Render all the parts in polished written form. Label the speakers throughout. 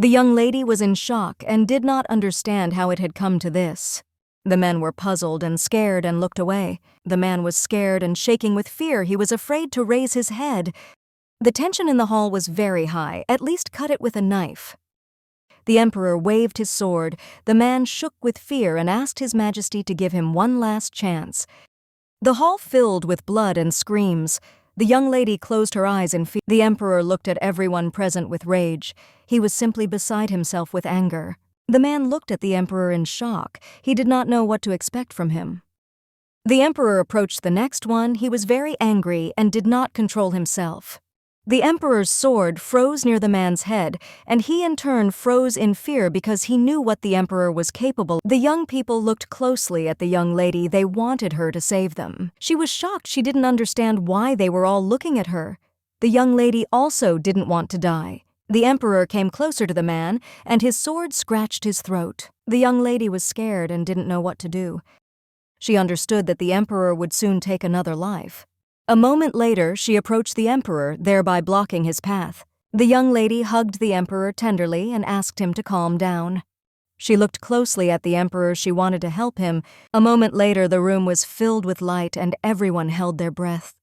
Speaker 1: The young lady was in shock and did not understand how it had come to this. The men were puzzled and scared and looked away. The man was scared and shaking with fear. He was afraid to raise his head. The tension in the hall was very high. At least cut it with a knife. The emperor waved his sword. The man shook with fear and asked His Majesty to give him one last chance. The hall filled with blood and screams. The young lady closed her eyes in fear. The emperor looked at everyone present with rage. He was simply beside himself with anger. The man looked at the emperor in shock. He did not know what to expect from him. The emperor approached the next one. He was very angry and did not control himself. The emperor's sword froze near the man's head, and he in turn froze in fear because he knew what the emperor was capable. The young people looked closely at the young lady. They wanted her to save them. She was shocked. She didn't understand why they were all looking at her. The young lady also didn't want to die. The emperor came closer to the man, and his sword scratched his throat. The young lady was scared and didn't know what to do. She understood that the emperor would soon take another life. A moment later, she approached the emperor, thereby blocking his path. The young lady hugged the emperor tenderly and asked him to calm down. She looked closely at the emperor. She wanted to help him. A moment later, the room was filled with light and everyone held their breath.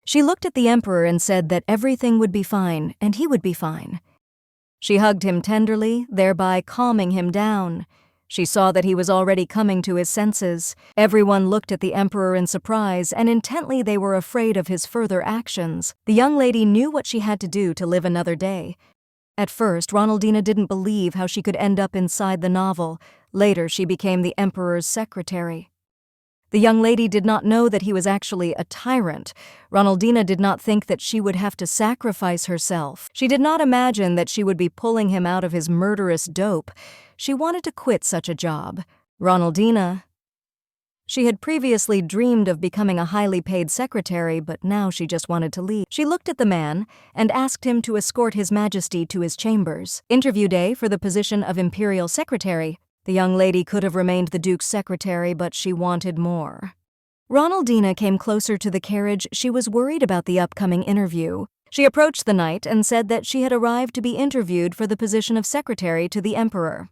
Speaker 1: She looked at the emperor and said that everything would be fine and he would be fine. She hugged him tenderly, thereby calming him down. She saw that he was already coming to his senses. Everyone looked at the emperor in surprise, and intently they were afraid of his further actions. The young lady knew what she had to do to live another day. At first, Ronaldina didn't believe how she could end up inside the novel. Later, she became the emperor's secretary. The young lady did not know that he was actually a tyrant. Ronaldina did not think that she would have to sacrifice herself. She did not imagine that she would be pulling him out of his murderous dope. She wanted to quit such a job. Ronaldina. She had previously dreamed of becoming a highly paid secretary, but now she just wanted to leave. She looked at the man and asked him to escort His Majesty to his chambers. Interview day for the position of imperial secretary. The young lady could have remained the Duke's secretary, but she wanted more. Ronaldina came closer to the carriage. She was worried about the upcoming interview. She approached the knight and said that she had arrived to be interviewed for the position of secretary to the emperor.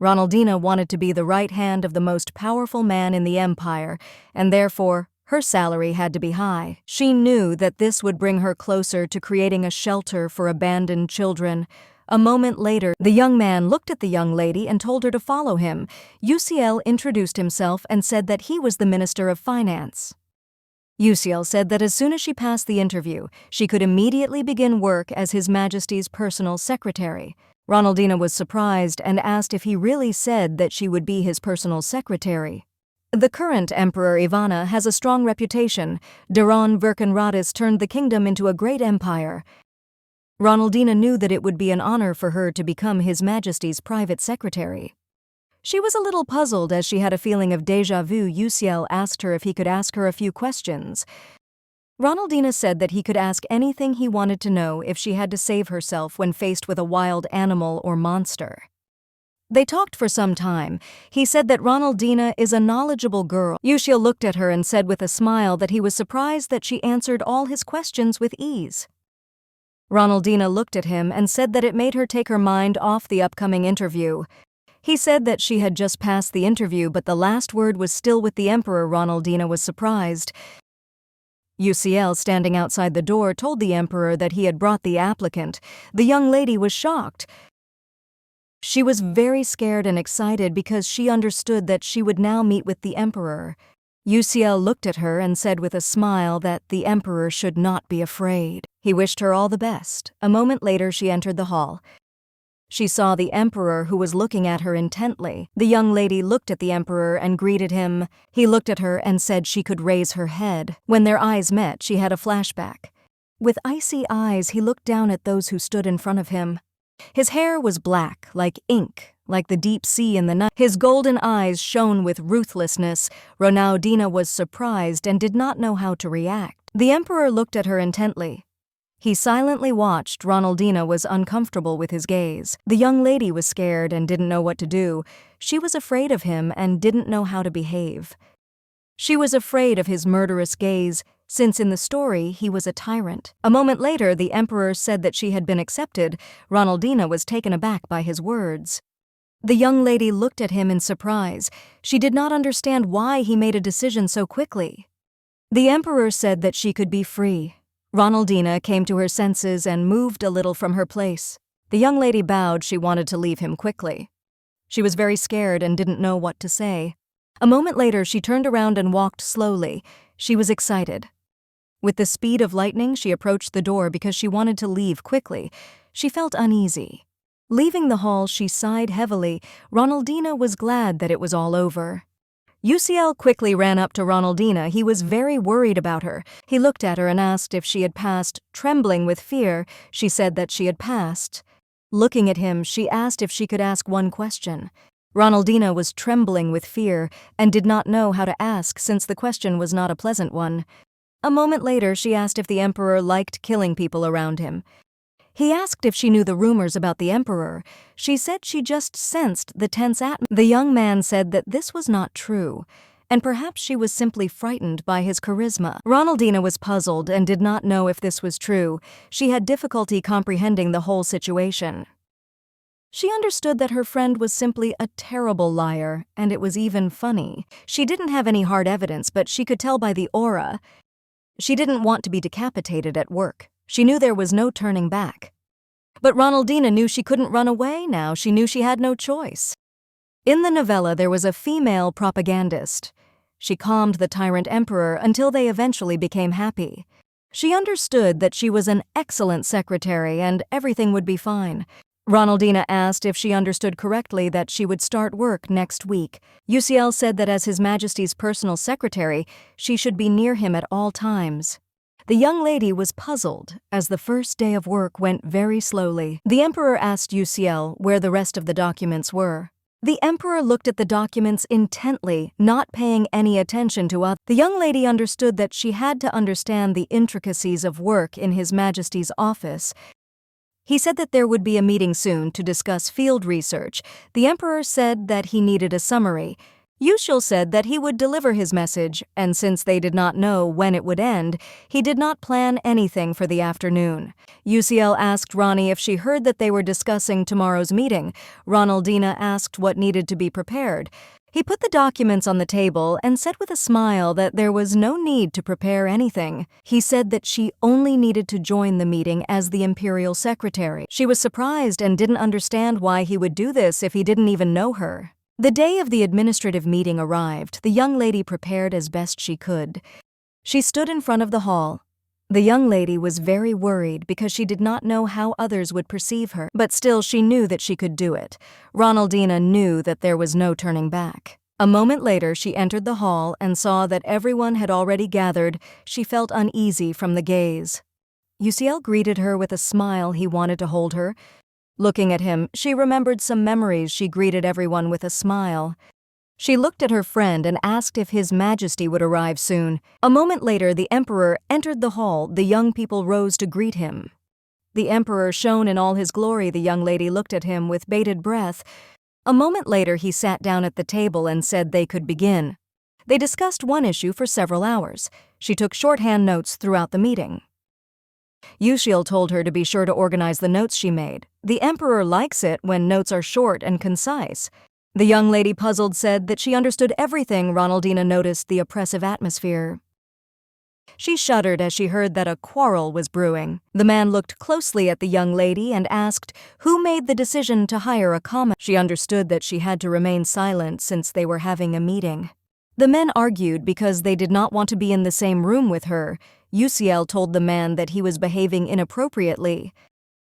Speaker 1: Ronaldina wanted to be the right hand of the most powerful man in the empire, and therefore, her salary had to be high. She knew that this would bring her closer to creating a shelter for abandoned children. A moment later, the young man looked at the young lady and told her to follow him. Uziel introduced himself and said that he was the Minister of Finance. Uziel said that as soon as she passed the interview, she could immediately begin work as His Majesty's personal secretary. Ronaldina was surprised and asked if he really said that she would be his personal secretary. The current Emperor Ivana has a strong reputation. Daron Verkenradis turned the kingdom into a great empire. Ronaldina knew that it would be an honor for her to become His Majesty's private secretary. She was a little puzzled as she had a feeling of déjà vu. Uziel asked her if he could ask her a few questions. Ronaldina said that he could ask anything he wanted to know if she had to save herself when faced with a wild animal or monster. They talked for some time. He said that Ronaldina is a knowledgeable girl. Uziel looked at her and said with a smile that he was surprised that she answered all his questions with ease. Ronaldina looked at him and said that it made her take her mind off the upcoming interview. He said that she had just passed the interview, but the last word was still with the emperor. Ronaldina was surprised. Uziel, standing outside the door, told the emperor that he had brought the applicant. The young lady was shocked. She was very scared and excited because she understood that she would now meet with the emperor. Uziel looked at her and said with a smile that the emperor should not be afraid. He wished her all the best. A moment later, she entered the hall. She saw the emperor, who was looking at her intently. The young lady looked at the emperor and greeted him. He looked at her and said she could raise her head. When their eyes met, she had a flashback. With icy eyes, he looked down at those who stood in front of him. His hair was black, like ink, like the deep sea in the night. His golden eyes shone with ruthlessness. Ronaldina was surprised and did not know how to react. The emperor looked at her intently. He silently watched. Ronaldina was uncomfortable with his gaze. The young lady was scared and didn't know what to do. She was afraid of him and didn't know how to behave. She was afraid of his murderous gaze. since in the story he was a tyrant. A moment later, the emperor said that she had been accepted. Ronaldina was taken aback by his words. The young lady looked at him in surprise. She did not understand why he made a decision so quickly. The emperor said that she could be free. Ronaldina came to her senses and moved a little from her place. The young lady bowed. She wanted to leave him quickly. She was very scared and didn't know what to say. A moment later, she turned around and walked slowly. She was excited. With the speed of lightning, she approached the door because she wanted to leave quickly. She felt uneasy. Leaving the hall, she sighed heavily. Ronaldina was glad that it was all over. UCL quickly ran up to Ronaldina. He was very worried about her. He looked at her and asked if she had passed. Trembling with fear, she said that she had passed. Looking at him, she asked if she could ask one question. Ronaldina was trembling with fear and did not know how to ask since the question was not a pleasant one. A moment later, she asked if the emperor liked killing people around him. He asked if she knew the rumors about the emperor. She said she just sensed the tense atmosphere. The young man said that this was not true, and perhaps she was simply frightened by his charisma. Ronaldina was puzzled and did not know if this was true. She had difficulty comprehending the whole situation. She understood that her friend was simply a terrible liar, and it was even funny. She didn't have any hard evidence, but she could tell by the aura. She didn't want to be decapitated at work. She knew there was no turning back. But Ronaldina knew she couldn't run away now. She knew she had no choice. In the novella, there was a female propagandist. She calmed the tyrant emperor until they eventually became happy. She understood that she was an excellent secretary and everything would be fine. Ronaldina asked if she understood correctly that she would start work next week. UCL said that as His Majesty's personal secretary, she should be near him at all times. The young lady was puzzled as the first day of work went very slowly. The emperor asked UCL where the rest of the documents were. The emperor looked at the documents intently, not paying any attention to others. The young lady understood that she had to understand the intricacies of work in His Majesty's office. He said that there would be a meeting soon to discuss field research. The emperor said that he needed a summary. UCL said that he would deliver his message, and since they did not know when it would end, he did not plan anything for the afternoon. UCL asked Ronnie if she heard that they were discussing tomorrow's meeting. Ronaldina asked what needed to be prepared. He put the documents on the table and said with a smile that there was no need to prepare anything. He said that she only needed to join the meeting as the imperial secretary. She was surprised and didn't understand why he would do this if he didn't even know her. The day of the administrative meeting arrived. The young lady prepared as best she could. She stood in front of the hall. The young lady was very worried because she did not know how others would perceive her, but still she knew that she could do it. Ronaldina knew that there was no turning back. A moment later, she entered the hall and saw that everyone had already gathered. She felt uneasy from the gaze. UCL greeted her with a smile. He wanted to hold her. Looking at him, she remembered some memories. She greeted everyone with a smile. She looked at her friend and asked if His Majesty would arrive soon. A moment later, the emperor entered the hall. The young people rose to greet him. The emperor shone in all his glory. The young lady looked at him with bated breath. A moment later, he sat down at the table and said they could begin. They discussed one issue for several hours. She took shorthand notes throughout the meeting. UCL told her to be sure to organize the notes she made. The emperor likes it when notes are short and concise. The young lady, puzzled, said that she understood everything. Ronaldina noticed the oppressive atmosphere. She shuddered as she heard that a quarrel was brewing. The man looked closely at the young lady and asked who made the decision to hire a commoner. She understood that she had to remain silent since they were having a meeting. The men argued because they did not want to be in the same room with her. UCL told the man that he was behaving inappropriately.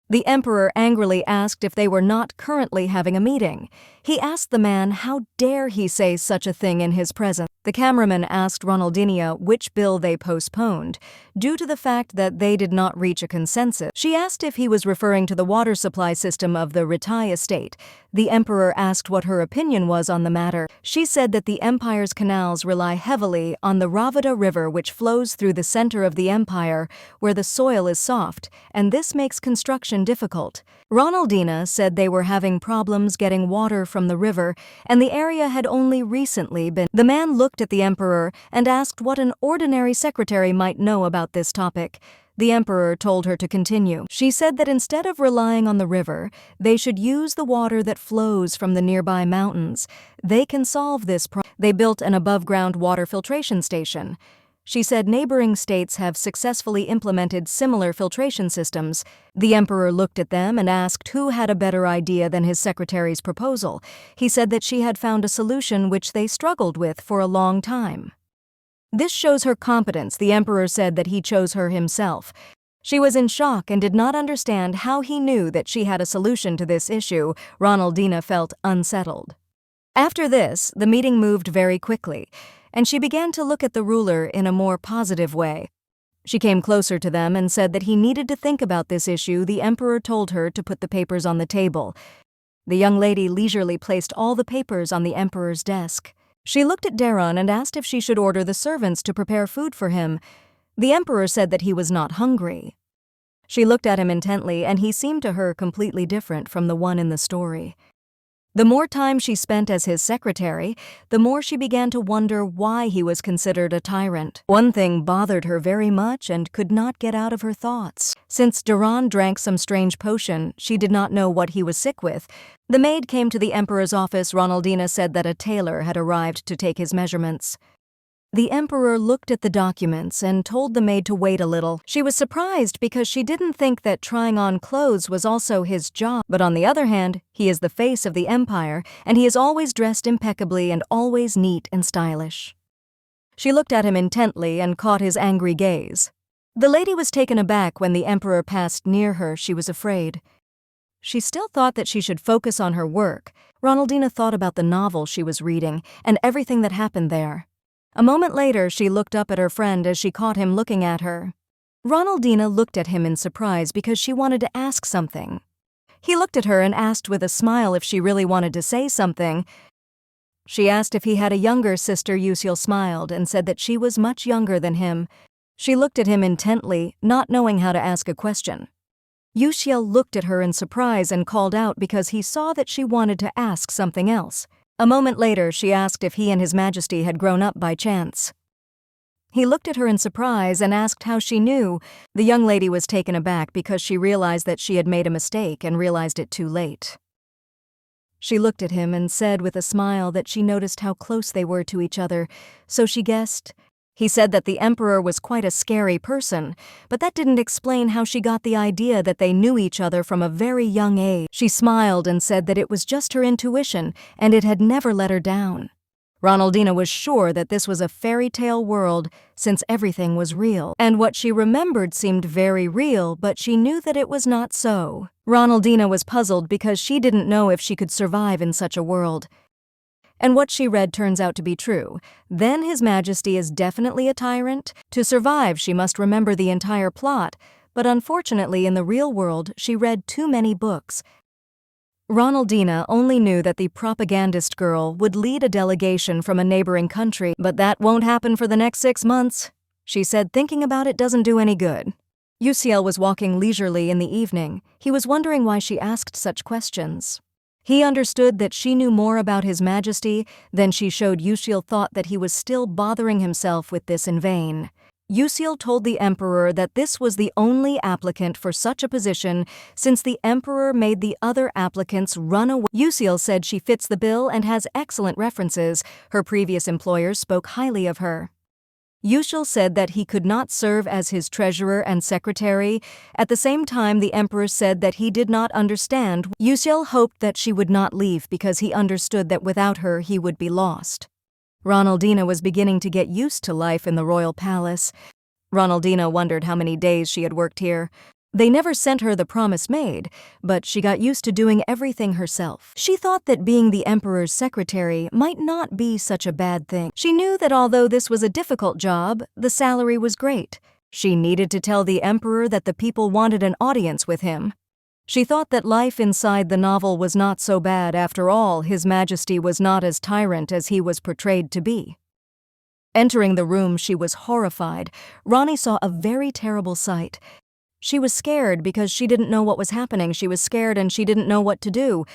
Speaker 1: The emperor angrily asked if they were not currently having a meeting. He asked the man how dare he say such a thing in his presence. The cameraman asked Ronaldina which bill they postponed. due to the fact that they did not reach a consensus. She asked if he was referring to the water supply system of the Ritai estate. The emperor asked what her opinion was on the matter. She said that the empire's canals rely heavily on the Ravada River, which flows through the center of the empire, where the soil is soft, and this makes construction difficult. Ronaldina said they were having problems getting water from the river, and the area had only recently been. The man looked at the emperor and asked what an ordinary secretary might know about this topic. The emperor told her to continue. She said that instead of relying on the river, they should use the water that flows from the nearby mountains. They can solve this problem. They built an above-ground water filtration station. She said neighboring states have successfully implemented similar filtration systems. The emperor looked at them and asked who had a better idea than his secretary's proposal. He said that she had found a solution which they struggled with for a long time. This shows her competence. The emperor said that he chose her himself. She was in shock and did not understand how he knew that she had a solution to this issue. Ronaldina felt unsettled. After this, the meeting moved very quickly, and she began to look at the ruler in a more positive way. She came closer to them and said that he needed to think about this issue. The emperor told her to put the papers on the table. The young lady leisurely placed all the papers on the emperor's desk. She looked at Daron and asked if she should order the servants to prepare food for him. The emperor said that he was not hungry. She looked at him intently, and he seemed to her completely different from the one in the story. The more time she spent as his secretary, the more she began to wonder why he was considered a tyrant. One thing bothered her very much and could not get out of her thoughts. Since Daron drank some strange potion, she did not know what he was sick with. The maid came to the emperor's office. Ronaldina said that a tailor had arrived to take his measurements. The emperor looked at the documents and told the maid to wait a little. She was surprised because she didn't think that trying on clothes was also his job. But on the other hand, he is the face of the empire, and he is always dressed impeccably and always neat and stylish. She looked at him intently and caught his angry gaze. The lady was taken aback when the emperor passed near her. She was afraid. She still thought that she should focus on her work. Ronaldina thought about the novel she was reading and everything that happened there. A moment later, she looked up at her friend as she caught him looking at her. Ronaldina looked at him in surprise because she wanted to ask something. He looked at her and asked with a smile if she really wanted to say something. She asked if he had a younger sister. Yusil smiled and said that she was much younger than him. She looked at him intently, not knowing how to ask a question. Yusil looked at her in surprise and called out because he saw that she wanted to ask something else. A moment later, she asked if he and His Majesty had grown up by chance. He looked at her in surprise and asked how she knew. The young lady was taken aback because she realized that she had made a mistake and realized it too late. She looked at him and said with a smile that she noticed how close they were to each other, so she guessed. He said that the emperor was quite a scary person, but that didn't explain how she got the idea that they knew each other from a very young age. She smiled and said that it was just her intuition, and it had never let her down. Ronaldina was sure that this was a fairy tale world, since everything was real, and what she remembered seemed very real, but she knew that it was not so. Ronaldina was puzzled because she didn't know if she could survive in such a world. And what she read turns out to be true. Then His Majesty is definitely a tyrant. To survive, she must remember the entire plot, but unfortunately in the real world, she read too many books. Ronaldina only knew that the propagandist girl would lead a delegation from a neighboring country, but that won't happen for the next 6 months. She said thinking about it doesn't do any good. Yusil was walking leisurely in the evening. He was wondering why she asked such questions. He understood that she knew more about His Majesty than she showed. Yusil thought that he was still bothering himself with this in vain. Yusil told the emperor that this was the only applicant for such a position since the emperor made the other applicants run away. Yusil said she fits the bill and has excellent references. Her previous employers spoke highly of her. Yusil said that he could not serve as his treasurer and secretary. At the same time, the emperor said that he did not understand. Yusil hoped that she would not leave because he understood that without her he would be lost. Ronaldina was beginning to get used to life in the royal palace. Ronaldina wondered how many days she had worked here. They never sent her the promised maid, but she got used to doing everything herself. She thought that being the emperor's secretary might not be such a bad thing. She knew that although this was a difficult job, the salary was great. She needed to tell the emperor that the people wanted an audience with him. She thought that life inside the novel was not so bad after all. His Majesty was not as tyrant as he was portrayed to be. Entering the room, she was horrified. Rani saw a very terrible sight. She was scared because she didn't know what was happening. She was scared and she didn't know what to do.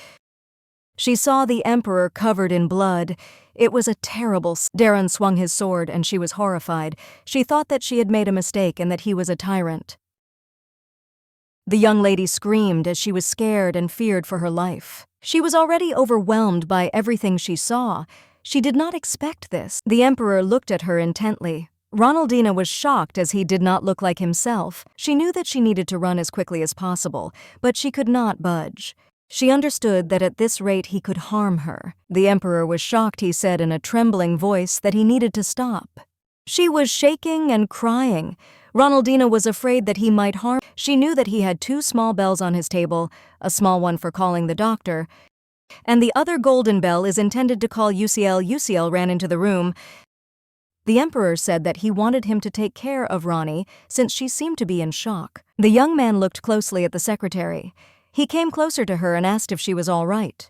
Speaker 1: She saw the emperor covered in blood. It was a terrible Darren swung his sword and she was horrified. She thought that she had made a mistake and that he was a tyrant. The young lady screamed as she was scared and feared for her life. She was already overwhelmed by everything she saw. She did not expect this. The emperor looked at her intently. Ronaldina was shocked as he did not look like himself. She knew that she needed to run as quickly as possible, but she could not budge. She understood that at this rate he could harm her. The emperor was shocked. He said in a trembling voice that he needed to stop. She was shaking and crying. Ronaldina was afraid that he might harm. She knew that he had 2 small bells on his table, a small one for calling the doctor, and the other golden bell is intended to call UCL. UCL ran into the room. The emperor said that he wanted him to take care of Rani since she seemed to be in shock. The young man looked closely at the secretary. He came closer to her and asked if she was all right.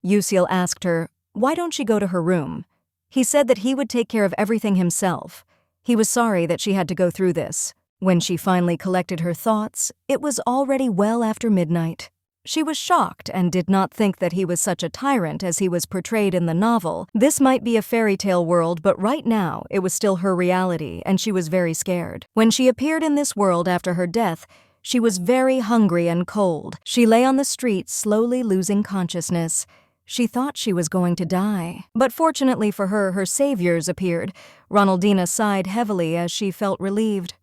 Speaker 1: UCL asked her, "Why don't she go to her room?" He said that he would take care of everything himself. He was sorry that she had to go through this. When she finally collected her thoughts, it was already well after midnight. She was shocked and did not think that he was such a tyrant as he was portrayed in the novel. This might be a fairy tale world, but right now it was still her reality, and she was very scared. When she appeared in this world after her death, she was very hungry and cold. She lay on the street, slowly losing consciousness. She thought she was going to die. But fortunately for her, her saviors appeared. Ronaldina sighed heavily as she felt relieved.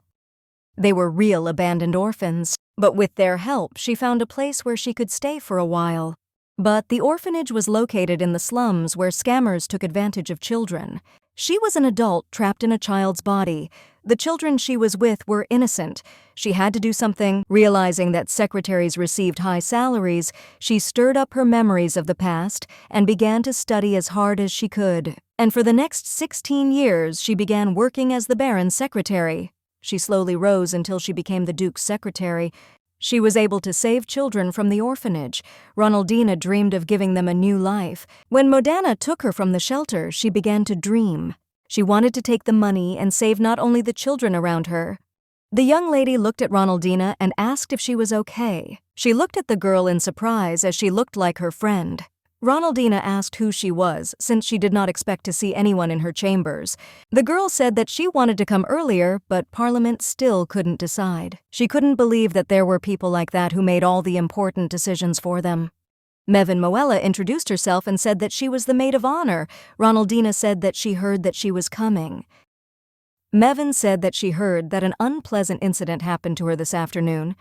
Speaker 1: They were real abandoned orphans, but with their help, she found a place where she could stay for a while. But the orphanage was located in the slums where scammers took advantage of children. She was an adult trapped in a child's body. The children she was with were innocent. She had to do something. Realizing that secretaries received high salaries, she stirred up her memories of the past and began to study as hard as she could. And for the next 16 years, she began working as the Baron's secretary. She slowly rose until she became the Duke's secretary. She was able to save children from the orphanage. Ronaldina dreamed of giving them a new life. When Modana took her from the shelter, she began to dream. She wanted to take the money and save not only the children around her. The young lady looked at Ronaldina and asked if she was okay. She looked at the girl in surprise as she looked like her friend. Ronaldina asked who she was, since she did not expect to see anyone in her chambers. The girl said that she wanted to come earlier, but Parliament still couldn't decide. She couldn't believe that there were people like that who made all the important decisions for them. Mevin Moella introduced herself and said that she was the maid of honor. Ronaldina said that she heard that she was coming. Mevin said that she heard that an unpleasant incident happened to her this afternoon.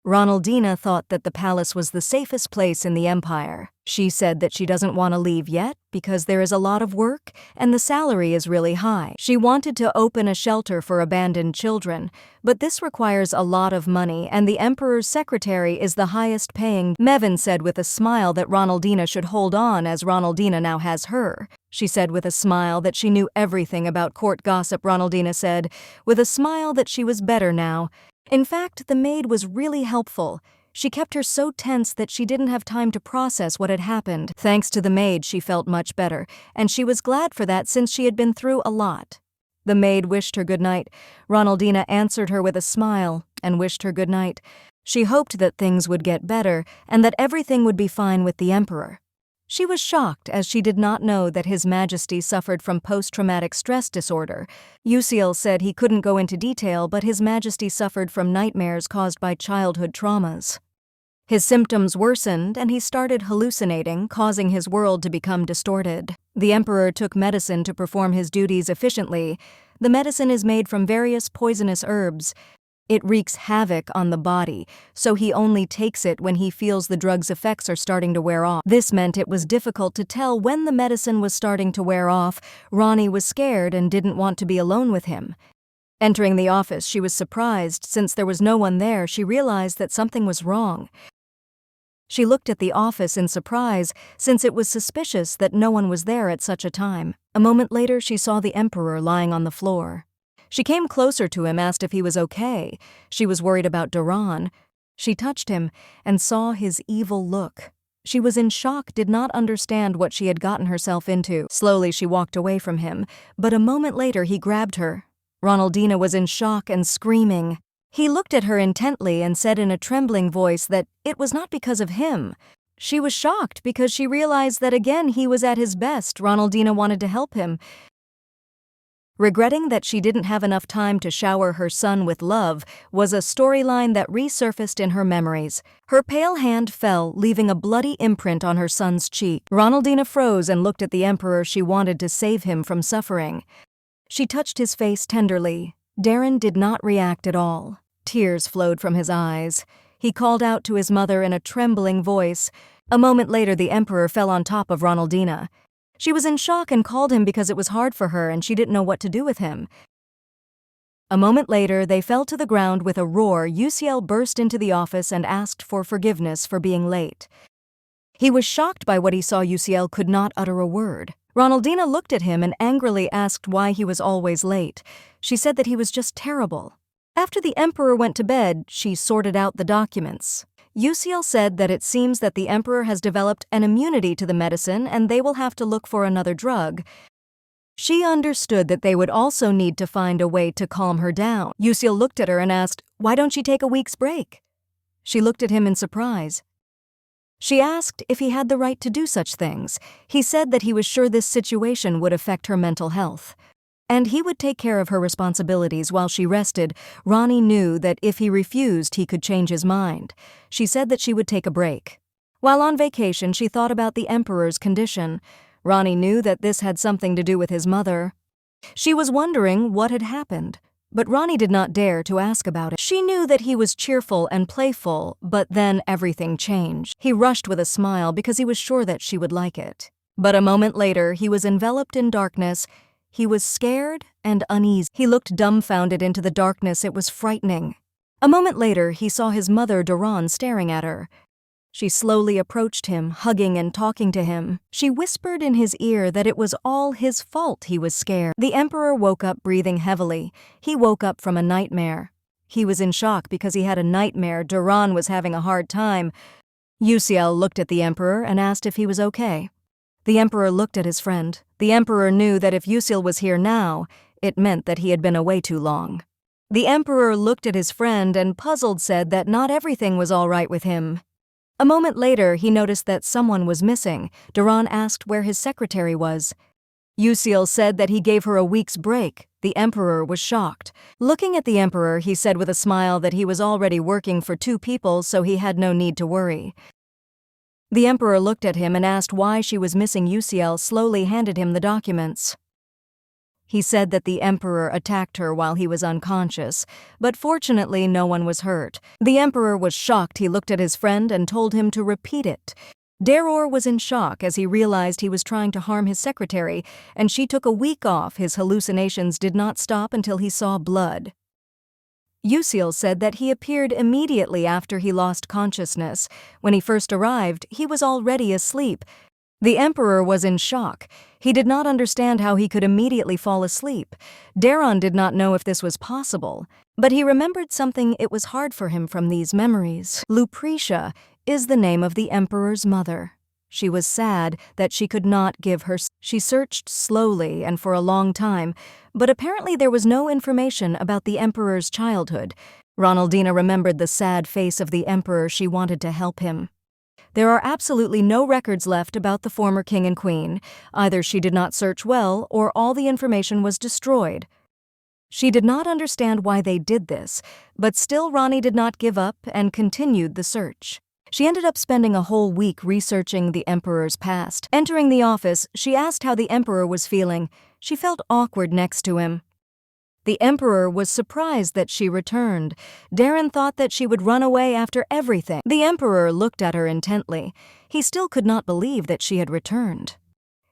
Speaker 1: Ronaldina thought that the palace was the safest place in the empire. She said that she doesn't want to leave yet because there is a lot of work and the salary is really high. She wanted to open a shelter for abandoned children, but this requires a lot of money and the emperor's secretary is the highest paying. Mevin said with a smile that Ronaldina should hold on as Ronaldina now has her. She said with a smile that she knew everything about court gossip. Ronaldina said with a smile that she was better now. In fact, the maid was really helpful. She kept her so tense that she didn't have time to process what had happened. Thanks to the maid, she felt much better, and she was glad for that since she had been through a lot. The maid wished her good night. Ronaldina answered her with a smile and wished her good night. She hoped that things would get better and that everything would be fine with the emperor. She was shocked as she did not know that His Majesty suffered from post-traumatic stress disorder. UCL said he couldn't go into detail, but His Majesty suffered from nightmares caused by childhood traumas. His symptoms worsened and he started hallucinating, causing his world to become distorted. The emperor took medicine to perform his duties efficiently. The medicine is made from various poisonous herbs. It wreaks havoc on the body, so he only takes it when he feels the drug's effects are starting to wear off. This meant it was difficult to tell when the medicine was starting to wear off. Rani was scared and didn't want to be alone with him. Entering the office, she was surprised. Since there was no one there, she realized that something was wrong. She looked at the office in surprise, since it was suspicious that no one was there at such a time. A moment later, she saw the emperor lying on the floor. She came closer to him, asked if he was okay. She was worried about Duran. She touched him and saw his evil look. She was in shock, did not understand what she had gotten herself into. Slowly she walked away from him, but a moment later he grabbed her. Ronaldina was in shock and screaming. He looked at her intently and said in a trembling voice that it was not because of him. She was shocked because she realized that again he was at his best. Ronaldina wanted to help him. Regretting that she didn't have enough time to shower her son with love was a storyline that resurfaced in her memories. Her pale hand fell, leaving a bloody imprint on her son's cheek. Ronaldina froze and looked at the Emperor. She wanted to save him from suffering. She touched his face tenderly. Darren did not react at all. Tears flowed from his eyes. He called out to his mother in a trembling voice. A moment later, the Emperor fell on top of Ronaldina. She was in shock and called him because it was hard for her and she didn't know what to do with him. A moment later, they fell to the ground with a roar. Uciel burst into the office and asked for forgiveness for being late. He was shocked by what he saw. Uciel could not utter a word. Ronaldina looked at him and angrily asked why he was always late. She said that he was just terrible. After the Emperor went to bed, she sorted out the documents. Uciel said that it seems that the Emperor has developed an immunity to the medicine and they will have to look for another drug. She understood that they would also need to find a way to calm her down. Uciel looked at her and asked, "Why don't you take a week's break?" She looked at him in surprise. She asked if he had the right to do such things. He said that he was sure this situation would affect her mental health, and he would take care of her responsibilities while she rested. Ronnie knew that if he refused, he could change his mind. She said that she would take a break. While on vacation, she thought about the Emperor's condition. Ronnie knew that this had something to do with his mother. She was wondering what had happened, but Ronnie did not dare to ask about it. She knew that he was cheerful and playful, but then everything changed. He rushed with a smile because he was sure that she would like it. But a moment later, he was enveloped in darkness. He was scared and uneasy. He looked dumbfounded into the darkness. It was frightening. A moment later, he saw his mother, Duran, staring at her. She slowly approached him, hugging and talking to him. She whispered in his ear that it was all his fault he was scared. The Emperor woke up breathing heavily. He woke up from a nightmare. He was in shock because he had a nightmare. Duran was having a hard time. Uciel looked at the Emperor and asked if he was okay. The Emperor looked at his friend. The Emperor knew that if Uciel was here now, it meant that he had been away too long. The Emperor looked at his friend and, puzzled, said that not everything was all right with him. A moment later, he noticed that someone was missing. Duran asked where his secretary was. Uciel said that he gave her a week's break. The Emperor was shocked. Looking at the Emperor, he said with a smile that he was already working for 2 people, so he had no need to worry. The Emperor looked at him and asked why she was missing. Uciel slowly handed him the documents. He said that the Emperor attacked her while he was unconscious, but fortunately no one was hurt. The Emperor was shocked. He looked at his friend and told him to repeat it. Daror was in shock as he realized he was trying to harm his secretary, and she took a week off. His hallucinations did not stop until he saw blood. Uciel said that he appeared immediately after he lost consciousness. When he first arrived, he was already asleep. The Emperor was in shock. He did not understand how he could immediately fall asleep. Darren did not know if this was possible, but he remembered something. It was hard for him from these memories. Lucretia is the name of the Emperor's mother. She was sad that she could not give her. She searched slowly and for a long time, but apparently there was no information about the Emperor's childhood. Ronaldina remembered the sad face of the Emperor. She wanted to help him. There are absolutely no records left about the former king and queen. Either she did not search well, or all the information was destroyed. She did not understand why they did this, but still Ronnie did not give up and continued the search. She ended up spending a whole week researching the Emperor's past. Entering the office, she asked how the Emperor was feeling. She felt awkward next to him. The Emperor was surprised that she returned. Darren thought that she would run away after everything. The Emperor looked at her intently. He still could not believe that she had returned.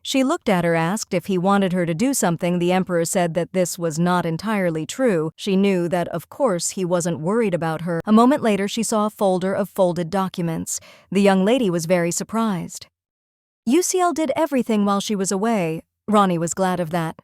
Speaker 1: She looked at her, asked if he wanted her to do something. The Emperor said that this was not entirely true. She knew that, of course, he wasn't worried about her. A moment later, she saw a folder of folded documents. The young lady was very surprised. Uciel did everything while she was away. Ronnie was glad of that.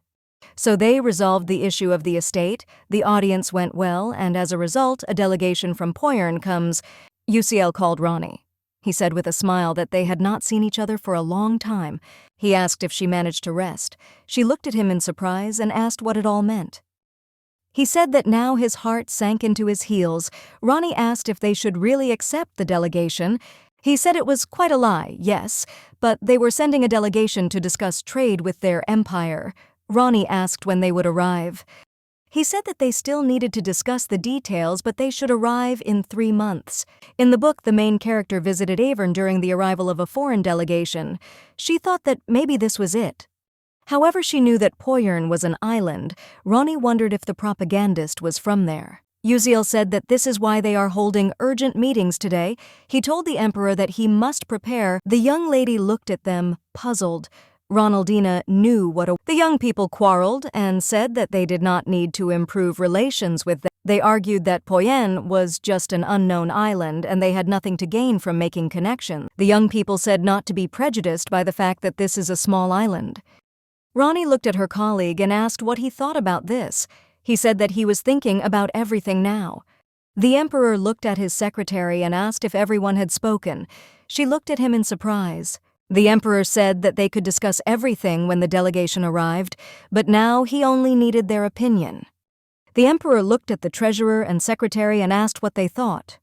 Speaker 1: So they resolved the issue of the estate, the audience went well, and as a result, a delegation from Poyern comes. UCL called Ronnie. He said with a smile that they had not seen each other for a long time. He asked if she managed to rest. She looked at him in surprise and asked what it all meant. He said that now his heart sank into his heels. Ronnie asked if they should really accept the delegation. He said it was quite a lie, yes, but they were sending a delegation to discuss trade with their empire. Ronnie asked when they would arrive. He said that they still needed to discuss the details, but they should arrive in 3 months. In the book, the main character visited Avern during the arrival of a foreign delegation. She thought that maybe this was it. However, she knew that Poyern was an island. Ronnie wondered if the propagandist was from there. Uziel said that this is why they are holding urgent meetings today. He told the emperor that he must prepare. The young lady looked at them, puzzled. Ronaldina knew the young people quarreled and said that they did not need to improve relations with them. They argued that Poyern was just an unknown island and they had nothing to gain from making connections. The young people said not to be prejudiced by the fact that this is a small island. Ronnie looked at her colleague and asked what he thought about this. He said that he was thinking about everything now. The emperor looked at his secretary and asked if everyone had spoken. She looked at him in surprise. The emperor said that they could discuss everything when the delegation arrived, but now he only needed their opinion. The emperor looked at the treasurer and secretary and asked what they thought.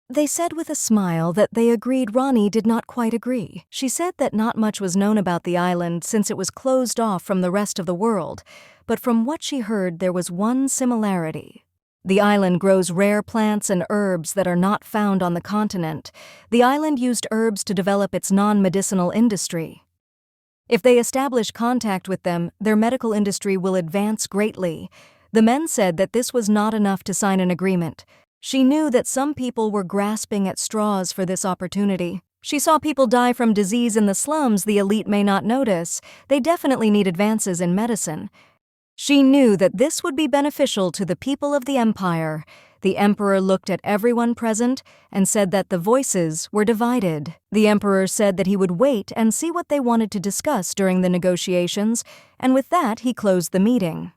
Speaker 1: They said with a smile that they agreed Ronnie did not quite agree. She said that not much was known about the island since it was closed off from the rest of the world, but from what she heard there was one similarity. The island grows rare plants and herbs that are not found on the continent. The island used herbs to develop its non-medicinal industry. If they establish contact with them, their medical industry will advance greatly. The men said that this was not enough to sign an agreement. She knew that some people were grasping at straws for this opportunity. She saw people die from disease in the slums the elite may not notice. They definitely need advances in medicine. She knew that this would be beneficial to the people of the empire. The emperor looked at everyone present and said that the voices were divided. The emperor said that he would wait and see what they wanted to discuss during the negotiations, and with that he closed the meeting.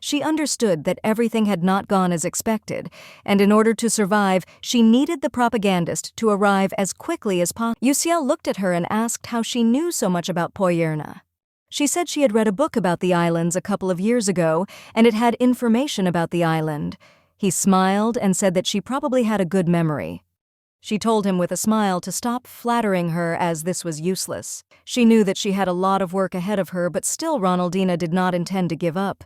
Speaker 1: She understood that everything had not gone as expected, and in order to survive, she needed the propagandist to arrive as quickly as possible. Uziel looked at her and asked how she knew so much about Poyern. She said she had read a book about the islands a couple of years ago, and it had information about the island. He smiled and said that she probably had a good memory. She told him with a smile to stop flattering her as this was useless. She knew that she had a lot of work ahead of her, but still Ronaldina did not intend to give up.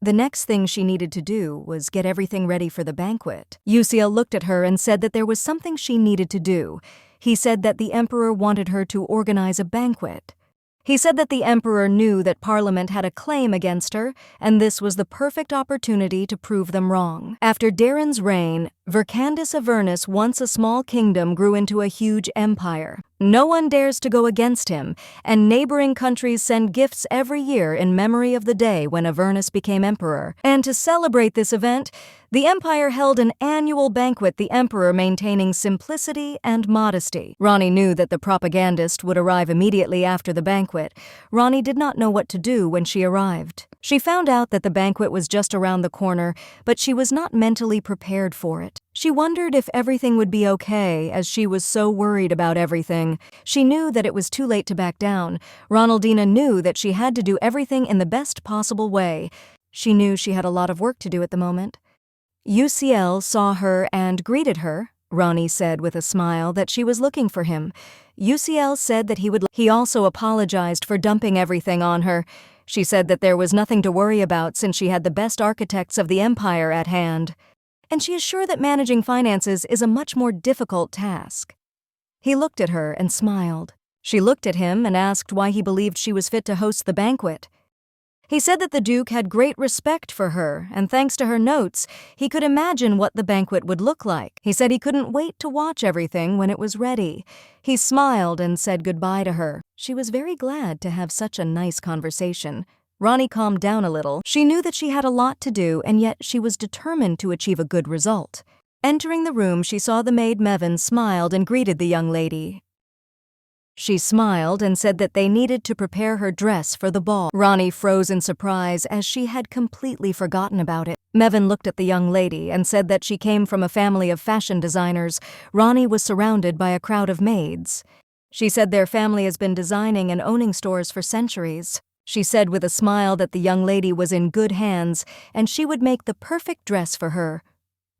Speaker 1: The next thing she needed to do was get everything ready for the banquet. Uziel looked at her and said that there was something she needed to do. He said that the emperor wanted her to organize a banquet. He said that the emperor knew that Parliament had a claim against her, and this was the perfect opportunity to prove them wrong. After Daren's reign, Vercandus Avernus, once a small kingdom, grew into a huge empire. No one dares to go against him, and neighboring countries send gifts every year in memory of the day when Avernus became emperor. And to celebrate this event, the empire held an annual banquet, the emperor maintaining simplicity and modesty. Ronnie knew that the propagandist would arrive immediately after the banquet. Ronnie did not know what to do when she arrived. She found out that the banquet was just around the corner, but she was not mentally prepared for it. She wondered if everything would be okay, as she was so worried about everything. She knew that it was too late to back down. Ronaldina knew that she had to do everything in the best possible way. She knew she had a lot of work to do at the moment. Uziel saw her and greeted her. Ronnie said with a smile that she was looking for him. Uziel said that he would. He also apologized for dumping everything on her. She said that there was nothing to worry about since she had the best architects of the empire at hand. And she is sure that managing finances is a much more difficult task. He looked at her and smiled. She looked at him and asked why he believed she was fit to host the banquet. He said that the Duke had great respect for her, and thanks to her notes, he could imagine what the banquet would look like. He said he couldn't wait to watch everything when it was ready. He smiled and said goodbye to her. She was very glad to have such a nice conversation. Ronnie calmed down a little. She knew that she had a lot to do, and yet she was determined to achieve a good result. Entering the room, she saw the maid Mevin smiled and greeted the young lady. She smiled and said that they needed to prepare her dress for the ball. Ronnie froze in surprise as she had completely forgotten about it. Mevin looked at the young lady and said that she came from a family of fashion designers. Ronnie was surrounded by a crowd of maids. She said their family has been designing and owning stores for centuries. She said with a smile that the young lady was in good hands and she would make the perfect dress for her.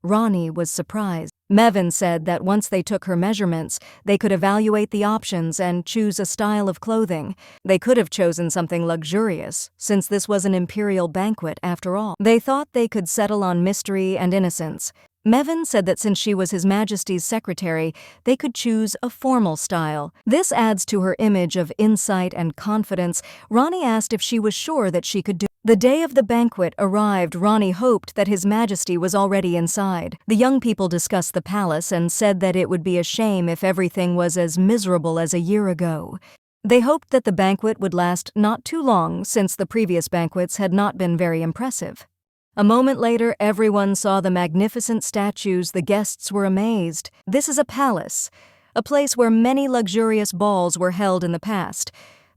Speaker 1: Ronnie was surprised. Mevin said that once they took her measurements, they could evaluate the options and choose a style of clothing. They could have chosen something luxurious, since this was an imperial banquet after all. They thought they could settle on mystery and innocence. Mevin said that since she was His Majesty's secretary, they could choose a formal style. This adds to her image of insight and confidence. Ronnie asked if she was sure that she could do it. The day of the banquet arrived. Ronnie hoped that His Majesty was already inside. The young people discussed the palace and said that it would be a shame if everything was as miserable as a year ago. They hoped that the banquet would last not too long, since the previous banquets had not been very impressive. A moment later, everyone saw the magnificent statues. The guests were amazed. This is a palace, a place where many luxurious balls were held in the past.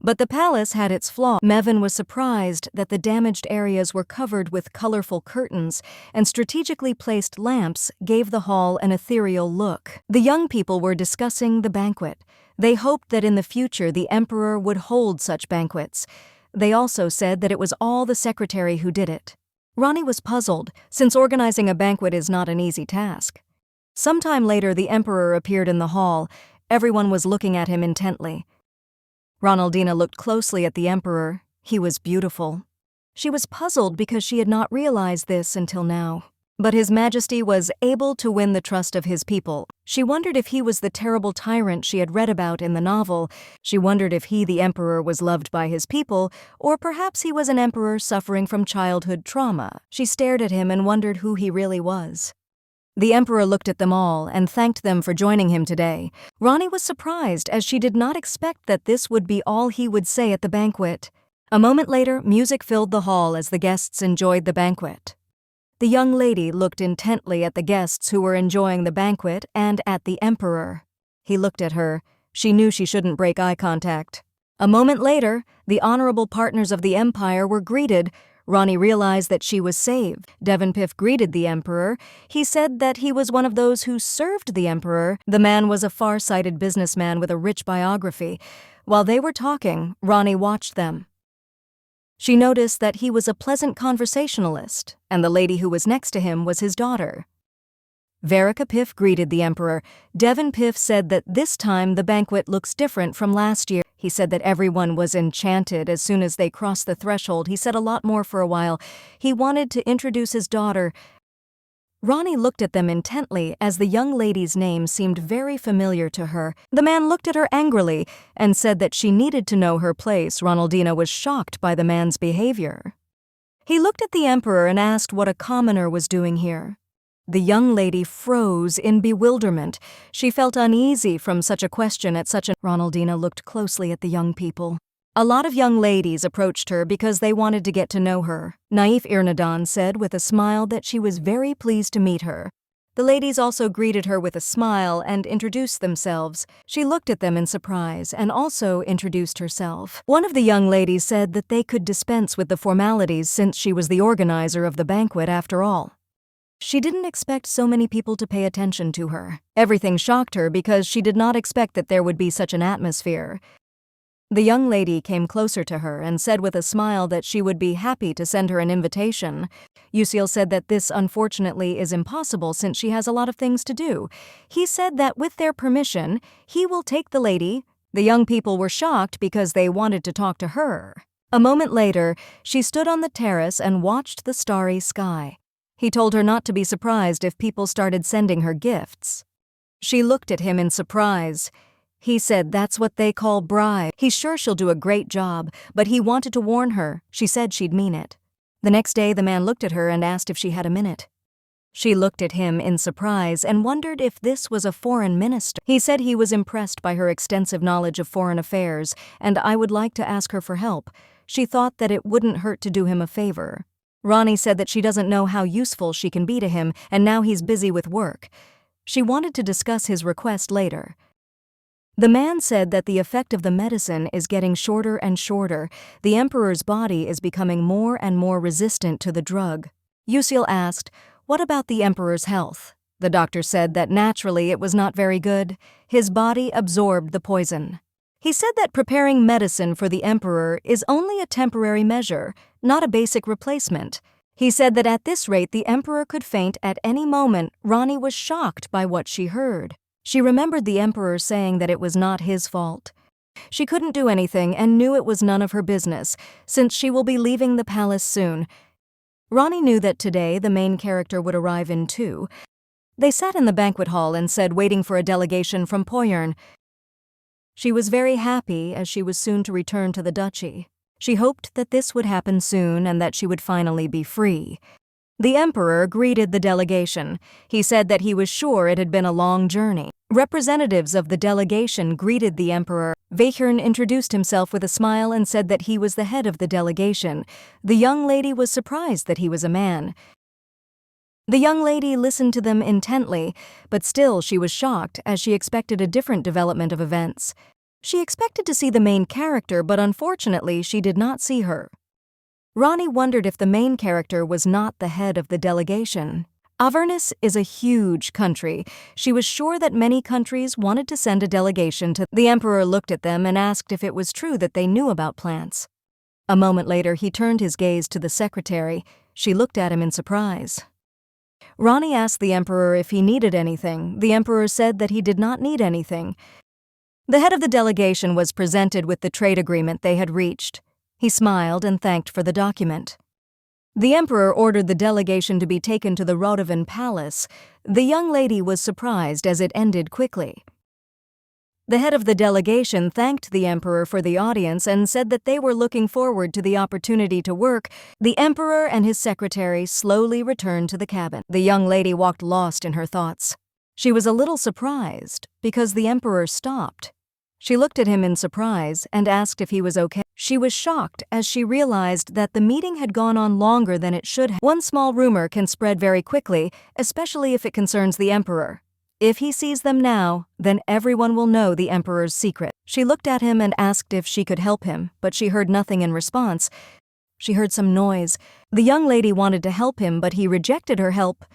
Speaker 1: But the palace had its flaws. Mevin was surprised that the damaged areas were covered with colorful curtains, and strategically placed lamps gave the hall an ethereal look. The young people were discussing the banquet. They hoped that in the future the emperor would hold such banquets. They also said that it was all the secretary who did it. Ronnie was puzzled, since organizing a banquet is not an easy task. Sometime later, the emperor appeared in the hall. Everyone was looking at him intently. Ronaldina looked closely at the emperor. He was beautiful. She was puzzled because she had not realized this until now. But His Majesty was able to win the trust of his people. She wondered if he was the terrible tyrant she had read about in the novel. She wondered if he, the emperor, was loved by his people, or perhaps he was an emperor suffering from childhood trauma. She stared at him and wondered who he really was. The emperor looked at them all and thanked them for joining him today. Ronnie was surprised, as she did not expect that this would be all he would say at the banquet. A moment later, music filled the hall as the guests enjoyed the banquet. The young lady looked intently at the guests who were enjoying the banquet and at the emperor. He looked at her. She knew she shouldn't break eye contact. A moment later, the honorable partners of the empire were greeted. Ronnie realized that she was saved. Devon Piff greeted the emperor. He said that he was one of those who served the emperor. The man was a far-sighted businessman with a rich biography. While they were talking, Ronnie watched them. She noticed that he was a pleasant conversationalist, and the lady who was next to him was his daughter. Verica Piff greeted the emperor. Devon Piff said that this time the banquet looks different from last year. He said that everyone was enchanted as soon as they crossed the threshold. He said a lot more for a while. He wanted to introduce his daughter. Ronnie looked at them intently, as the young lady's name seemed very familiar to her. The man looked at her angrily and said that she needed to know her place. Ronaldina was shocked by the man's behavior. He looked at the emperor and asked what a commoner was doing here. The young lady froze in bewilderment. She felt uneasy from such a question at such a... Ronaldina looked closely at the young people. A lot of young ladies approached her because they wanted to get to know her. Naif Irnadan said with a smile that she was very pleased to meet her. The ladies also greeted her with a smile and introduced themselves. She looked at them in surprise and also introduced herself. One of the young ladies said that they could dispense with the formalities since she was the organizer of the banquet after all. She didn't expect so many people to pay attention to her. Everything shocked her because she did not expect that there would be such an atmosphere. The young lady came closer to her and said with a smile that she would be happy to send her an invitation. Usiel said that this unfortunately is impossible since she has a lot of things to do. He said that with their permission, he will take the lady. The young people were shocked because they wanted to talk to her. A moment later, she stood on the terrace and watched the starry sky. He told her not to be surprised if people started sending her gifts. She looked at him in surprise. He said that's what they call bribe. He's sure she'll do a great job, but he wanted to warn her. She said she'd mean it. The next day, the man looked at her and asked if she had a minute. She looked at him in surprise and wondered if this was a foreign minister. He said he was impressed by her extensive knowledge of foreign affairs, and I would like to ask her for help. She thought that it wouldn't hurt to do him a favor. Ronnie said that she doesn't know how useful she can be to him, and now he's busy with work. She wanted to discuss his request later. The man said that the effect of the medicine is getting shorter and shorter. The emperor's body is becoming more and more resistant to the drug. Yusil asked, "What about the emperor's health?" The doctor said that naturally it was not very good. His body absorbed the poison. He said that preparing medicine for the emperor is only a temporary measure, not a basic replacement. He said that at this rate the emperor could faint at any moment. Rani was shocked by what she heard. She remembered the emperor saying that it was not his fault. She couldn't do anything and knew it was none of her business, since she will be leaving the palace soon. Rani knew that today the main character would arrive in too. They sat in the banquet hall and said waiting for a delegation from Poyern. She was very happy as she was soon to return to the duchy. She hoped that this would happen soon and that she would finally be free. The emperor greeted the delegation. He said that he was sure it had been a long journey. Representatives of the delegation greeted the emperor. Vahern introduced himself with a smile and said that he was the head of the delegation. The young lady was surprised that he was a man. The young lady listened to them intently, but still she was shocked as she expected a different development of events. She expected to see the main character, but unfortunately she did not see her. Rani wondered if the main character was not the head of the delegation. Avernus is a huge country. She was sure that many countries wanted to send a delegation to. The emperor looked at them and asked if it was true that they knew about plants. A moment later, he turned his gaze to the secretary. She looked at him in surprise. Rani asked the emperor if he needed anything. The emperor said that he did not need anything. The head of the delegation was presented with the trade agreement they had reached. He smiled and thanked for the document. The emperor ordered the delegation to be taken to the Rodovan Palace. The young lady was surprised as it ended quickly. The head of the delegation thanked the emperor for the audience and said that they were looking forward to the opportunity to work. The emperor and his secretary slowly returned to the cabin. The young lady walked lost in her thoughts. She was a little surprised because the emperor stopped. She looked at him in surprise and asked if he was okay. She was shocked as she realized that the meeting had gone on longer than it should have. One small rumor can spread very quickly, especially if it concerns the emperor. If he sees them now, then everyone will know the emperor's secret. She looked at him and asked if she could help him, but she heard nothing in response. She heard some noise. The young lady wanted to help him, but he rejected her help.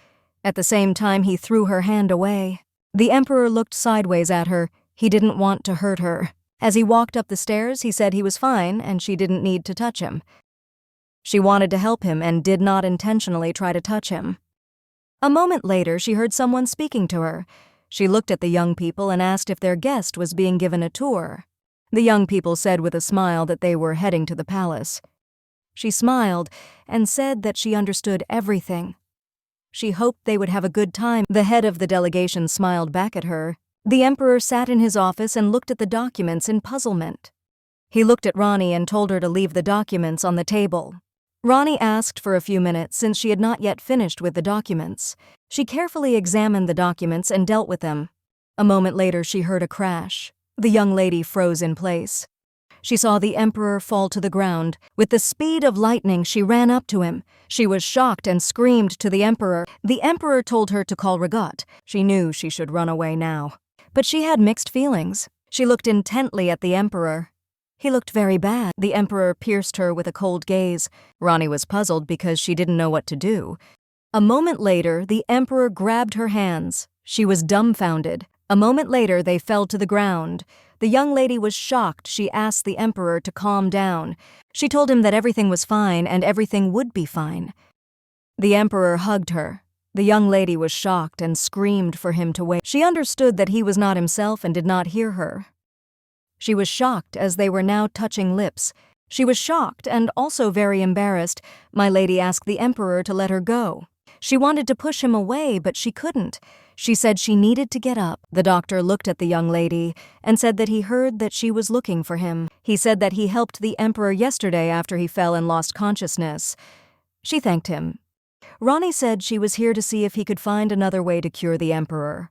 Speaker 1: At the same time, he threw her hand away. The emperor looked sideways at her. He didn't want to hurt her. As he walked up the stairs, he said he was fine and she didn't need to touch him. She wanted to help him and did not intentionally try to touch him. A moment later, she heard someone speaking to her. She looked at the young people and asked if their guest was being given a tour. The young people said with a smile that they were heading to the palace. She smiled and said that she understood everything. She hoped they would have a good time. The head of the delegation smiled back at her. The emperor sat in his office and looked at the documents in puzzlement. He looked at Rani and told her to leave the documents on the table. Rani asked for a few minutes since she had not yet finished with the documents. She carefully examined the documents and dealt with them. A moment later, she heard a crash. The young lady froze in place. She saw the emperor fall to the ground. With the speed of lightning, she ran up to him. She was shocked and screamed to the emperor. The emperor told her to call Ragot. She knew she should run away now. But she had mixed feelings. She looked intently at the emperor. He looked very bad. The emperor pierced her with a cold gaze. Rani was puzzled because she didn't know what to do. A moment later, the emperor grabbed her hands. She was dumbfounded. A moment later, they fell to the ground. The young lady was shocked. She asked the emperor to calm down. She told him that everything was fine and everything would be fine. The emperor hugged her. The young lady was shocked and screamed for him to wait. She understood that he was not himself and did not hear her. She was shocked as they were now touching lips. She was shocked and also very embarrassed. My lady asked the emperor to let her go. She wanted to push him away, but she couldn't. She said she needed to get up. The doctor looked at the young lady and said that he heard that she was looking for him. He said that he helped the emperor yesterday after he fell and lost consciousness. She thanked him. Rani said she was here to see if he could find another way to cure the emperor.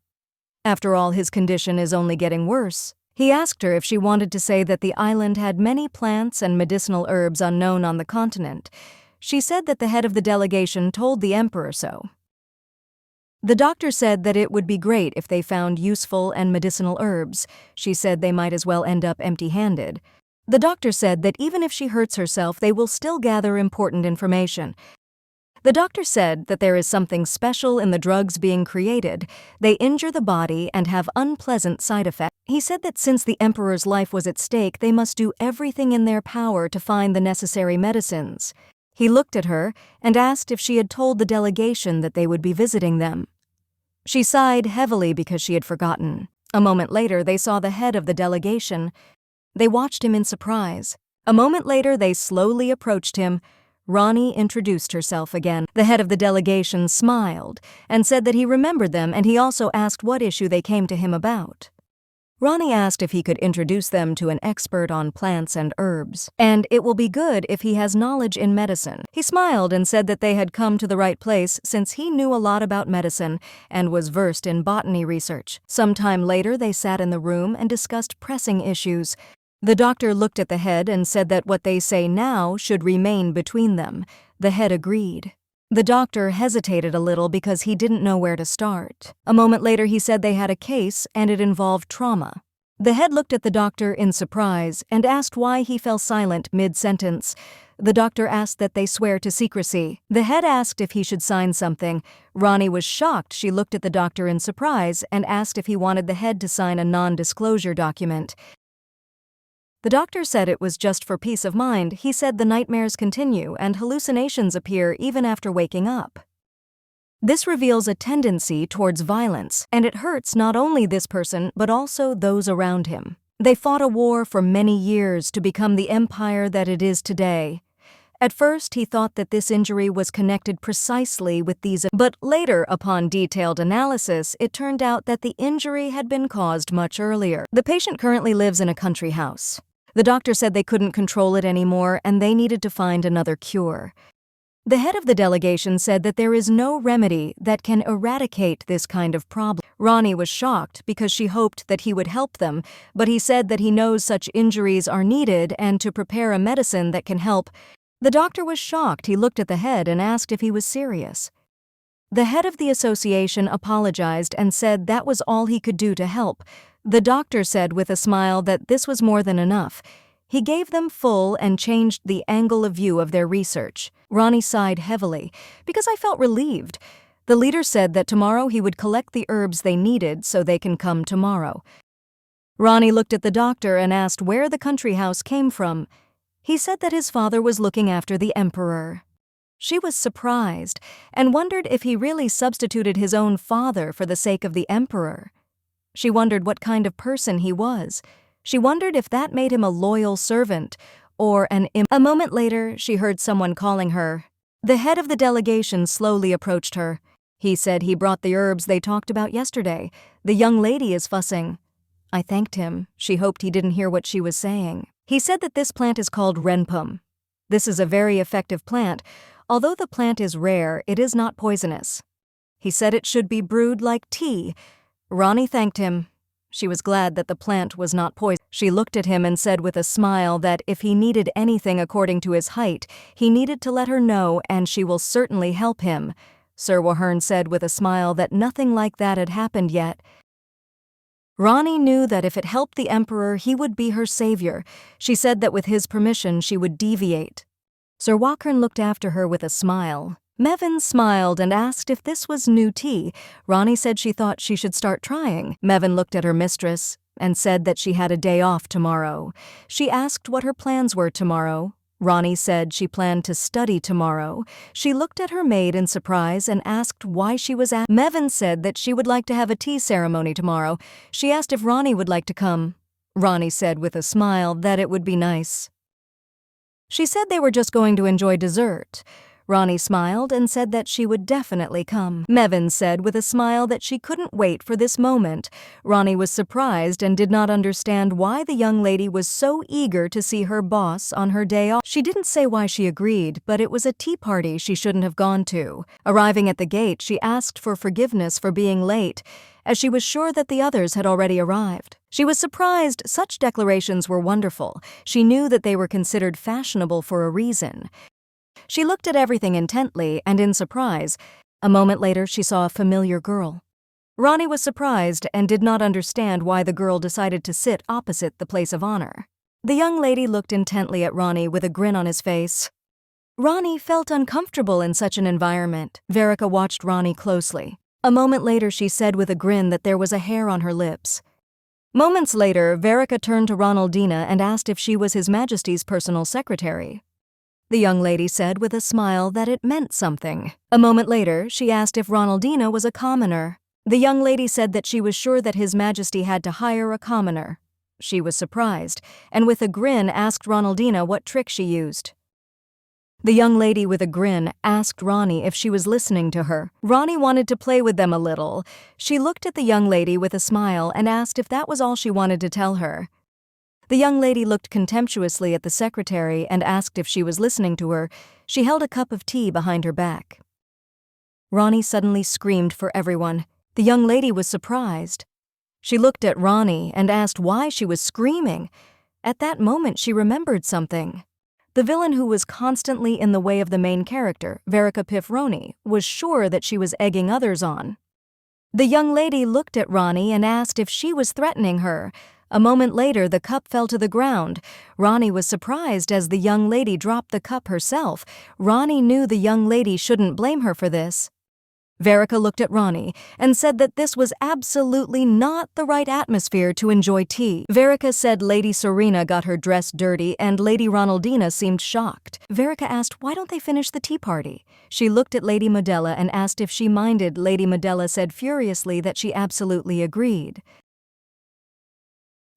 Speaker 1: After all, his condition is only getting worse. He asked her if she wanted to say that the island had many plants and medicinal herbs unknown on the continent. She said that the head of the delegation told the emperor so. The doctor said that it would be great if they found useful and medicinal herbs. She said they might as well end up empty-handed. The doctor said that even if she hurts herself, they will still gather important information. The doctor said that there is something special in the drugs being created. They injure the body and have unpleasant side effects. He said that since the emperor's life was at stake, they must do everything in their power to find the necessary medicines. He looked at her and asked if she had told the delegation that they would be visiting them. She sighed heavily because she had forgotten. A moment later, they saw the head of the delegation. They watched him in surprise. A moment later, they slowly approached him. Ronnie introduced herself again. The head of the delegation smiled and said that he remembered them, and he also asked what issue they came to him about. Ronnie asked if he could introduce them to an expert on plants and herbs, and it will be good if he has knowledge in medicine. He smiled and said that they had come to the right place since he knew a lot about medicine and was versed in botany research. Sometime later, they sat in the room and discussed pressing issues. The doctor looked at the head and said that what they say now should remain between them. The head agreed. The doctor hesitated a little because he didn't know where to start. A moment later, he said they had a case and it involved trauma. The head looked at the doctor in surprise and asked why he fell silent mid-sentence. The doctor asked that they swear to secrecy. The head asked if he should sign something. Ronnie was shocked. She looked at the doctor in surprise and asked if he wanted the head to sign a non-disclosure document. The doctor said it was just for peace of mind. He said the nightmares continue and hallucinations appear even after waking up. This reveals a tendency towards violence, and it hurts not only this person but also those around him. They fought a war for many years to become the empire that it is today. At first, he thought that this injury was connected precisely with these, but later, upon detailed analysis, it turned out that the injury had been caused much earlier. The patient currently lives in a country house. The doctor said they couldn't control it anymore and they needed to find another cure. The head of the delegation said that there is no remedy that can eradicate this kind of problem. Ronnie was shocked because she hoped that he would help them, but he said that he knows such injuries are needed and to prepare a medicine that can help. The doctor was shocked. He looked at the head and asked if he was serious. The head of the association apologized and said that was all he could do to help. The doctor said with a smile that this was more than enough. He gave them full and changed the angle of view of their research. Ronnie sighed heavily, because I felt relieved. The leader said that tomorrow he would collect the herbs they needed so they can come tomorrow. Ronnie looked at the doctor and asked where the country house came from. He said that his father was looking after the emperor. She was surprised and wondered if he really substituted his own father for the sake of the emperor. She wondered what kind of person he was. She wondered if that made him a loyal servant or A moment later, she heard someone calling her. The head of the delegation slowly approached her. He said he brought the herbs they talked about yesterday. The young lady is fussing. I thanked him. She hoped he didn't hear what she was saying. He said that this plant is called renpum. This is a very effective plant. Although the plant is rare, it is not poisonous. He said it should be brewed like tea. Ronnie thanked him. She was glad that the plant was not poisonous. She looked at him and said with a smile that if he needed anything according to his height, he needed to let her know and she will certainly help him. Sir Wahern said with a smile that nothing like that had happened yet. Ronnie knew that if it helped the emperor, he would be her savior. She said that with his permission, she would deviate. Sir Wahern looked after her with a smile. Mevin smiled and asked if this was new tea. Ronnie said she thought she should start trying. Mevin looked at her mistress and said that she had a day off tomorrow. She asked what her plans were tomorrow. Ronnie said she planned to study tomorrow. She looked at her maid in surprise and asked why she was at. Mevin said that she would like to have a tea ceremony tomorrow. She asked if Ronnie would like to come. Ronnie said with a smile that it would be nice. She said they were just going to enjoy dessert. Ronnie smiled and said that she would definitely come. Mevin said with a smile that she couldn't wait for this moment. Ronnie was surprised and did not understand why the young lady was so eager to see her boss on her day off. She didn't say why she agreed, but it was a tea party she shouldn't have gone to. Arriving at the gate, she asked for forgiveness for being late, as she was sure that the others had already arrived. She was surprised. Such declarations were wonderful. She knew that they were considered fashionable for a reason. She looked at everything intently and in surprise. A moment later, she saw a familiar girl. Ronnie was surprised and did not understand why the girl decided to sit opposite the place of honor. The young lady looked intently at Ronnie with a grin on his face. Ronnie felt uncomfortable in such an environment. Verica watched Ronnie closely. A moment later, she said with a grin that there was a hair on her lips. Moments later, Verica turned to Ronaldina and asked if she was His Majesty's personal secretary. The young lady said with a smile that it meant something. A moment later, she asked if Ronaldina was a commoner. The young lady said that she was sure that His Majesty had to hire a commoner. She was surprised, and with a grin asked Ronaldina what trick she used. The young lady with a grin asked Ronnie if she was listening to her. Ronnie wanted to play with them a little. She looked at the young lady with a smile and asked if that was all she wanted to tell her. The young lady looked contemptuously at the secretary and asked if she was listening to her. She held a cup of tea behind her back. Ronnie suddenly screamed for everyone. The young lady was surprised. She looked at Ronnie and asked why she was screaming. At that moment, she remembered something. The villain who was constantly in the way of the main character, Verica Piffroni, was sure that she was egging others on. The young lady looked at Ronnie and asked if she was threatening her. A moment later, the cup fell to the ground. Ronnie was surprised as the young lady dropped the cup herself. Ronnie knew the young lady shouldn't blame her for this. Verica looked at Ronnie and said that this was absolutely not the right atmosphere to enjoy tea. Verica said Lady Serena got her dress dirty and Lady Ronaldina seemed shocked. Verica asked why don't they finish the tea party. She looked at Lady Modella and asked if she minded. Lady Modella said furiously that she absolutely agreed.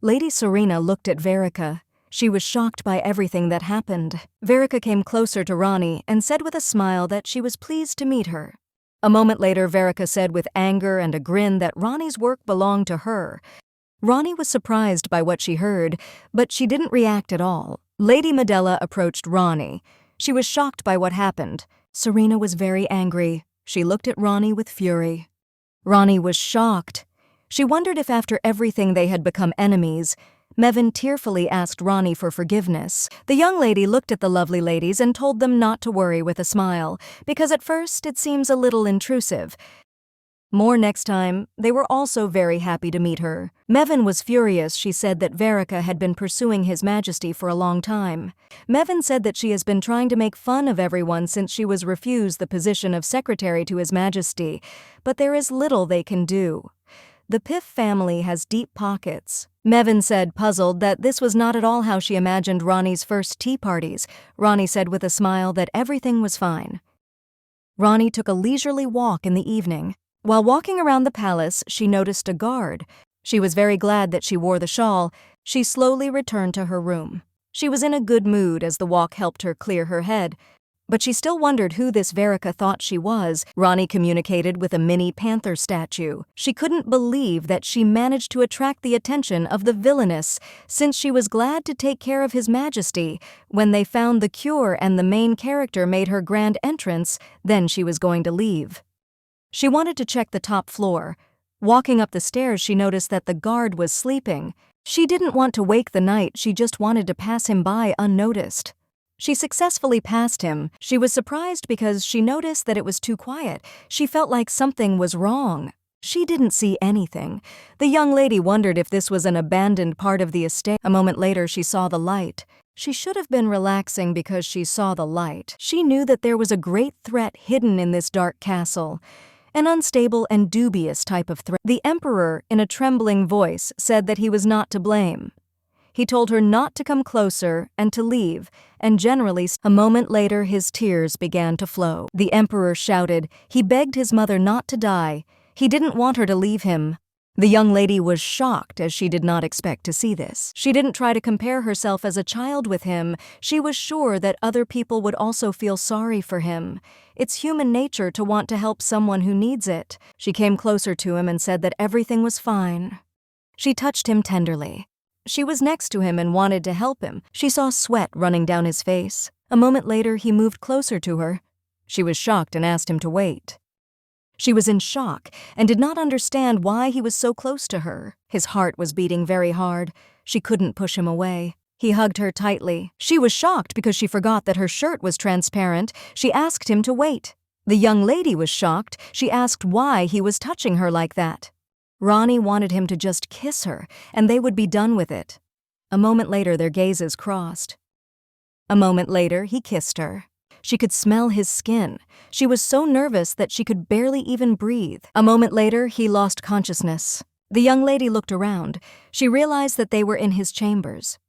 Speaker 1: Lady Serena looked at Verica. She was shocked by everything that happened. Verica came closer to Ronnie and said with a smile that she was pleased to meet her. A moment later, Verica said with anger and a grin that Ronnie's work belonged to her. Ronnie was surprised by what she heard, but she didn't react at all. Lady Modella approached Ronnie. She was shocked by what happened. Serena was very angry. She looked at Ronnie with fury. Ronnie was shocked. She wondered if after everything they had become enemies. Mevin tearfully asked Ronnie for forgiveness. The young lady looked at the lovely ladies and told them not to worry with a smile, because at first it seems a little intrusive. More next time, they were also very happy to meet her. Mevin was furious. She said that Verica had been pursuing His Majesty for a long time. Mevin said that she has been trying to make fun of everyone since she was refused the position of secretary to His Majesty, but there is little they can do. The Piff family has deep pockets. Mevin said, puzzled, that this was not at all how she imagined Ronnie's first tea parties. Ronnie said with a smile that everything was fine. Ronnie took a leisurely walk in the evening. While walking around the palace, she noticed a guard. She was very glad that she wore the shawl. She slowly returned to her room. She was in a good mood as the walk helped her clear her head. But she still wondered who this Verica thought she was. Ronnie communicated with a mini panther statue. She couldn't believe that she managed to attract the attention of the villainess, since she was glad to take care of His Majesty. When they found the cure and the main character made her grand entrance, then she was going to leave. She wanted to check the top floor. Walking up the stairs, she noticed that the guard was sleeping. She didn't want to wake the knight, she just wanted to pass him by unnoticed. She successfully passed him. She was surprised because she noticed that it was too quiet. She felt like something was wrong. She didn't see anything. The young lady wondered if this was an abandoned part of the estate. A moment later, she saw the light. She should have been relaxing because she saw the light. She knew that there was a great threat hidden in this dark castle. An unstable and dubious type of threat. The emperor, in a trembling voice, said that he was not to blame. He told her not to come closer and to leave, and generally, a moment later his tears began to flow. The emperor shouted. He begged his mother not to die. He didn't want her to leave him. The young lady was shocked as she did not expect to see this. She didn't try to compare herself as a child with him. She was sure that other people would also feel sorry for him. It's human nature to want to help someone who needs it. She came closer to him and said that everything was fine. She touched him tenderly. She was next to him and wanted to help him. She saw sweat running down his face. A moment later, he moved closer to her. She was shocked and asked him to wait. She was in shock and did not understand why he was so close to her. His heart was beating very hard. She couldn't push him away. He hugged her tightly. She was shocked because she forgot that her shirt was transparent. She asked him to wait. The young lady was shocked. She asked why he was touching her like that. Ronnie wanted him to just kiss her, and they would be done with it. A moment later, their gazes crossed. A moment later, he kissed her. She could smell his skin. She was so nervous that she could barely even breathe. A moment later, he lost consciousness. The young lady looked around. She realized that they were in his chambers.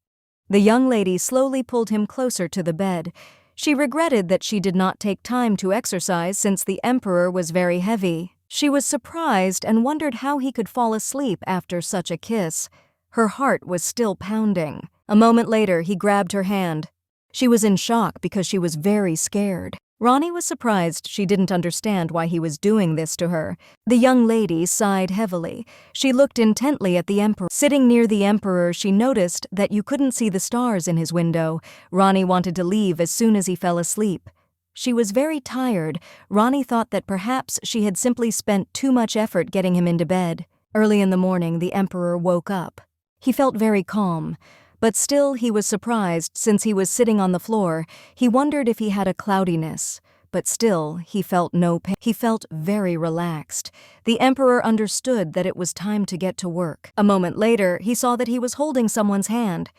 Speaker 1: The young lady slowly pulled him closer to the bed. She regretted that she did not take time to exercise since the emperor was very heavy. She was surprised and wondered how he could fall asleep after such a kiss. Her heart was still pounding. A moment later, he grabbed her hand. She was in shock because she was very scared. Ronnie was surprised she didn't understand why he was doing this to her. The young lady sighed heavily. She looked intently at the emperor. Sitting near the emperor, she noticed that you couldn't see the stars in his window. Ronnie wanted to leave as soon as he fell asleep. She was very tired. Ronnie thought that perhaps she had simply spent too much effort getting him into bed. Early in the morning, the emperor woke up. He felt very calm. But still, he was surprised since he was sitting on the floor. He wondered if he had a cloudiness. But still, he felt no pain. He felt very relaxed. The emperor understood that it was time to get to work. A moment later, he saw that he was holding someone's hand.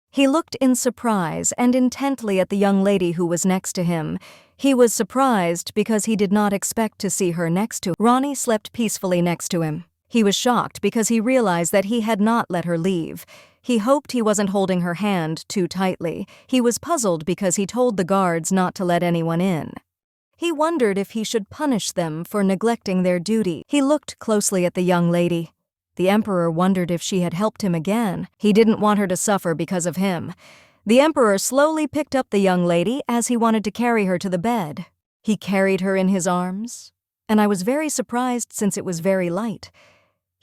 Speaker 1: He looked in surprise and intently at the young lady who was next to him. He was surprised because he did not expect to see her next to him. Ronnie slept peacefully next to him. He was shocked because he realized that he had not let her leave. He hoped he wasn't holding her hand too tightly. He was puzzled because he told the guards not to let anyone in. He wondered if he should punish them for neglecting their duty. He looked closely at the young lady. The emperor wondered if she had helped him again. He didn't want her to suffer because of him. The emperor slowly picked up the young lady as he wanted to carry her to the bed. He carried her in his arms, and I was very surprised since it was very light.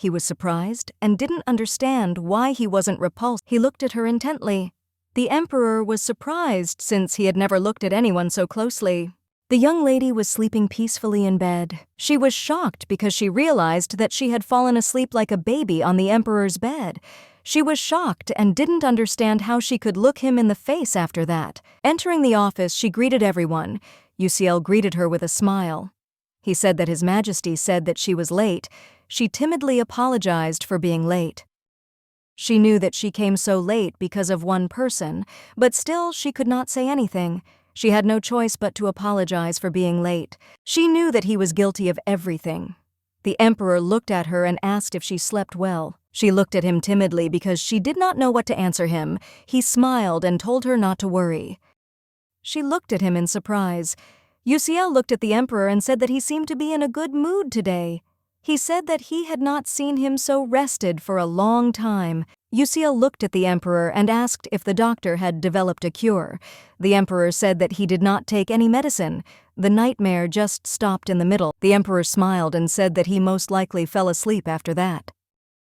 Speaker 1: He was surprised and didn't understand why he wasn't repulsed. He looked at her intently. The emperor was surprised since he had never looked at anyone so closely. The young lady was sleeping peacefully in bed. She was shocked because she realized that she had fallen asleep like a baby on the emperor's bed. She was shocked and didn't understand how she could look him in the face after that. Entering the office, she greeted everyone. UCL greeted her with a smile. He said that His Majesty said that she was late. She timidly apologized for being late. She knew that she came so late because of one person, but still she could not say anything. She had no choice but to apologize for being late. She knew that he was guilty of everything. The emperor looked at her and asked if she slept well. She looked at him timidly because she did not know what to answer him. He smiled and told her not to worry. She looked at him in surprise. UCL looked at the emperor and said that he seemed to be in a good mood today. He said that he had not seen him so rested for a long time. UCL looked at the emperor and asked if the doctor had developed a cure. The emperor said that he did not take any medicine. The nightmare just stopped in the middle. The emperor smiled and said that he most likely fell asleep after that.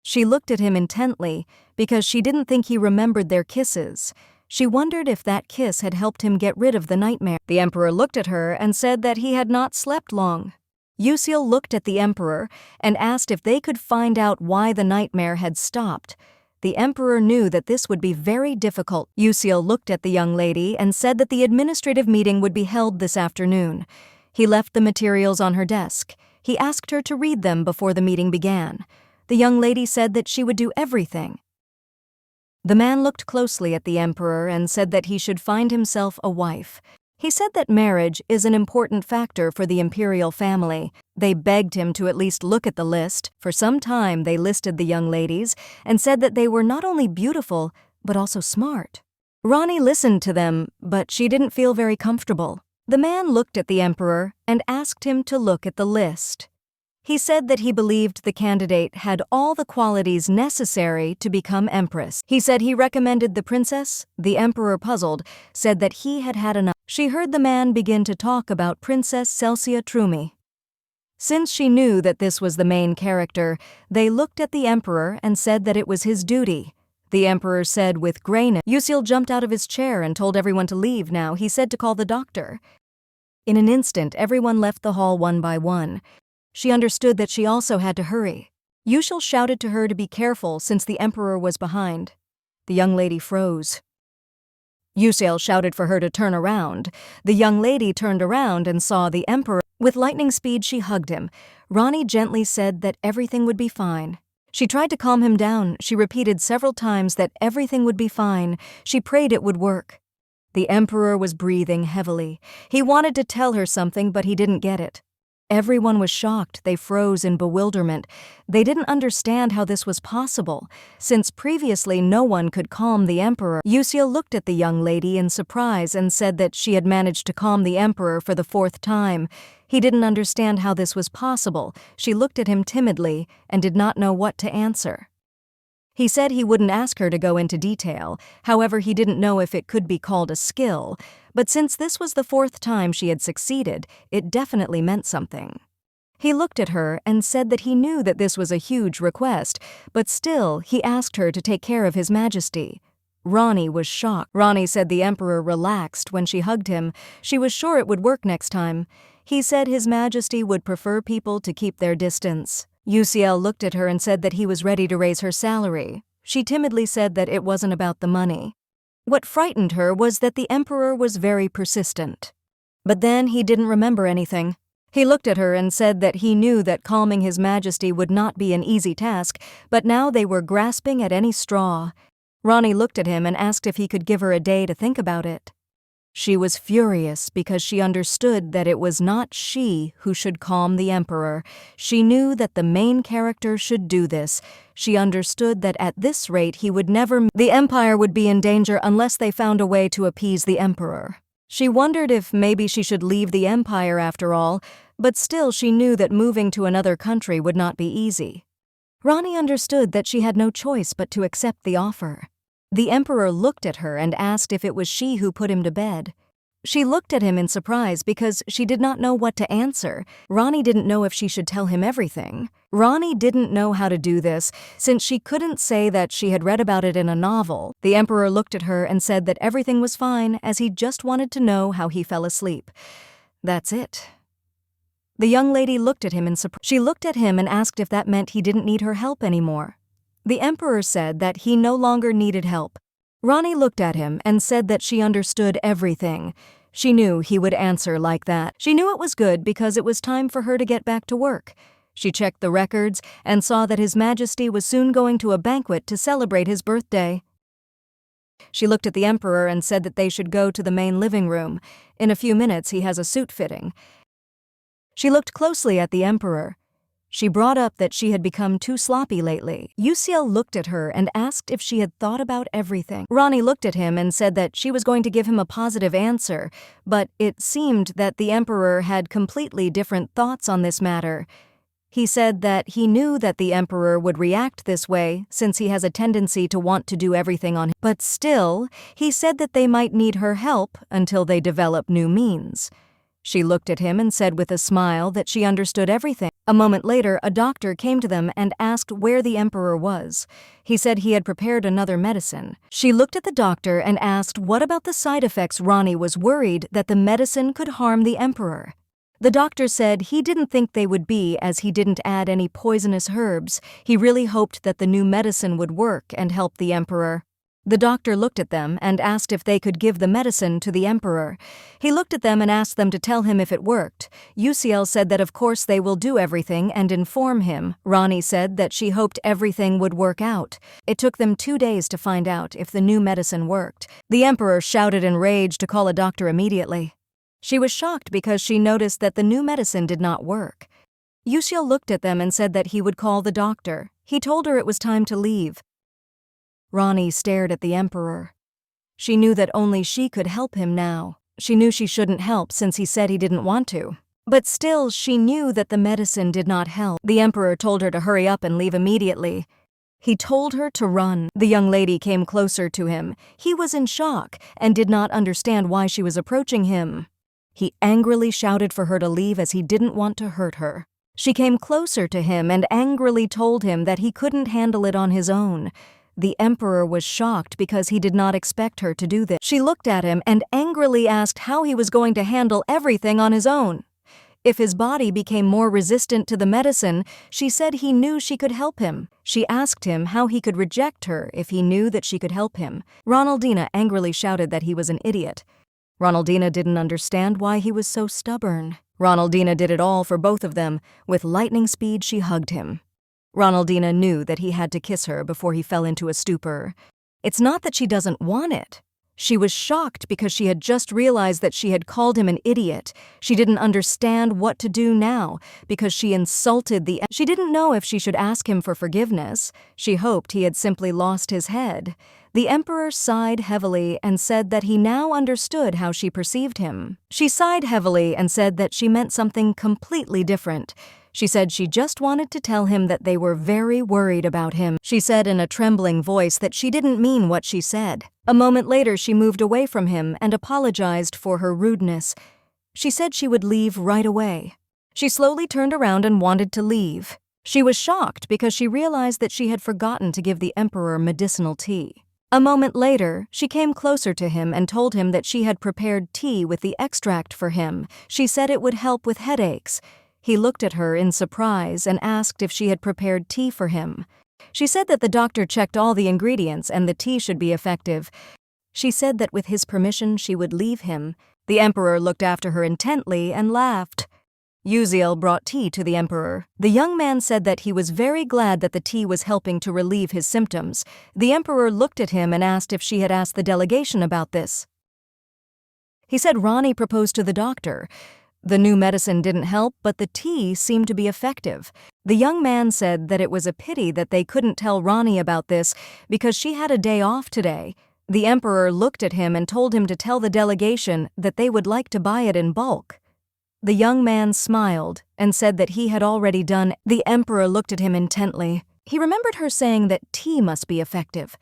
Speaker 1: She looked at him intently because she didn't think he remembered their kisses. She wondered if that kiss had helped him get rid of the nightmare. The emperor looked at her and said that he had not slept long. UCL looked at the emperor and asked if they could find out why the nightmare had stopped. The emperor knew that this would be very difficult. UCL looked at the young lady and said that the administrative meeting would be held this afternoon. He left the materials on her desk. He asked her to read them before the meeting began. The young lady said that she would do everything. The man looked closely at the emperor and said that he should find himself a wife. He said that marriage is an important factor for the imperial family. They begged him to at least look at the list. For some time, they listed the young ladies and said that they were not only beautiful, but also smart. Ronnie listened to them, but she didn't feel very comfortable. The man looked at the emperor and asked him to look at the list. He said that he believed the candidate had all the qualities necessary to become empress. He said he recommended the princess. The emperor, puzzled, said that he had had enough. She heard the man begin to talk about Princess Celsia Trumi. Since she knew that this was the main character, they looked at the emperor and said that it was his duty. The emperor said with grayness. UCL jumped out of his chair and told everyone to leave now. He said to call the doctor. In an instant, everyone left the hall one by one. She understood that she also had to hurry. UCL shouted to her to be careful since the emperor was behind. The young lady froze. UCL shouted for her to turn around. The young lady turned around and saw the emperor. With lightning speed, she hugged him. Ronnie gently said that everything would be fine. She tried to calm him down. She repeated several times that everything would be fine. She prayed it would work. The Emperor was breathing heavily. He wanted to tell her something, but he didn't get it. Everyone was shocked. They froze in bewilderment. They didn't understand how this was possible, since previously no one could calm the Emperor. Yusiel looked at the young lady in surprise and said that she had managed to calm the Emperor for the 4th time. He didn't understand how this was possible. She looked at him timidly and did not know what to answer. He said he wouldn't ask her to go into detail. However, he didn't know if it could be called a skill, but since this was the 4th time she had succeeded, it definitely meant something. He looked at her and said that he knew that this was a huge request, but still he asked her to take care of His Majesty. Ronnie was shocked. Ronnie said the Emperor relaxed when she hugged him. She was sure it would work next time. He said His Majesty would prefer people to keep their distance. Yusiel looked at her and said that he was ready to raise her salary. She timidly said that it wasn't about the money. What frightened her was that the Emperor was very persistent. But then he didn't remember anything. He looked at her and said that he knew that calming His Majesty would not be an easy task, but now they were grasping at any straw. Ronnie looked at him and asked if he could give her a day to think about it. She was furious because she understood that it was not she who should calm the Emperor. She knew that the main character should do this. She understood that at this rate he would never— the Empire would be in danger unless they found a way to appease the Emperor. She wondered if maybe she should leave the Empire after all, but still she knew that moving to another country would not be easy. Ronnie understood that she had no choice but to accept the offer. The Emperor looked at her and asked if it was she who put him to bed. She looked at him in surprise because she did not know what to answer. Ronnie didn't know if she should tell him everything. Ronnie didn't know how to do this, since she couldn't say that she had read about it in a novel. The Emperor looked at her and said that everything was fine, as he just wanted to know how he fell asleep. That's it. The young lady looked at him in surprise. She looked at him and asked if that meant he didn't need her help anymore. The Emperor said that he no longer needed help. Ronnie looked at him and said that she understood everything. She knew he would answer like that. She knew it was good because it was time for her to get back to work. She checked the records and saw that His Majesty was soon going to a banquet to celebrate his birthday. She looked at the Emperor and said that they should go to the main living room. In a few minutes he has a suit fitting. She looked closely at the Emperor. She brought up that she had become too sloppy lately. Yusiel looked at her and asked if she had thought about everything. Ronnie looked at him and said that she was going to give him a positive answer, but it seemed that the Emperor had completely different thoughts on this matter. He said that he knew that the Emperor would react this way since he has a tendency to want to do everything on him. But still, he said that they might need her help until they develop new means. She looked at him and said with a smile that she understood everything. A moment later, a doctor came to them and asked where the Emperor was. He said he had prepared another medicine. She looked at the doctor and asked what about the side effects. Ronnie was worried that the medicine could harm the Emperor. The doctor said he didn't think they would be, as he didn't add any poisonous herbs. He really hoped that the new medicine would work and help the Emperor. The doctor looked at them and asked if they could give the medicine to the Emperor. He looked at them and asked them to tell him if it worked. Yusiel said that of course they will do everything and inform him. Ronnie said that she hoped everything would work out. It took them 2 days to find out if the new medicine worked. The Emperor shouted in rage to call a doctor immediately. She was shocked because she noticed that the new medicine did not work. Yusiel looked at them and said that he would call the doctor. He told her it was time to leave. Ronnie stared at the Emperor. She knew that only she could help him now. She knew she shouldn't help since he said he didn't want to. But still, she knew that the medicine did not help. The Emperor told her to hurry up and leave immediately. He told her to run. The young lady came closer to him. He was in shock and did not understand why she was approaching him. He angrily shouted for her to leave as he didn't want to hurt her. She came closer to him and angrily told him that he couldn't handle it on his own. The Emperor was shocked because he did not expect her to do this. She looked at him and angrily asked how he was going to handle everything on his own. If his body became more resistant to the medicine, she said he knew she could help him. She asked him how he could reject her if he knew that she could help him. Ronaldina angrily shouted that he was an idiot. Ronaldina didn't understand why he was so stubborn. Ronaldina did it all for both of them. With lightning speed, she hugged him. Ronaldina knew that he had to kiss her before he fell into a stupor. It's not that she doesn't want it. She was shocked because she had just realized that she had called him an idiot. She didn't understand what to do now because she insulted the... She didn't know if she should ask him for forgiveness. She hoped he had simply lost his head. The emperor sighed heavily and said that he now understood how she perceived him. She sighed heavily and said that she meant something completely different. She said she just wanted to tell him that they were very worried about him. She said in a trembling voice that she didn't mean what she said. A moment later, she moved away from him and apologized for her rudeness. She said she would leave right away. She slowly turned around and wanted to leave. She was shocked because she realized that she had forgotten to give the emperor medicinal tea. A moment later, she came closer to him and told him that she had prepared tea with the extract for him. She said it would help with headaches. He looked at her in surprise and asked if she had prepared tea for him. She said that the doctor checked all the ingredients and the tea should be effective. She said that with his permission she would leave him. The emperor looked after her intently and laughed. Uziel brought tea to the emperor. The young man said that he was very glad that the tea was helping to relieve his symptoms. The emperor looked at him and asked if she had asked the delegation about this. He said Ronnie proposed to the doctor. The new medicine didn't help, but the tea seemed to be effective. The young man said that it was a pity that they couldn't tell Ronnie about this because she had a day off today. The emperor looked at him and told him to tell the delegation that they would like to buy it in bulk. The young man smiled and said that he had already done. The emperor looked at him intently. He remembered her saying that tea must be effective.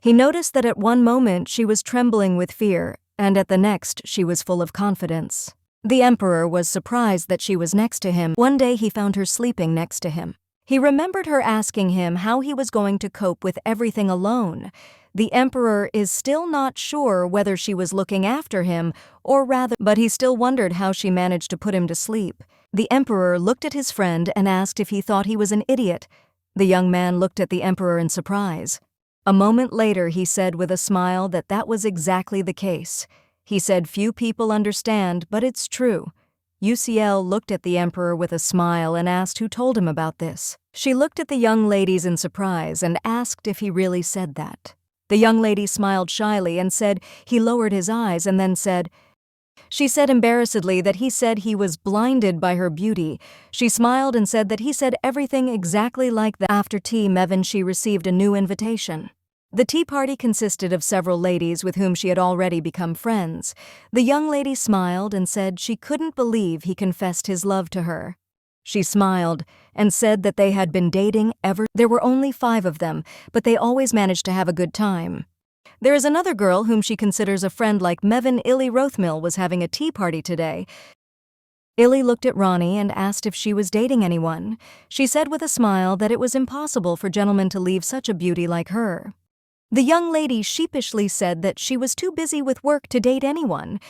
Speaker 1: He noticed that at one moment she was trembling with fear, and at the next she was full of confidence. The emperor was surprised that she was next to him. One day he found her sleeping next to him. He remembered her asking him how he was going to cope with everything alone. The emperor is still not sure whether she was looking after him, or rather, but he still wondered how she managed to put him to sleep. The emperor looked at his friend and asked if he thought he was an idiot. The young man looked at the emperor in surprise. A moment later he said with a smile that that was exactly the case. He said few people understand, but it's true. Uziel looked at the emperor with a smile and asked who told him about this. She looked at the young ladies in surprise and asked if he really said that. The young lady smiled shyly and said he lowered his eyes and then said, she said embarrassedly that he said he was blinded by her beauty. She smiled and said that he said everything exactly like that. After tea, she received a new invitation. The tea party consisted of several ladies with whom she had already become friends. The young lady smiled and said she couldn't believe he confessed his love to her. She smiled and said that they had been dating ever. There were only 5 of them, but they always managed to have a good time. There is another girl whom she considers a friend like Mevin. Illy Rothmill was having a tea party today. Illy looked at Ronnie and asked if she was dating anyone. She said with a smile that it was impossible for gentlemen to leave such a beauty like her. The young lady sheepishly said that she was too busy with work to date anyone.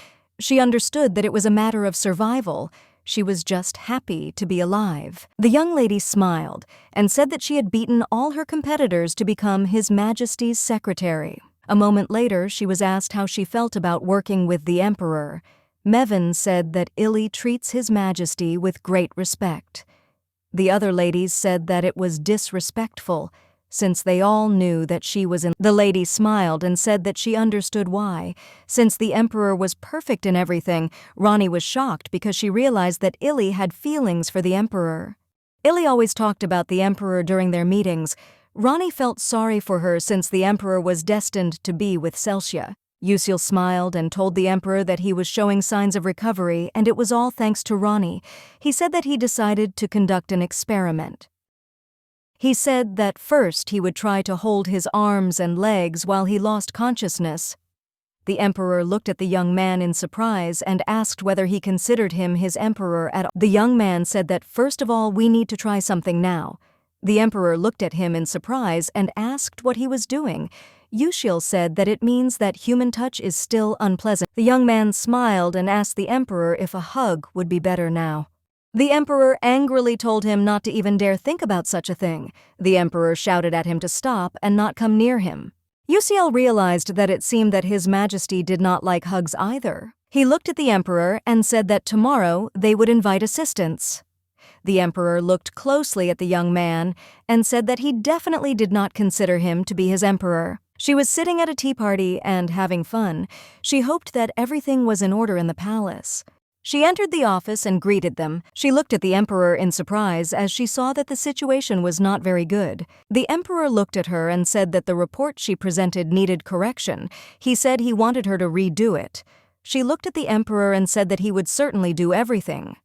Speaker 1: She understood that it was a matter of survival. She was just happy to be alive. The young lady smiled and said that she had beaten all her competitors to become His Majesty's secretary. A moment later, she was asked how she felt about working with the emperor. Mevin said that Illy treats His Majesty with great respect. The other ladies said that it was disrespectful, since they all knew that she was in. The lady smiled and said that she understood why. Since the emperor was perfect in everything, Ronnie was shocked because she realized that Illy had feelings for the emperor. Illy always talked about the emperor during their meetings. Ronnie felt sorry for her since the emperor was destined to be with Celsia. Uziel smiled and told the emperor that he was showing signs of recovery and it was all thanks to Ronnie. He said that he decided to conduct an experiment. He said that first he would try to hold his arms and legs while he lost consciousness. The emperor looked at the young man in surprise and asked whether he considered him his emperor at all. The young man said that first of all we need to try something now. The emperor looked at him in surprise and asked what he was doing. Uziel said that it means that human touch is still unpleasant. The young man smiled and asked the emperor if a hug would be better now. The emperor angrily told him not to even dare think about such a thing. The emperor shouted at him to stop and not come near him. Uziel realized that it seemed that His Majesty did not like hugs either. He looked at the Emperor and said that tomorrow they would invite assistants. The Emperor looked closely at the young man and said that he definitely did not consider him to be his emperor. She was sitting at a tea party and having fun. She hoped that everything was in order in the palace. She entered the office and greeted them. She looked at the Emperor in surprise as she saw that the situation was not very good. The Emperor looked at her and said that the report she presented needed correction. He said he wanted her to redo it. She looked at the Emperor and said that he would certainly do everything.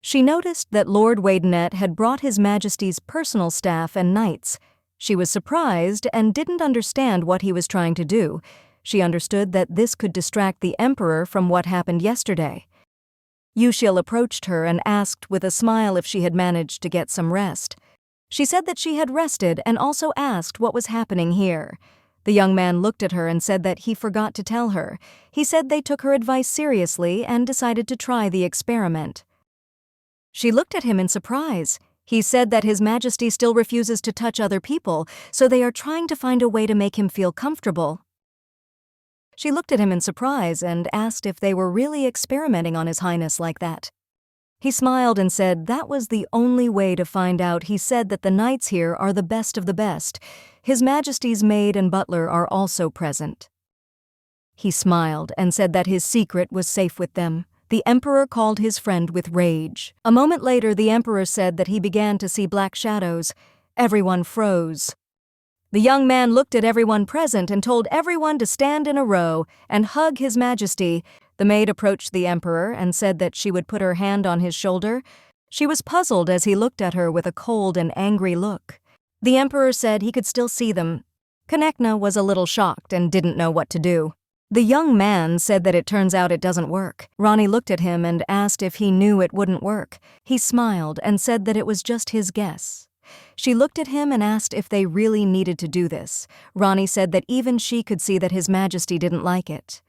Speaker 1: She noticed that Lord Wadenet had brought His Majesty's personal staff and knights. She was surprised and didn't understand what he was trying to do. She understood that this could distract the Emperor from what happened yesterday. Uziel approached her and asked with a smile if she had managed to get some rest. She said that she had rested and also asked what was happening here. The young man looked at her and said that he forgot to tell her. He said they took her advice seriously and decided to try the experiment. She looked at him in surprise. He said that His Majesty still refuses to touch other people, so they are trying to find a way to make him feel comfortable. She looked at him in surprise and asked if they were really experimenting on His Highness like that. He smiled and said that was the only way to find out. He said that the knights here are the best of the best. His Majesty's maid and butler are also present. He smiled and said that his secret was safe with them. The Emperor called his friend with rage. A moment later, the Emperor said that he began to see black shadows. Everyone froze. The young man looked at everyone present and told everyone to stand in a row and hug His Majesty. The maid approached the Emperor and said that she would put her hand on his shoulder. She was puzzled as he looked at her with a cold and angry look. The Emperor said he could still see them. Konechna was a little shocked and didn't know what to do. The young man said that it turns out it doesn't work. Rani looked at him and asked if he knew it wouldn't work. He smiled and said that it was just his guess. She looked at him and asked if they really needed to do this. Rani said that even she could see that His Majesty didn't like it.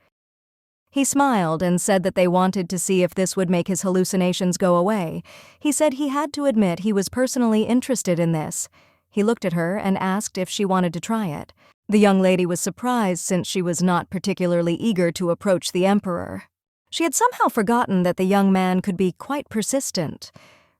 Speaker 1: He smiled and said that they wanted to see if this would make his hallucinations go away. He said he had to admit he was personally interested in this. He looked at her and asked if she wanted to try it. The young lady was surprised since she was not particularly eager to approach the Emperor. She had somehow forgotten that the young man could be quite persistent.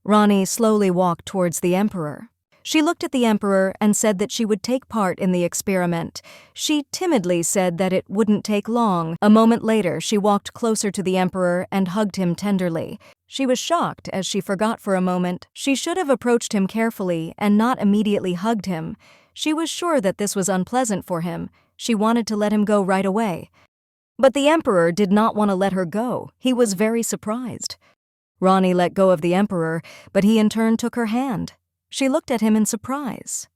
Speaker 1: Rani slowly walked towards the Emperor. She looked at the Emperor and said that she would take part in the experiment. She timidly said that it wouldn't take long. A moment later, she walked closer to the Emperor and hugged him tenderly. She was shocked as she forgot for a moment. She should have approached him carefully and not immediately hugged him. She was sure that this was unpleasant for him. She wanted to let him go right away. But the Emperor did not want to let her go. He was very surprised. Rani let go of the Emperor, but he in turn took her hand. She looked at him in surprise.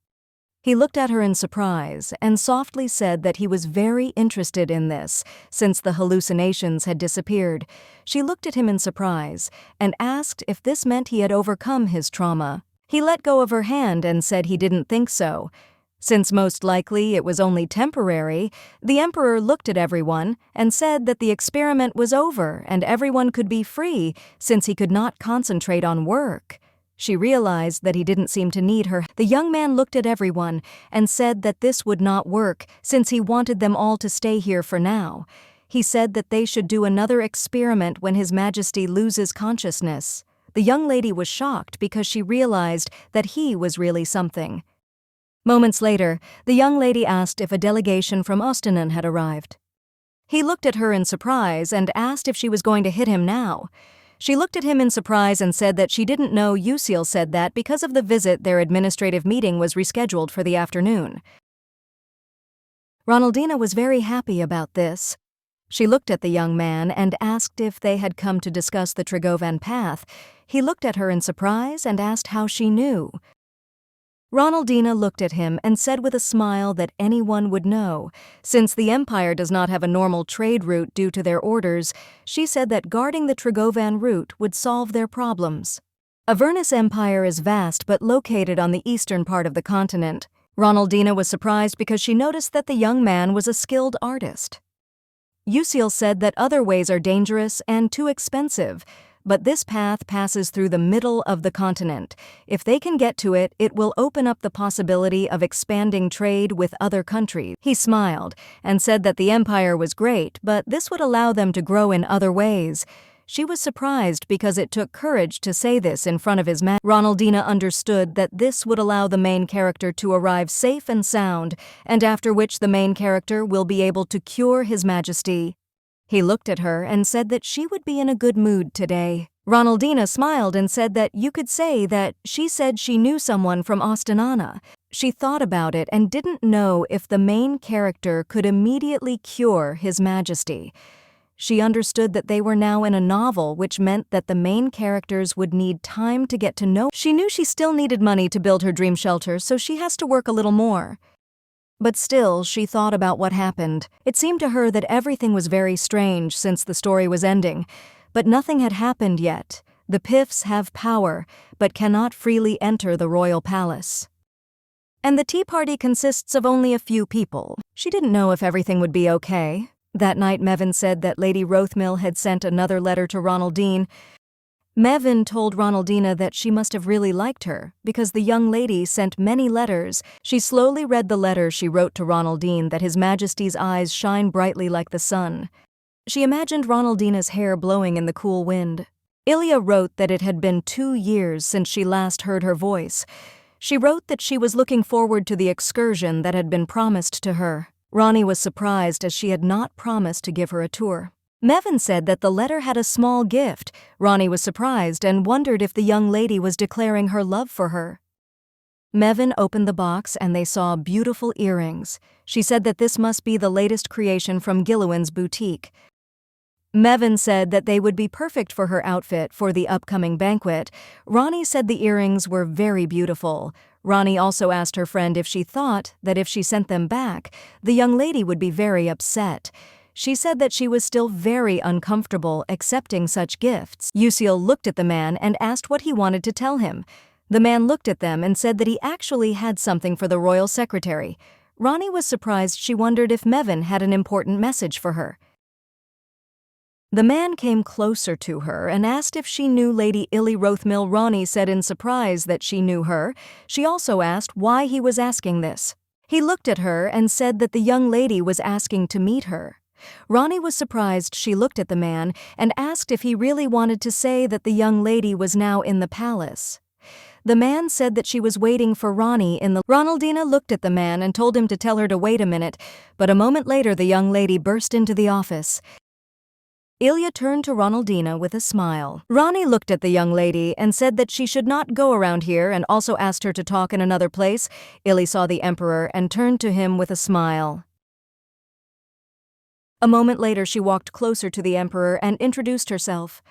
Speaker 1: He looked at her in surprise and softly said that he was very interested in this, since the hallucinations had disappeared. She looked at him in surprise and asked if this meant he had overcome his trauma. He let go of her hand and said he didn't think so. Since most likely it was only temporary, the Emperor looked at everyone and said that the experiment was over and everyone could be free since he could not concentrate on work. She realized that he didn't seem to need her. The young man looked at everyone and said that this would not work since he wanted them all to stay here for now. He said that they should do another experiment when His Majesty loses consciousness. The young lady was shocked because she realized that he was really something. Moments later, the young lady asked if a delegation from Ostanen had arrived. He looked at her in surprise and asked if she was going to hit him now. She looked at him in surprise and said that she didn't know Uziel said that because of the visit their administrative meeting was rescheduled for the afternoon. Ronaldina was very happy about this. She looked at the young man and asked if they had come to discuss the Tregovan path. He looked at her in surprise and asked how she knew. Ronaldina looked at him and said with a smile that anyone would know. Since the Empire does not have a normal trade route due to their orders, she said that guarding the Tregovan route would solve their problems. Avernus Empire is vast but located on the eastern part of the continent. Ronaldina was surprised because she noticed that the young man was a skilled artist. Uziel said that other ways are dangerous and too expensive, but this path passes through the middle of the continent. If they can get to it, it will open up the possibility of expanding trade with other countries. He smiled and said that the empire was great, but this would allow them to grow in other ways. She was surprised because it took courage to say this in front of his man. Ronaldina understood that this would allow the main character to arrive safe and sound, and after which the main character will be able to cure His Majesty. He looked at her and said that she would be in a good mood today. Ronaldina smiled and said that you could say that she said she knew someone from Astana. She thought about it and didn't know if the main character could immediately cure His Majesty. She understood that they were now in a novel, which meant that the main characters would need time to get to know. She knew she still needed money to build her dream shelter, so she has to work a little more. But still, she thought about what happened. It seemed to her that everything was very strange since the story was ending, but nothing had happened yet. The Piffs have power, but cannot freely enter the royal palace. And the tea party consists of only a few people. She didn't know if everything would be okay. That night, Mevin said that Lady Rothmill had sent another letter to Ronaldine. Mevin told Ronaldina that she must have really liked her, because the young lady sent many letters. She slowly read the letter she wrote to Ronaldine that His Majesty's eyes shine brightly like the sun. She imagined Ronaldina's hair blowing in the cool wind. Ilya wrote that it had been 2 years since she last heard her voice. She wrote that she was looking forward to the excursion that had been promised to her. Ronnie was surprised as she had not promised to give her a tour. Mevin said that the letter had a small gift. Ronnie was surprised and wondered if the young lady was declaring her love for her. Mevin opened the box and they saw beautiful earrings. She said that this must be the latest creation from Gilliwan's boutique. Mevin said that they would be perfect for her outfit for the upcoming banquet. Ronnie said the earrings were very beautiful. Ronnie also asked her friend if she thought that if she sent them back, the young lady would be very upset. She said that she was still very uncomfortable accepting such gifts. Yusiel looked at the man and asked what he wanted to tell him. The man looked at them and said that he actually had something for the royal secretary. Ronnie was surprised. She wondered if Mevin had an important message for her. The man came closer to her and asked if she knew Lady Illy Rothmill. Ronnie said in surprise that she knew her. She also asked why he was asking this. He looked at her and said that the young lady was asking to meet her. Ronnie was surprised. She looked at the man and asked if he really wanted to say that the young lady was now in the palace. The man said that she was waiting for Ronnie in the... Ronaldina looked at the man and told him to tell her to wait a minute, but a moment later the young lady burst into the office. Ilya turned to Ronaldina with a smile. Ronnie looked at the young lady and said that she should not go around here and also asked her to talk in another place. Ilya saw the emperor and turned to him with a smile. A moment later she walked closer to the emperor and introduced herself.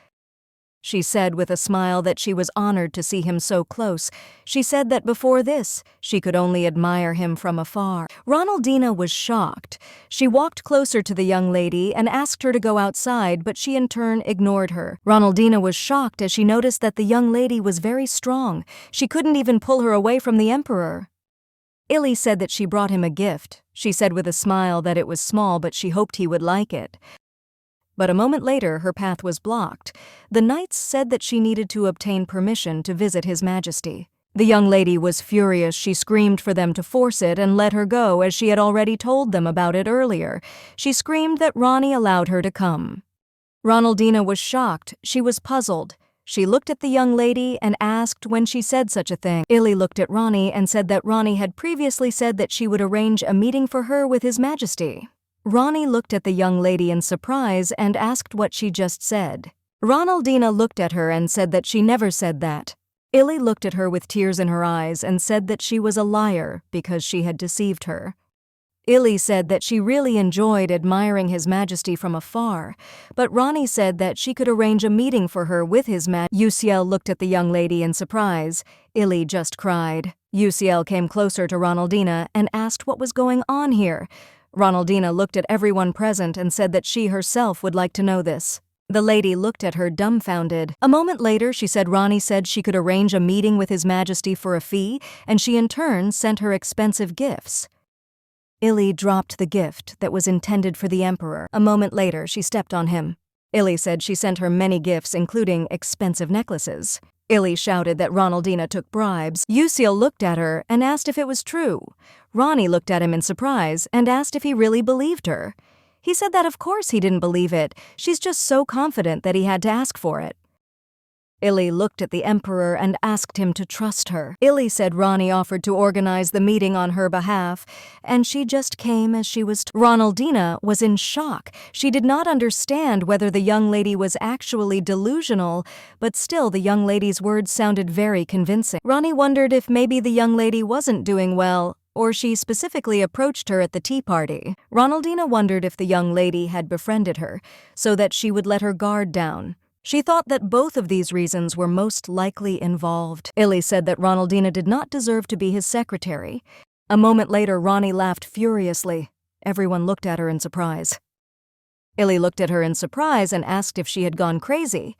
Speaker 1: She said with a smile that she was honored to see him so close. She said that before this, she could only admire him from afar. Ronaldina was shocked. She walked closer to the young lady and asked her to go outside, but she in turn ignored her. Ronaldina was shocked as she noticed that the young lady was very strong. She couldn't even pull her away from the emperor. Illy said that she brought him a gift. She said with a smile that it was small, but she hoped he would like it. But a moment later, her path was blocked. The knights said that she needed to obtain permission to visit His Majesty. The young lady was furious. She screamed for them to force it and let her go, as she had already told them about it earlier. She screamed that Ronnie allowed her to come. Ronaldina was shocked. She was puzzled. She looked at the young lady and asked when she said such a thing. Illy looked at Ronnie and said that Ronnie had previously said that she would arrange a meeting for her with His Majesty. Ronnie looked at the young lady in surprise and asked what she just said. Ronaldina looked at her and said that she never said that. Illy looked at her with tears in her eyes and said that she was a liar because she had deceived her. Illy said that she really enjoyed admiring His Majesty from afar, but Ronnie said that she could arrange a meeting for her with His Majesty. Yusiel looked at the young lady in surprise. Illy just cried. Yusiel came closer to Ronaldina and asked what was going on here. Ronaldina looked at everyone present and said that she herself would like to know this. The lady looked at her dumbfounded. A moment later, she said Ronnie said she could arrange a meeting with His Majesty for a fee, and she in turn sent her expensive gifts. Illy dropped the gift that was intended for the emperor. A moment later, she stepped on him. Illy said she sent her many gifts, including expensive necklaces. Illy shouted that Ronaldina took bribes. Usiel looked at her and asked if it was true. Ronnie looked at him in surprise and asked if he really believed her. He said that of course he didn't believe it, she's just so confident that he had to ask for it. Illy looked at the Emperor and asked him to trust her. Illy said Ronnie offered to organize the meeting on her behalf, and she just came as she was Ronaldina was in shock. She did not understand whether the young lady was actually delusional, but still the young lady's words sounded very convincing. Ronnie wondered if maybe the young lady wasn't doing well, or she specifically approached her at the tea party. Ronaldina wondered if the young lady had befriended her, so that she would let her guard down. She thought that both of these reasons were most likely involved. Illy said that Ronaldina did not deserve to be his secretary. A moment later, Ronnie laughed furiously. Everyone looked at her in surprise. Illy looked at her in surprise and asked if she had gone crazy.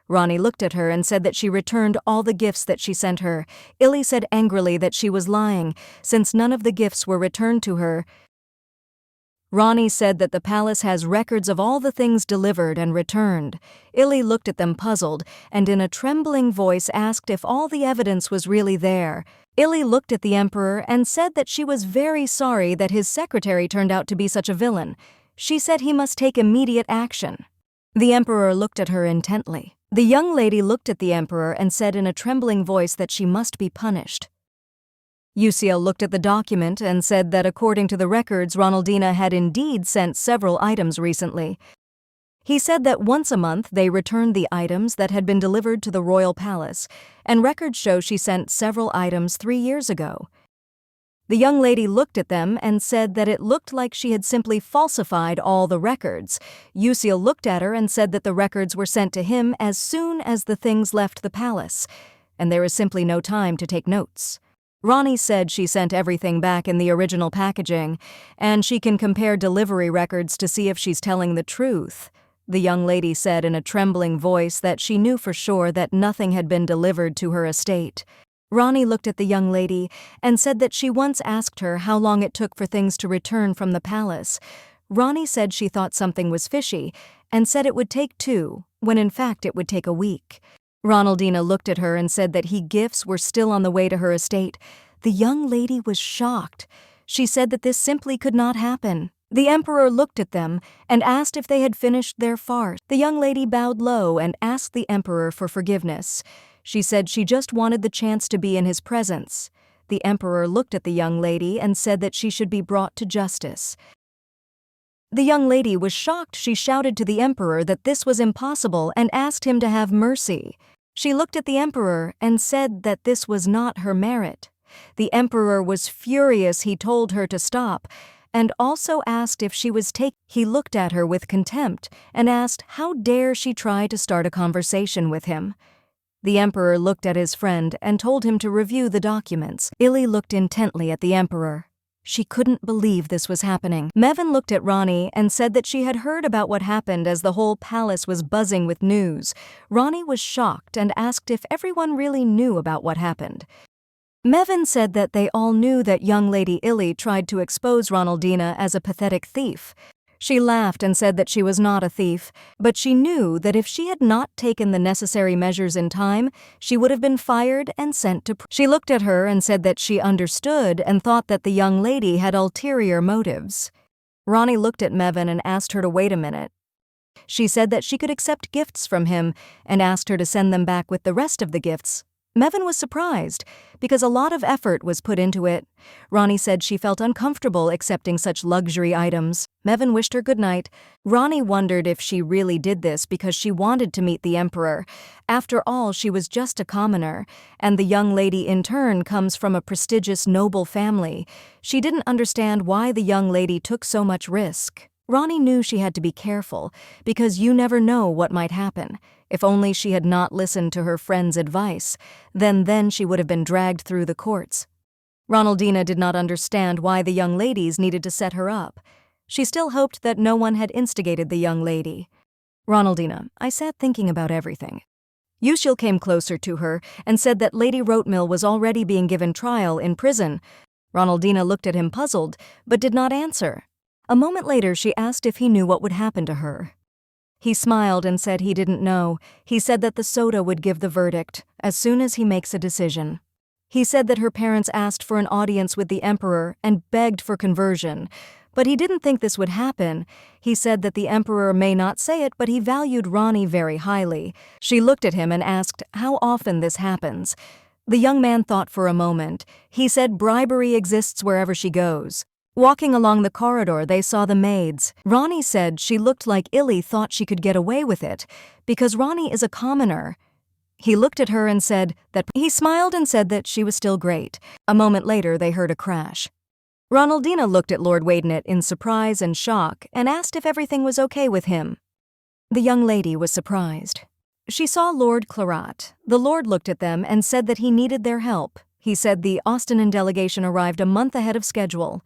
Speaker 1: Ronnie looked at her and said that she returned all the gifts that she sent her. Illy said angrily that she was lying, since none of the gifts were returned to her. Ronnie said that the palace has records of all the things delivered and returned. Illy looked at them puzzled, and in a trembling voice asked if all the evidence was really there. Illy looked at the Emperor and said that she was very sorry that his secretary turned out to be such a villain. She said he must take immediate action. The Emperor looked at her intently. The young lady looked at the Emperor and said in a trembling voice that she must be punished. Usiel looked at the document and said that according to the records, Ronaldina had indeed sent several items recently. He said that once a month they returned the items that had been delivered to the royal palace, and records show she sent several items 3 years ago. The young lady looked at them and said that it looked like she had simply falsified all the records. Usiel looked at her and said that the records were sent to him as soon as the things left the palace, and there is simply no time to take notes. Ronnie said she sent everything back in the original packaging, and she can compare delivery records to see if she's telling the truth. The young lady said in a trembling voice that she knew for sure that nothing had been delivered to her estate. Ronnie looked at the young lady and said that she once asked her how long it took for things to return from the palace. Ronnie said she thought something was fishy and said it would take 2, when in fact it would take a week. Ronaldina looked at her and said that gifts were still on the way to her estate. The young lady was shocked. She said that this simply could not happen. The Emperor looked at them and asked if they had finished their farce. The young lady bowed low and asked the Emperor for forgiveness. She said she just wanted the chance to be in his presence. The Emperor looked at the young lady and said that she should be brought to justice. The young lady was shocked. She shouted to the Emperor that this was impossible and asked him to have mercy. She looked at the Emperor and said that this was not her merit. The Emperor was furious. He told her to stop, and also asked if she was He looked at her with contempt and asked how dare she try to start a conversation with him. The Emperor looked at his friend and told him to review the documents. Illy looked intently at the Emperor. She couldn't believe this was happening. Mevin looked at Ronnie and said that she had heard about what happened as the whole palace was buzzing with news. Ronnie was shocked and asked if everyone really knew about what happened. Mevin said that they all knew that young Lady Illy tried to expose Ronaldina as a pathetic thief. She laughed and said that she was not a thief, but she knew that if she had not taken the necessary measures in time, she would have been fired and sent to prison. She looked at her and said that she understood and thought that the young lady had ulterior motives. Ronnie looked at Mevin and asked her to wait a minute. She said that she could accept gifts from him and asked her to send them back with the rest of the gifts. Mevin was surprised, because a lot of effort was put into it. Ronnie said she felt uncomfortable accepting such luxury items. Mevin wished her good night. Ronnie wondered if she really did this because she wanted to meet the Emperor. After all, she was just a commoner, and the young lady in turn comes from a prestigious noble family. She didn't understand why the young lady took so much risk. Ronnie knew she had to be careful, because you never know what might happen. If only she had not listened to her friend's advice, then she would have been dragged through the courts. Ronaldina did not understand why the young ladies needed to set her up. She still hoped that no one had instigated the young lady. Ronaldina, I sat thinking about everything. Usiel came closer to her and said that Lady Rotemill was already being given trial in prison. Ronaldina looked at him puzzled, but did not answer. A moment later, she asked if he knew what would happen to her. He smiled and said he didn't know. He said that the soda would give the verdict, as soon as he makes a decision. He said that her parents asked for an audience with the emperor and begged for conversion, but he didn't think this would happen. He said that the emperor may not say it, but he valued Ronnie very highly. She looked at him and asked how often this happens. The young man thought for a moment. He said bribery exists wherever she goes. Walking along the corridor, they saw the maids. Ronnie said she looked like Illy thought she could get away with it, because Ronnie is a commoner. He looked at her and said that he smiled and said that she was still great. A moment later, they heard a crash. Ronaldina looked at Lord Wadenett in surprise and shock and asked if everything was okay with him. The young lady was surprised. She saw Lord Clarat. The Lord looked at them and said that he needed their help. He said the Austenin delegation arrived a month ahead of schedule.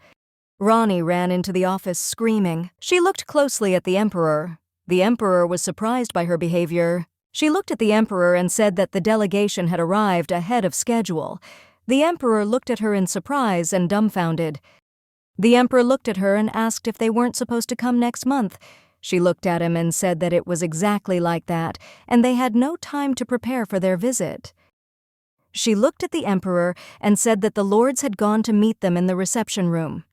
Speaker 1: Ronnie ran into the office screaming. She looked closely at the emperor. The emperor was surprised by her behavior. She looked at the emperor and said that the delegation had arrived ahead of schedule. The emperor looked at her in surprise and dumbfounded. The emperor looked at her and asked if they weren't supposed to come next month. She looked at him and said that it was exactly like that, and they had no time to prepare for their visit. She looked at the emperor and said that the lords had gone to meet them in the reception room.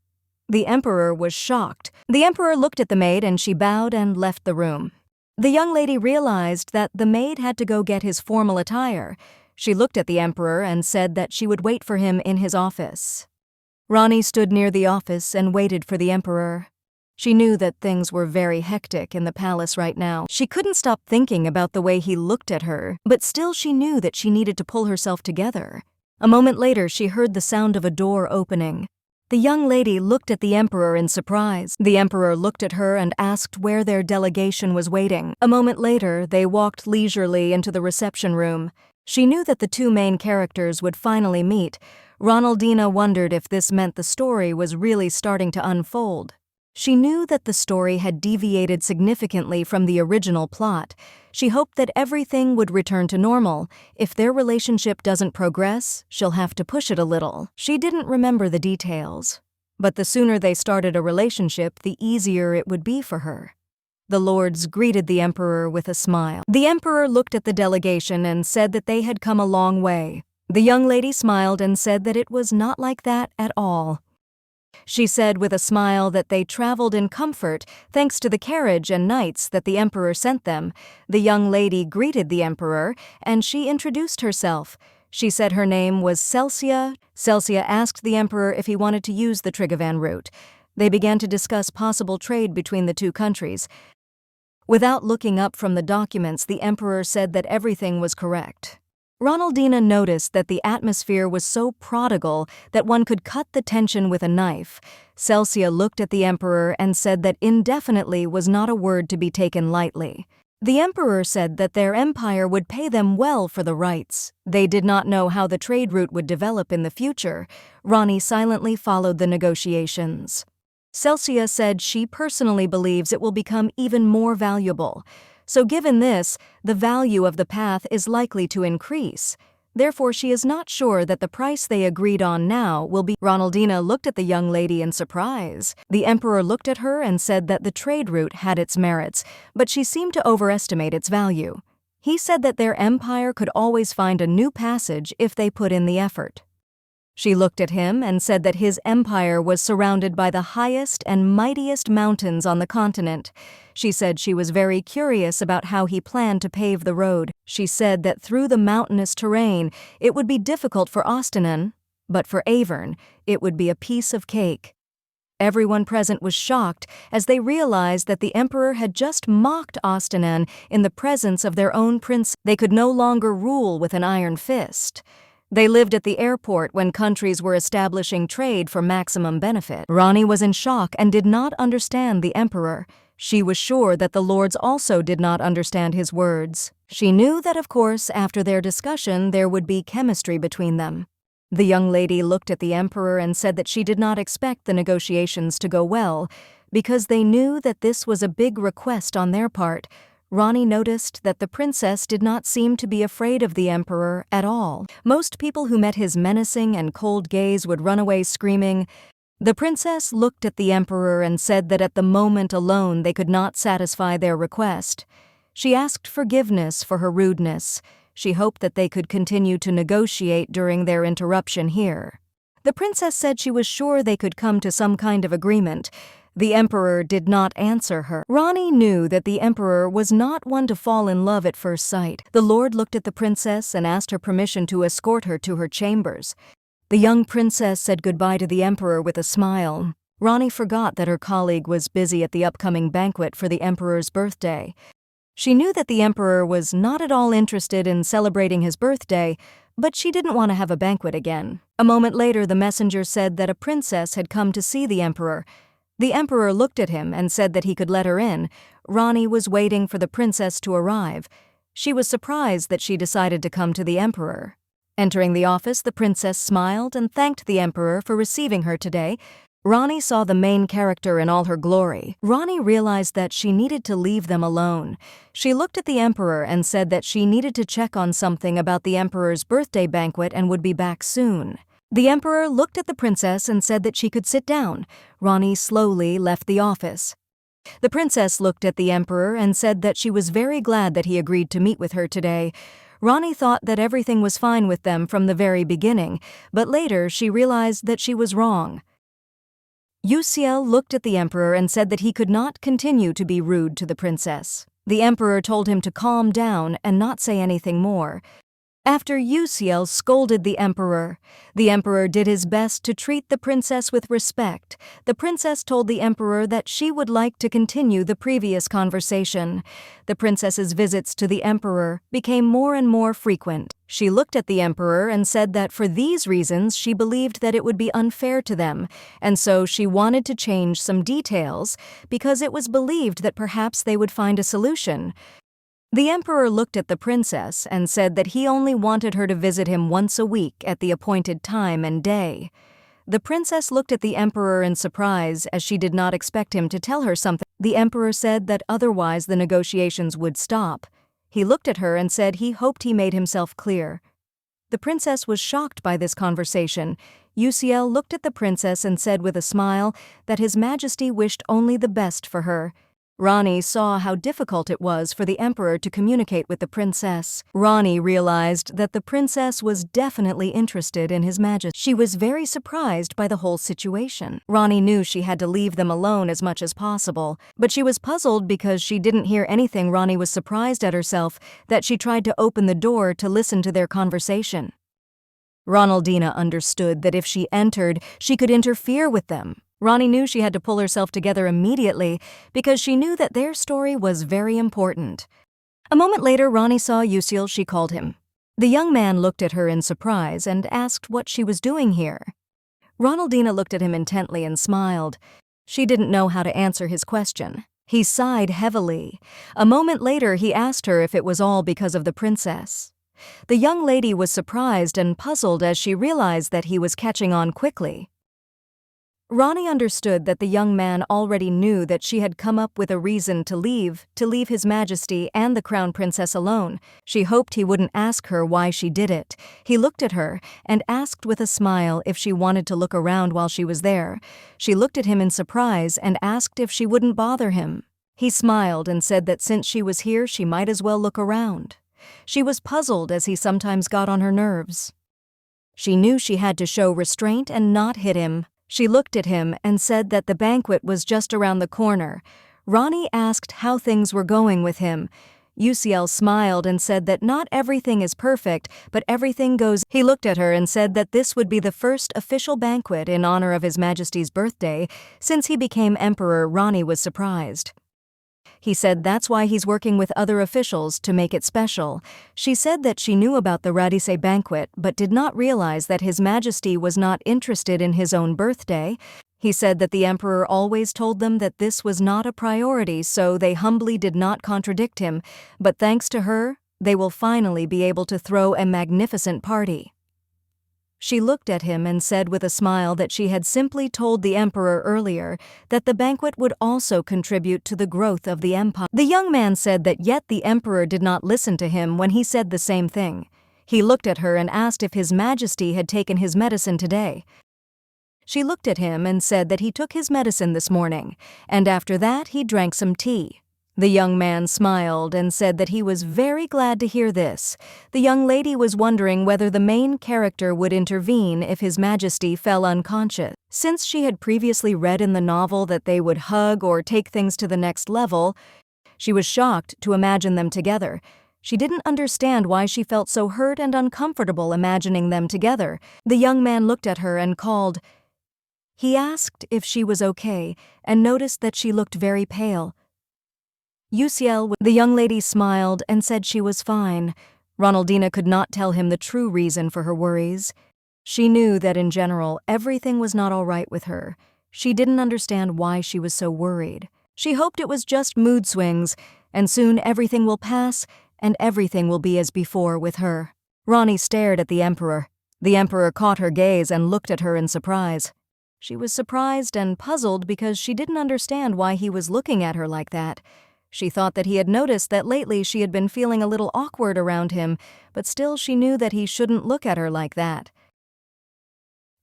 Speaker 1: The emperor was shocked. The emperor looked at the maid and she bowed and left the room. The young lady realized that the maid had to go get his formal attire. She looked at the emperor and said that she would wait for him in his office. Ronnie stood near the office and waited for the emperor. She knew that things were very hectic in the palace right now. She couldn't stop thinking about the way he looked at her, but still she knew that she needed to pull herself together. A moment later, she heard the sound of a door opening. The young lady looked at the emperor in surprise. The emperor looked at her and asked where their delegation was waiting. A moment later, they walked leisurely into the reception room. She knew that the two main characters would finally meet. Ronaldina wondered if this meant the story was really starting to unfold. She knew that the story had deviated significantly from the original plot. She hoped that everything would return to normal. If their relationship doesn't progress, she'll have to push it a little. She didn't remember the details. But the sooner they started a relationship, the easier it would be for her. The lords greeted the emperor with a smile. The emperor looked at the delegation and said that they had come a long way. The young lady smiled and said that it was not like that at all. She said with a smile that they traveled in comfort thanks to the carriage and knights that the emperor sent them. The young lady greeted the emperor and she introduced herself. She said her name was Celsia. Celsia asked the emperor if he wanted to use the Trigovan route. They began to discuss possible trade between the two countries. Without looking up from the documents, the emperor said that everything was correct. Ronaldina noticed that the atmosphere was so prodigal that one could cut the tension with a knife. Celsia looked at the emperor and said that indefinitely was not a word to be taken lightly. The emperor said that their empire would pay them well for the rights. They did not know how the trade route would develop in the future. Ronnie silently followed the negotiations. Celsia said she personally believes it will become even more valuable. So given this, the value of the path is likely to increase. Therefore, she is not sure that the price they agreed on now will be. Ronaldina looked at the young lady in surprise. The emperor looked at her and said that the trade route had its merits, but she seemed to overestimate its value. He said that their empire could always find a new passage if they put in the effort. She looked at him and said that his empire was surrounded by the highest and mightiest mountains on the continent. She said she was very curious about how he planned to pave the road. She said that through the mountainous terrain, it would be difficult for Austenin, but for Avern, it would be a piece of cake. Everyone present was shocked as they realized that the emperor had just mocked Austenin in the presence of their own prince. They could no longer rule with an iron fist. They lived at the airport when countries were establishing trade for maximum benefit. Ronnie was in shock and did not understand the emperor. She was sure that the lords also did not understand his words. She knew that, of course, after their discussion, there would be chemistry between them. The young lady looked at the emperor and said that she did not expect the negotiations to go well, because they knew that this was a big request on their part. Ronnie noticed that the princess did not seem to be afraid of the emperor at all. Most people who met his menacing and cold gaze would run away screaming. The princess looked at the emperor and said that at the moment alone they could not satisfy their request. She asked forgiveness for her rudeness. She hoped that they could continue to negotiate during their interruption here. The princess said she was sure they could come to some kind of agreement. The emperor did not answer her. Rani knew that the emperor was not one to fall in love at first sight. The lord looked at the princess and asked her permission to escort her to her chambers. The young princess said goodbye to the emperor with a smile. Rani forgot that her colleague was busy at the upcoming banquet for the emperor's birthday. She knew that the emperor was not at all interested in celebrating his birthday, but she didn't want to have a banquet again. A moment later, the messenger said that a princess had come to see the emperor. The emperor looked at him and said that he could let her in. Rani was waiting for the princess to arrive. She was surprised that she decided to come to the emperor. Entering the office, the princess smiled and thanked the emperor for receiving her today. Rani saw the main character in all her glory. Rani realized that she needed to leave them alone. She looked at the emperor and said that she needed to check on something about the emperor's birthday banquet and would be back soon. The emperor looked at the princess and said that she could sit down. Rani slowly left the office. The princess looked at the emperor and said that she was very glad that he agreed to meet with her today. Rani thought that everything was fine with them from the very beginning, but later she realized that she was wrong. Yusiel looked at the emperor and said that he could not continue to be rude to the princess. The emperor told him to calm down and not say anything more. After Yusiel scolded the emperor did his best to treat the princess with respect. The princess told the emperor that she would like to continue the previous conversation. The princess's visits to the emperor became more and more frequent. She looked at the emperor and said that for these reasons she believed that it would be unfair to them, and so she wanted to change some details because it was believed that perhaps they would find a solution. The emperor looked at the princess and said that he only wanted her to visit him once a week at the appointed time and day. The princess looked at the emperor in surprise as she did not expect him to tell her something. The emperor said that otherwise the negotiations would stop. He looked at her and said he hoped he made himself clear. The princess was shocked by this conversation. Yusiel looked at the princess and said with a smile that His Majesty wished only the best for her. Rani saw how difficult it was for the emperor to communicate with the princess. Rani realized that the princess was definitely interested in His Majesty. She was very surprised by the whole situation. Rani knew she had to leave them alone as much as possible, but she was puzzled because she didn't hear anything. Rani was surprised at herself that she tried to open the door to listen to their conversation. Ronaldina understood that if she entered, she could interfere with them. Rani knew she had to pull herself together immediately because she knew that their story was very important. A moment later, Rani saw Yusiel. She called him. The young man looked at her in surprise and asked what she was doing here. Ronaldina looked at him intently and smiled. She didn't know how to answer his question. He sighed heavily. A moment later, he asked her if it was all because of the princess. The young lady was surprised and puzzled as she realized that he was catching on quickly. Rani understood that the young man already knew that she had come up with a reason to leave His Majesty and the crown princess alone. She hoped he wouldn't ask her why she did it. He looked at her and asked with a smile if she wanted to look around while she was there. She looked at him in surprise and asked if she wouldn't bother him. He smiled and said that since she was here, she might as well look around. She was puzzled as he sometimes got on her nerves. She knew she had to show restraint and not hit him. She looked at him and said that the banquet was just around the corner. Rani asked how things were going with him. Yusiel smiled and said that not everything is perfect, but everything goes. He looked at her and said that this would be the first official banquet in honor of His Majesty's birthday. Since he became emperor, Rani was surprised. He said that's why he's working with other officials to make it special. She said that she knew about the Radise banquet but did not realize that His Majesty was not interested in his own birthday. He said that the emperor always told them that this was not a priority, so they humbly did not contradict him, but thanks to her, they will finally be able to throw a magnificent party. She looked at him and said with a smile that she had simply told the emperor earlier that the banquet would also contribute to the growth of the empire. The young man said that yet the emperor did not listen to him when he said the same thing. He looked at her and asked if His Majesty had taken his medicine today. She looked at him and said that he took his medicine this morning, and after that he drank some tea. The young man smiled and said that he was very glad to hear this. The young lady was wondering whether the main character would intervene if His Majesty fell unconscious. Since she had previously read in the novel that they would hug or take things to the next level, she was shocked to imagine them together. She didn't understand why she felt so hurt and uncomfortable imagining them together. The young man looked at her and called. He asked if she was okay and noticed that she looked very pale. Uciel, the young lady smiled and said she was fine. Ronaldina could not tell him the true reason for her worries. She knew that in general, everything was not all right with her. She didn't understand why she was so worried. She hoped it was just mood swings, and soon everything will pass, and everything will be as before with her. Ronnie stared at the Emperor. The Emperor caught her gaze and looked at her in surprise. She was surprised and puzzled because she didn't understand why he was looking at her like that. She thought that he had noticed that lately she had been feeling a little awkward around him, but still she knew that he shouldn't look at her like that.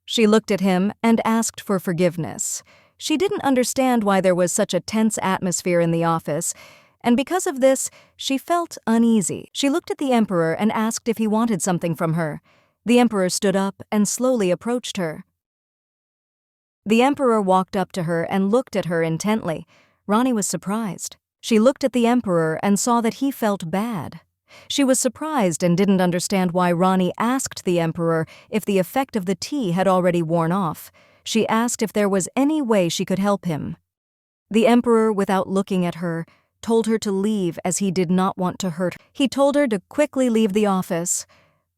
Speaker 1: She looked at him and asked for forgiveness. She didn't understand why there was such a tense atmosphere in the office, and because of this, she felt uneasy. She looked at the Emperor and asked if he wanted something from her. The Emperor stood up and slowly approached her. The Emperor walked up to her and looked at her intently. Ronnie was surprised. She looked at the Emperor and saw that he felt bad. She was surprised and didn't understand why Ronnie asked the Emperor if the effect of the tea had already worn off. She asked if there was any way she could help him. The Emperor, without looking at her, told her to leave as he did not want to hurt her. He told her to quickly leave the office.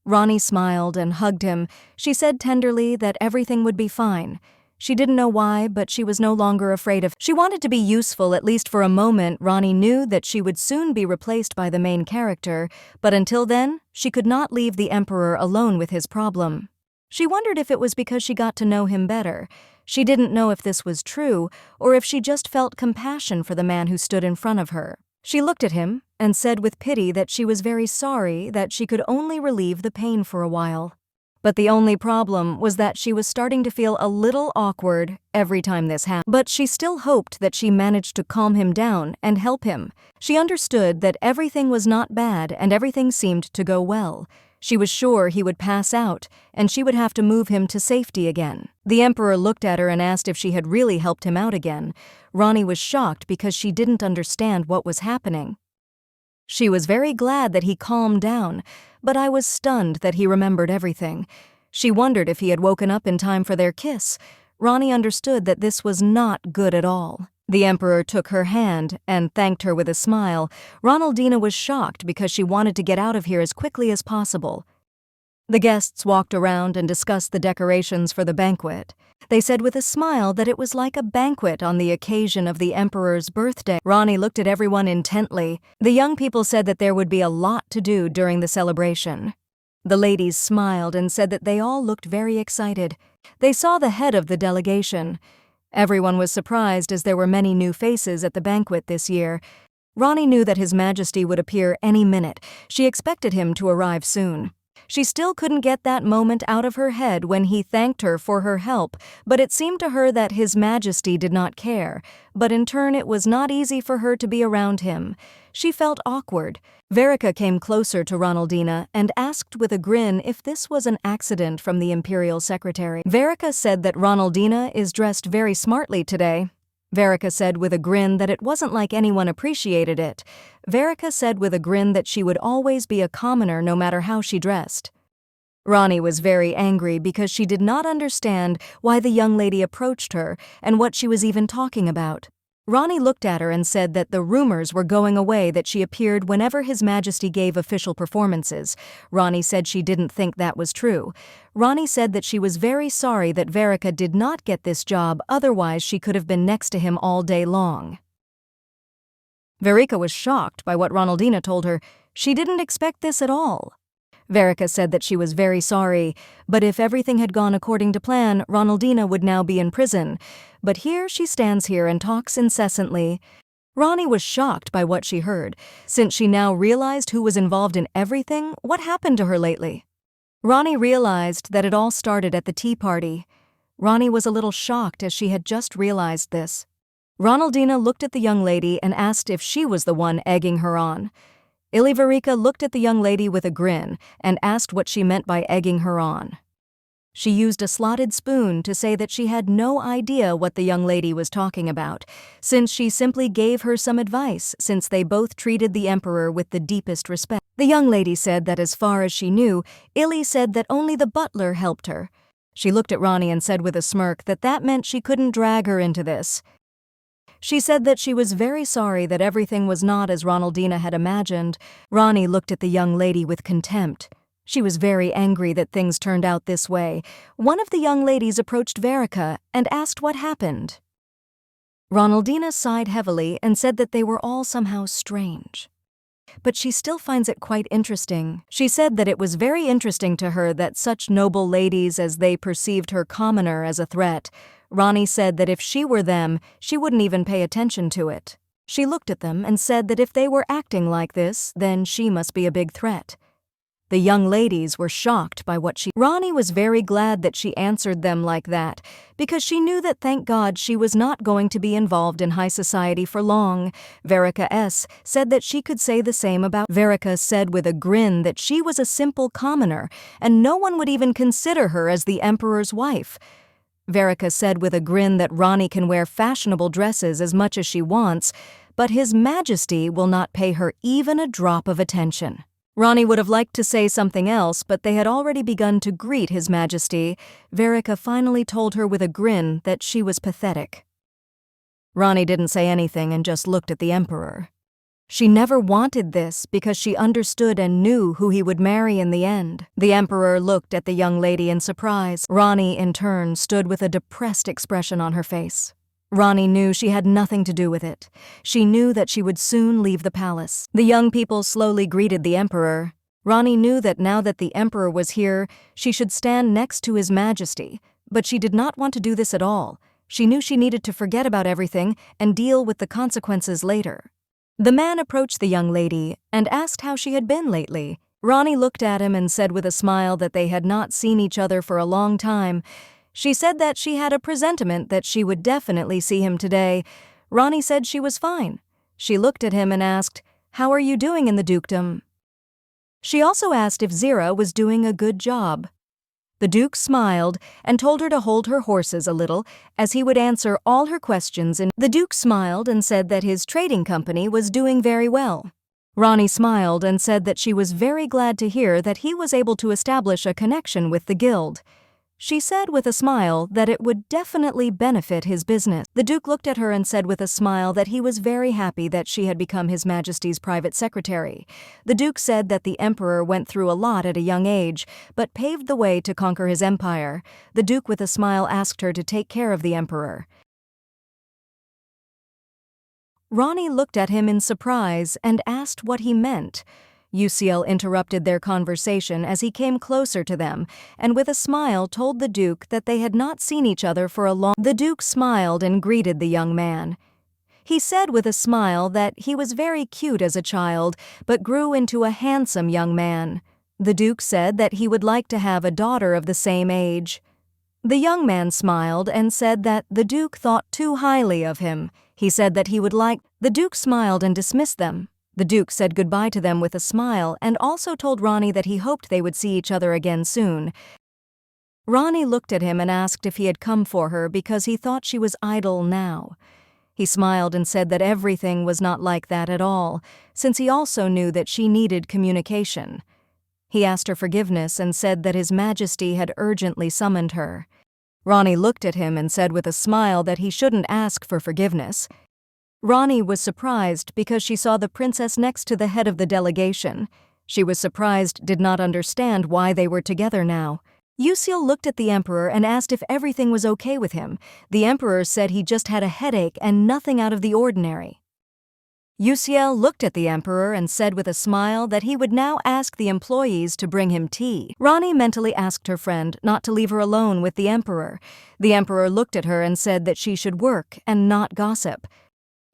Speaker 1: Ronnie smiled and hugged him. She said tenderly that everything would be fine. She didn't know why, but she was no longer afraid of. She wanted to be useful at least for a moment. Ronnie knew that she would soon be replaced by the main character, but until then, she could not leave the Emperor alone with his problem. She wondered if it was because she got to know him better. She didn't know if this was true, or if she just felt compassion for the man who stood in front of her. She looked at him and said with pity that she was very sorry that she could only relieve the pain for a while. But the only problem was that she was starting to feel a little awkward every time this happened. But she still hoped that she managed to calm him down and help him. She understood that everything was not bad and everything seemed to go well. She was sure he would pass out, and she would have to move him to safety again. The Emperor looked at her and asked if she had really helped him out again. Ronnie was shocked because she didn't understand what was happening. She was very glad that he calmed down, but I was stunned that he remembered everything. She wondered if he had woken up in time for their kiss. Ronnie understood that this was not good at all. The Emperor took her hand and thanked her with a smile. Ronaldina was shocked because she wanted to get out of here as quickly as possible. The guests walked around and discussed the decorations for the banquet. They said with a smile that it was like a banquet on the occasion of the Emperor's birthday. Ronnie looked at everyone intently. The young people said that there would be a lot to do during the celebration. The ladies smiled and said that they all looked very excited. They saw the head of the delegation. Everyone was surprised as there were many new faces at the banquet this year. Ronnie knew that His Majesty would appear any minute. She expected him to arrive soon. She still couldn't get that moment out of her head when he thanked her for her help, but it seemed to her that His Majesty did not care. But in turn, it was not easy for her to be around him. She felt awkward. Verica came closer to Ronaldina and asked with a grin if this was an accident from the Imperial Secretary. Verica said that Ronaldina is dressed very smartly today. Verica said with a grin that it wasn't like anyone appreciated it. Verica said with a grin that she would always be a commoner no matter how she dressed. Ronnie was very angry because she did not understand why the young lady approached her and what she was even talking about. Ronnie looked at her and said that the rumors were going away that she appeared whenever His Majesty gave official performances. Ronnie said she didn't think that was true. Ronnie said that she was very sorry that Verica did not get this job, otherwise she could have been next to him all day long. Verica was shocked by what Ronaldina told her. She didn't expect this at all. Verica said that she was very sorry, but if everything had gone according to plan, Ronaldina would now be in prison. But here she stands here and talks incessantly. Ronnie was shocked by what she heard. Since she now realized who was involved in everything, what happened to her lately? Ronnie realized that it all started at the tea party. Ronnie was a little shocked as she had just realized this. Ronaldina looked at the young lady and asked if she was the one egging her on. Ilivarika looked at the young lady with a grin and asked what she meant by egging her on. She used a slotted spoon to say that she had no idea what the young lady was talking about, since she simply gave her some advice since they both treated the emperor with the deepest respect. The young lady said that as far as she knew, Ili said that only the butler helped her. She looked at Ronnie and said with a smirk that that meant she couldn't drag her into this. She said that she was very sorry that everything was not as Ronaldina had imagined. Ronnie looked at the young lady with contempt. She was very angry that things turned out this way. One of the young ladies approached Verica and asked what happened. Ronaldina sighed heavily and said that they were all somehow strange. But she still finds it quite interesting. She said that it was very interesting to her that such noble ladies as they perceived her commoner as a threat. Ronnie said that if she were them, she wouldn't even pay attention to it. She looked at them and said that if they were acting like this, then she must be a big threat. The young ladies were shocked by what Ronnie was very glad that she answered them like that, because she knew that thank God she was not going to be involved in high society for long. Verica S. said that she could say the same about Verica said with a grin that she was a simple commoner, and no one would even consider her as the emperor's wife. Verica said with a grin that Ronnie can wear fashionable dresses as much as she wants, but His Majesty will not pay her even a drop of attention. Ronnie would have liked to say something else, but they had already begun to greet His Majesty. Verica finally told her with a grin that she was pathetic. Ronnie didn't say anything and just looked at the emperor. She never wanted this because she understood and knew who he would marry in the end. The emperor looked at the young lady in surprise. Ronnie, in turn, stood with a depressed expression on her face. Ronnie knew she had nothing to do with it. She knew that she would soon leave the palace. The young people slowly greeted the emperor. Ronnie knew that now that the emperor was here, she should stand next to His Majesty, but she did not want to do this at all. She knew she needed to forget about everything and deal with the consequences later. The man approached the young lady and asked how she had been lately. Ronnie looked at him and said with a smile that they had not seen each other for a long time. She said that she had a presentiment that she would definitely see him today. Ronnie said she was fine. She looked at him and asked, "How are you doing in the dukedom?" She also asked if Zira was doing a good job. The Duke smiled and told her to hold her horses a little, as he would answer all her questions. The Duke smiled and said that his trading company was doing very well. Ronnie smiled and said that she was very glad to hear that he was able to establish a connection with the guild. She said with a smile that it would definitely benefit his business. The Duke looked at her and said with a smile that he was very happy that she had become His Majesty's private secretary. The Duke said that the emperor went through a lot at a young age, but paved the way to conquer his empire. The Duke with a smile asked her to take care of the emperor. Ronnie looked at him in surprise and asked what he meant. Uciel interrupted their conversation as he came closer to them, and with a smile told the Duke that they had not seen each other for a long time. The Duke smiled and greeted the young man. He said with a smile that he was very cute as a child, but grew into a handsome young man. The Duke said that he would like to have a daughter of the same age. The young man smiled and said that the Duke thought too highly of him. He said that he would like... The Duke smiled and dismissed them. The Duke said goodbye to them with a smile and also told Ronnie that he hoped they would see each other again soon. Ronnie looked at him and asked if he had come for her because he thought she was idle now. He smiled and said that everything was not like that at all, since he also knew that she needed communication. He asked her forgiveness and said that His Majesty had urgently summoned her. Ronnie looked at him and said with a smile that he shouldn't ask for forgiveness. Ronnie was surprised because she saw the princess next to the head of the delegation. She was surprised, did not understand why they were together now. Uciel looked at the emperor and asked if everything was okay with him. The emperor said he just had a headache and nothing out of the ordinary. Uciel looked at the emperor and said with a smile that he would now ask the employees to bring him tea. Ronnie mentally asked her friend not to leave her alone with the emperor. The emperor looked at her and said that she should work and not gossip.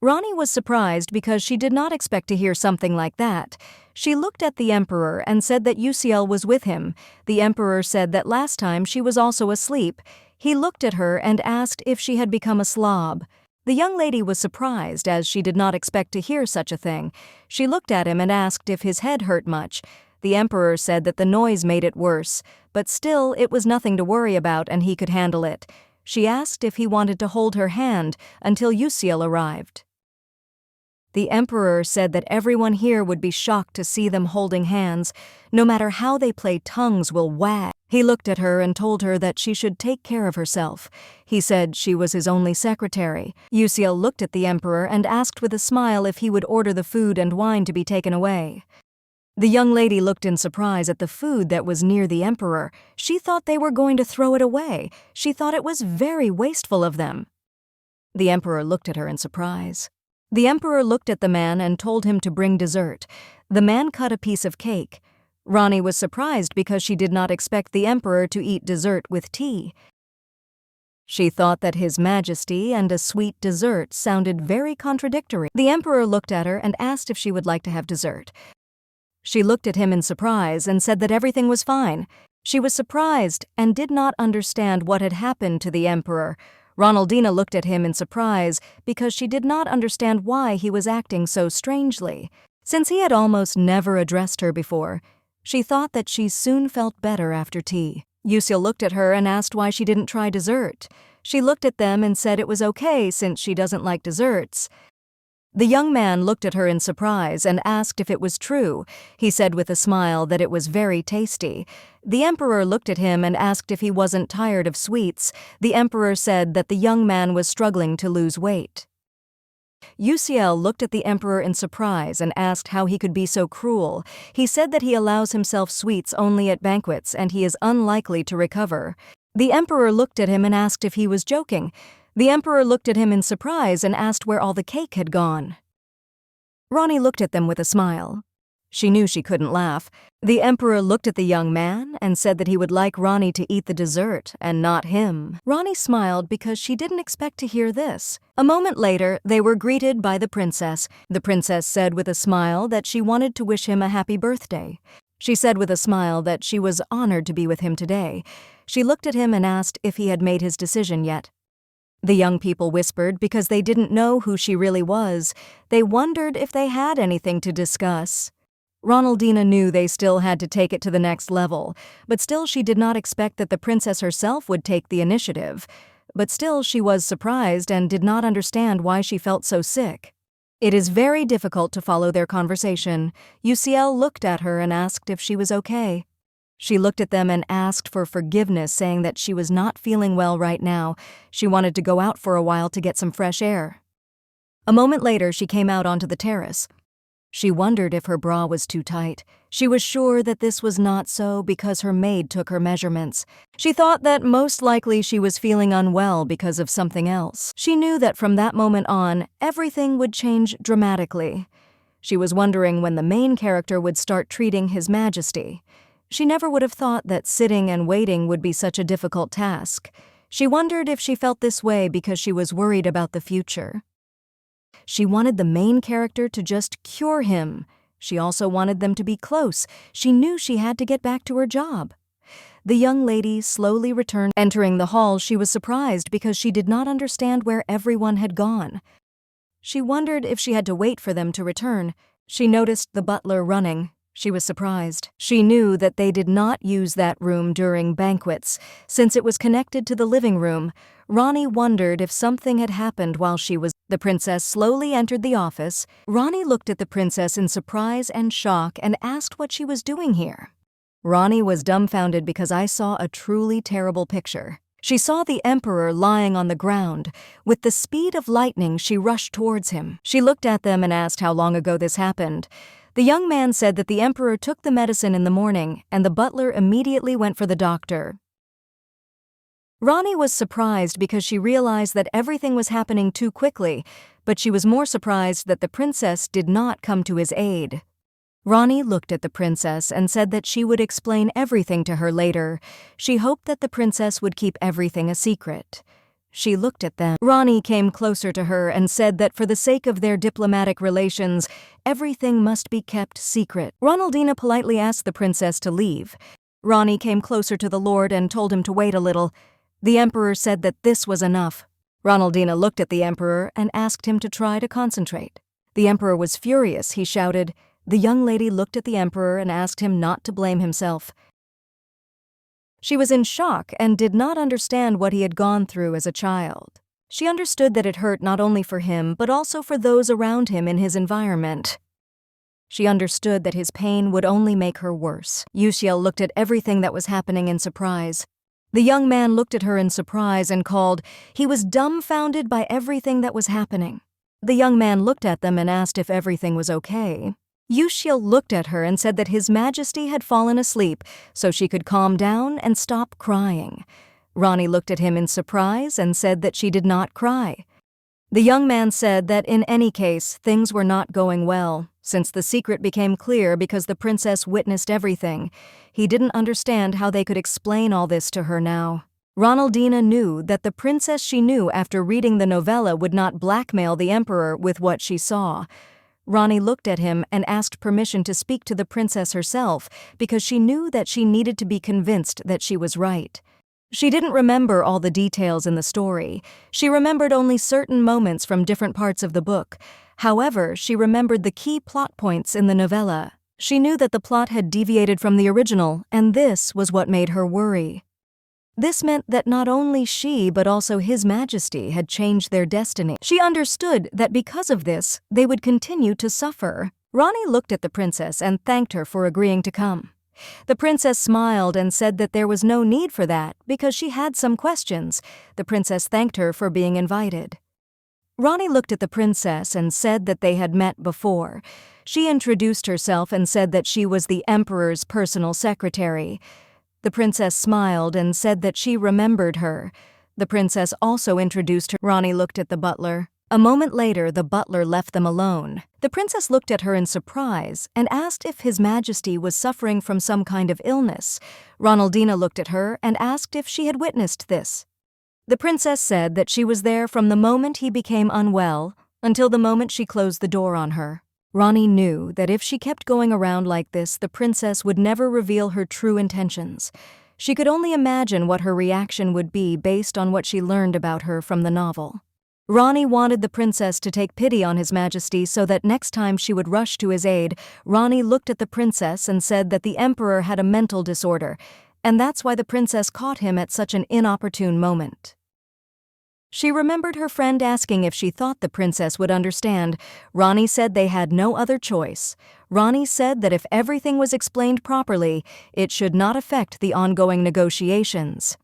Speaker 1: Ronnie was surprised because she did not expect to hear something like that. She looked at the emperor and said that Uciel was with him. The emperor said that last time she was also asleep. He looked at her and asked if she had become a slob. The young lady was surprised, as she did not expect to hear such a thing. She looked at him and asked if his head hurt much. The emperor said that the noise made it worse, but still it was nothing to worry about and he could handle it. She asked if he wanted to hold her hand until Yusiel arrived. The emperor said that everyone here would be shocked to see them holding hands. No matter how they play, tongues will wag. He looked at her and told her that she should take care of herself. He said she was his only secretary. Yusiel looked at the emperor and asked with a smile if he would order the food and wine to be taken away. The young lady looked in surprise at the food that was near the emperor. She thought they were going to throw it away. She thought it was very wasteful of them. The emperor looked at her in surprise. The emperor looked at the man and told him to bring dessert. The man cut a piece of cake. Rani was surprised because she did not expect the emperor to eat dessert with tea. She thought that His Majesty and a sweet dessert sounded very contradictory. The emperor looked at her and asked if she would like to have dessert. She looked at him in surprise and said that everything was fine. She was surprised and did not understand what had happened to the emperor. Ronaldina looked at him in surprise because she did not understand why he was acting so strangely. Since he had almost never addressed her before, she thought that she soon felt better after tea. Yusiel looked at her and asked why she didn't try dessert. She looked at them and said it was okay since she doesn't like desserts. The young man looked at her in surprise and asked if it was true. He said with a smile that it was very tasty. The emperor looked at him and asked if he wasn't tired of sweets. The emperor said that the young man was struggling to lose weight. Yusiel looked at the emperor in surprise and asked how he could be so cruel. He said that he allows himself sweets only at banquets and he is unlikely to recover. The emperor looked at him and asked if he was joking. The emperor looked at him in surprise and asked where all the cake had gone. Rani looked at them with a smile. She knew she couldn't laugh. The emperor looked at the young man and said that he would like Rani to eat the dessert and not him. Rani smiled because she didn't expect to hear this. A moment later, they were greeted by the princess. The princess said with a smile that she wanted to wish him a happy birthday. She said with a smile that she was honored to be with him today. She looked at him and asked if he had made his decision yet. The young people whispered because they didn't know who she really was. They wondered if they had anything to discuss. Ronaldina knew they still had to take it to the next level, but still she did not expect that the princess herself would take the initiative. But still she was surprised and did not understand why she felt so sick. It is very difficult to follow their conversation. Yusiel looked at her and asked if she was okay. She looked at them and asked for forgiveness, saying that she was not feeling well right now. She wanted to go out for a while to get some fresh air. A moment later, she came out onto the terrace. She wondered if her bra was too tight. She was sure that this was not so because her maid took her measurements. She thought that most likely she was feeling unwell because of something else. She knew that from that moment on, everything would change dramatically. She was wondering when the main character would start treating His Majesty. She never would have thought that sitting and waiting would be such a difficult task. She wondered if she felt this way because she was worried about the future. She wanted the main character to just cure him. She also wanted them to be close. She knew she had to get back to her job. The young lady slowly returned. Entering the hall, she was surprised because she did not understand where everyone had gone. She wondered if she had to wait for them to return. She noticed the butler running. She was surprised. She knew that they did not use that room during banquets, since it was connected to the living room. Rani wondered if something had happened while she was. The princess slowly entered the office. Rani looked at the princess in surprise and shock and asked what she was doing here. Rani was dumbfounded because I saw a truly terrible picture. She saw the emperor lying on the ground. With the speed of lightning, she rushed towards him. She looked at them and asked how long ago this happened. The young man said that the emperor took the medicine in the morning, and the butler immediately went for the doctor. Rani was surprised because she realized that everything was happening too quickly, but she was more surprised that the princess did not come to his aid. Rani looked at the princess and said that she would explain everything to her later. She hoped that the princess would keep everything a secret. She looked at them. Rani came closer to her and said that for the sake of their diplomatic relations, everything must be kept secret. Ronaldina politely asked the princess to leave. Rani came closer to the lord and told him to wait a little. The emperor said that this was enough. Ronaldina looked at the emperor and asked him to try to concentrate. The emperor was furious. He shouted. The young lady looked at the emperor and asked him not to blame himself. She was in shock and did not understand what he had gone through as a child. She understood that it hurt not only for him but also for those around him in his environment. She understood that his pain would only make her worse. Yuxiel looked at everything that was happening in surprise. The young man looked at her in surprise and called. He was dumbfounded by everything that was happening. The young man looked at them and asked if everything was okay. Yuxiel looked at her and said that His Majesty had fallen asleep so she could calm down and stop crying. Rani looked at him in surprise and said that she did not cry. The young man said that in any case, things were not going well, since the secret became clear because the princess witnessed everything. He didn't understand how they could explain all this to her now. Ronaldina knew that the princess she knew after reading the novella would not blackmail the emperor with what she saw. Rani looked at him and asked permission to speak to the princess herself because she knew that she needed to be convinced that she was right. She didn't remember all the details in the story. She remembered only certain moments from different parts of the book. However, she remembered the key plot points in the novella. She knew that the plot had deviated from the original, and this was what made her worry. This meant that not only she but also His Majesty had changed their destiny. She understood that because of this, they would continue to suffer. Rani looked at the princess and thanked her for agreeing to come. The princess smiled and said that there was no need for that because she had some questions. The princess thanked her for being invited. Rani looked at the princess and said that they had met before. She introduced herself and said that she was the emperor's personal secretary. The princess smiled and said that she remembered her. The princess also introduced her. Rani looked at the butler. A moment later, the butler left them alone. The princess looked at her in surprise and asked if His Majesty was suffering from some kind of illness. Ronaldina looked at her and asked if she had witnessed this. The princess said that she was there from the moment he became unwell until the moment she closed the door on her. Rani knew that if she kept going around like this, the princess would never reveal her true intentions. She could only imagine what her reaction would be based on what she learned about her from the novel. Rani wanted the princess to take pity on His Majesty so that next time she would rush to his aid. Rani looked at the princess and said that the emperor had a mental disorder, and that's why the princess caught him at such an inopportune moment. She remembered her friend asking if she thought the princess would understand. Rani said they had no other choice. Rani said that if everything was explained properly, it should not affect the ongoing negotiations.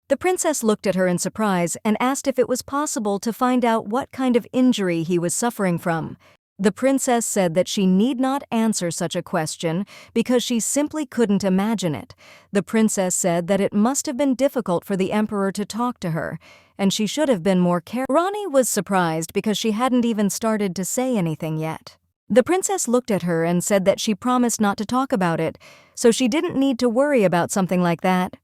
Speaker 1: The princess looked at her in surprise and asked if it was possible to find out what kind of injury he was suffering from. The princess said that she need not answer such a question because she simply couldn't imagine it. The princess said that it must have been difficult for the emperor to talk to her, and she should have been more careful. Rani was surprised because she hadn't even started to say anything yet. The princess looked at her and said that she promised not to talk about it, so she didn't need to worry about something like that.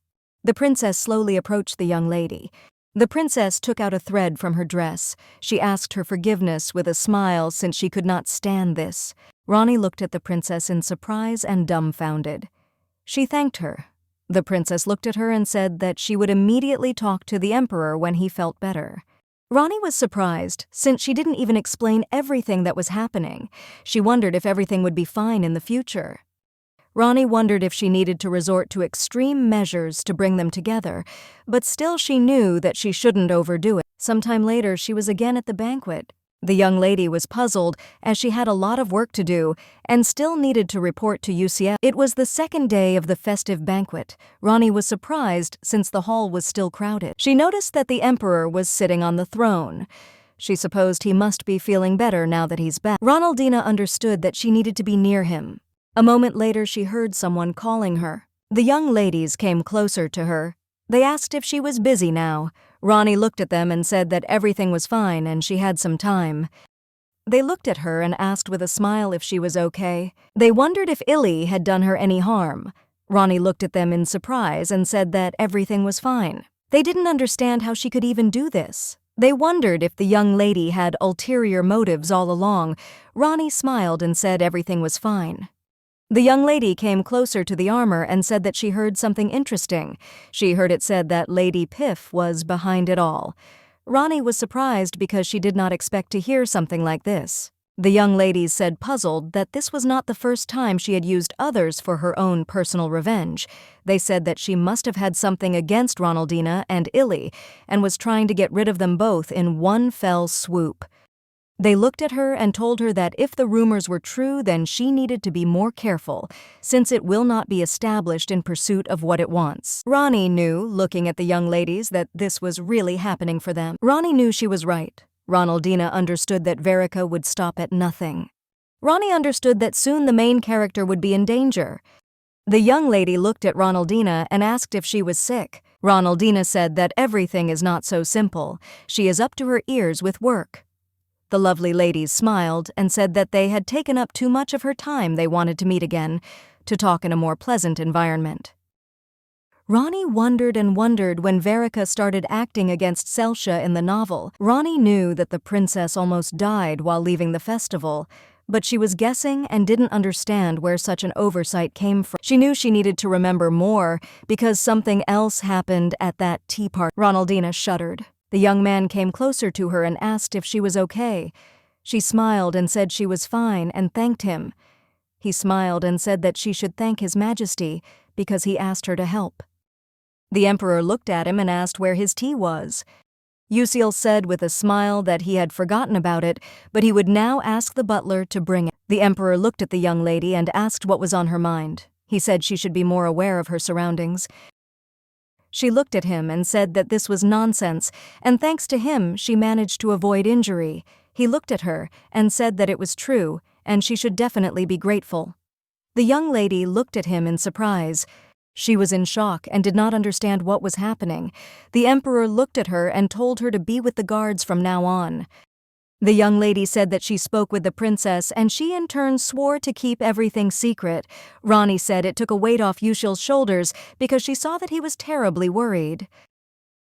Speaker 1: The princess slowly approached the young lady. The princess took out a thread from her dress. She asked her forgiveness with a smile since she could not stand this. Rani looked at the princess in surprise and dumbfounded. She thanked her. The princess looked at her and said that she would immediately talk to the emperor when he felt better. Rani was surprised since she didn't even explain everything that was happening. She wondered if everything would be fine in the future. Rani wondered if she needed to resort to extreme measures to bring them together, but still she knew that she shouldn't overdo it. Sometime later, she was again at the banquet. The young lady was puzzled as she had a lot of work to do and still needed to report to Yuxiel. It was the second day of the festive banquet. Rani was surprised since the hall was still crowded. She noticed that the emperor was sitting on the throne. She supposed he must be feeling better now that he's back. Ronaldina understood that she needed to be near him. A moment later, she heard someone calling her. The young ladies came closer to her. They asked if she was busy now. Rani looked at them and said that everything was fine and she had some time. They looked at her and asked with a smile if she was okay. They wondered if Illy had done her any harm. Rani looked at them in surprise and said that everything was fine. They didn't understand how she could even do this. They wondered if the young lady had ulterior motives all along. Rani smiled and said everything was fine. The young lady came closer to the armor and said that she heard something interesting. She heard it said that Lady Piff was behind it all. Ronnie was surprised because she did not expect to hear something like this. The young ladies said, puzzled, that this was not the first time she had used others for her own personal revenge. They said that she must have had something against Ronaldina and Illy and was trying to get rid of them both in one fell swoop. They looked at her and told her that if the rumors were true, then she needed to be more careful, since it will not be established in pursuit of what it wants. Ronnie knew, looking at the young ladies, that this was really happening for them. Ronnie knew she was right. Ronaldina understood that Verica would stop at nothing. Ronnie understood that soon the main character would be in danger. The young lady looked at Ronaldina and asked if she was sick. Ronaldina said that everything is not so simple. She is up to her ears with work. The lovely ladies smiled and said that they had taken up too much of her time. They wanted to meet again, to talk in a more pleasant environment. Ronnie wondered and wondered when Verica started acting against Celcia in the novel. Ronnie knew that the princess almost died while leaving the festival, but she was guessing and didn't understand where such an oversight came from. She knew she needed to remember more because something else happened at that tea party. Ronaldina shuddered. The young man came closer to her and asked if she was okay. She smiled and said she was fine and thanked him. He smiled and said that she should thank His Majesty because he asked her to help. The emperor looked at him and asked where his tea was. Uciel said with a smile that he had forgotten about it, but he would now ask the butler to bring it. The emperor looked at the young lady and asked what was on her mind. He said she should be more aware of her surroundings. She looked at him and said that this was nonsense, and thanks to him she managed to avoid injury. He looked at her and said that it was true, and she should definitely be grateful. The young lady looked at him in surprise. She was in shock and did not understand what was happening. The emperor looked at her and told her to be with the guards from now on. The young lady said that she spoke with the princess, and she in turn swore to keep everything secret. Ronnie said it took a weight off Uciel's shoulders because she saw that he was terribly worried.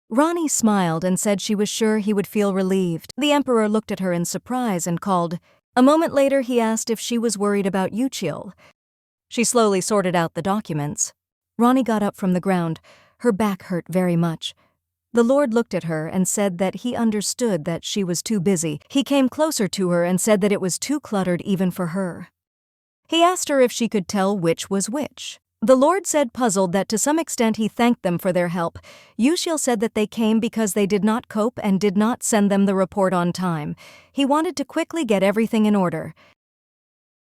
Speaker 1: Ronnie smiled and said she was sure he would feel relieved. The emperor looked at her in surprise and called. A moment later he asked if she was worried about Uciel. She slowly sorted out the documents. Ronnie got up from the ground. Her back hurt very much. The Lord looked at her and said that he understood that she was too busy. He came closer to her and said that it was too cluttered even for her. He asked her if she could tell which was which. The Lord said, puzzled, that to some extent he thanked them for their help. Uciel said that they came because they did not cope and did not send them the report on time. He wanted to quickly get everything in order.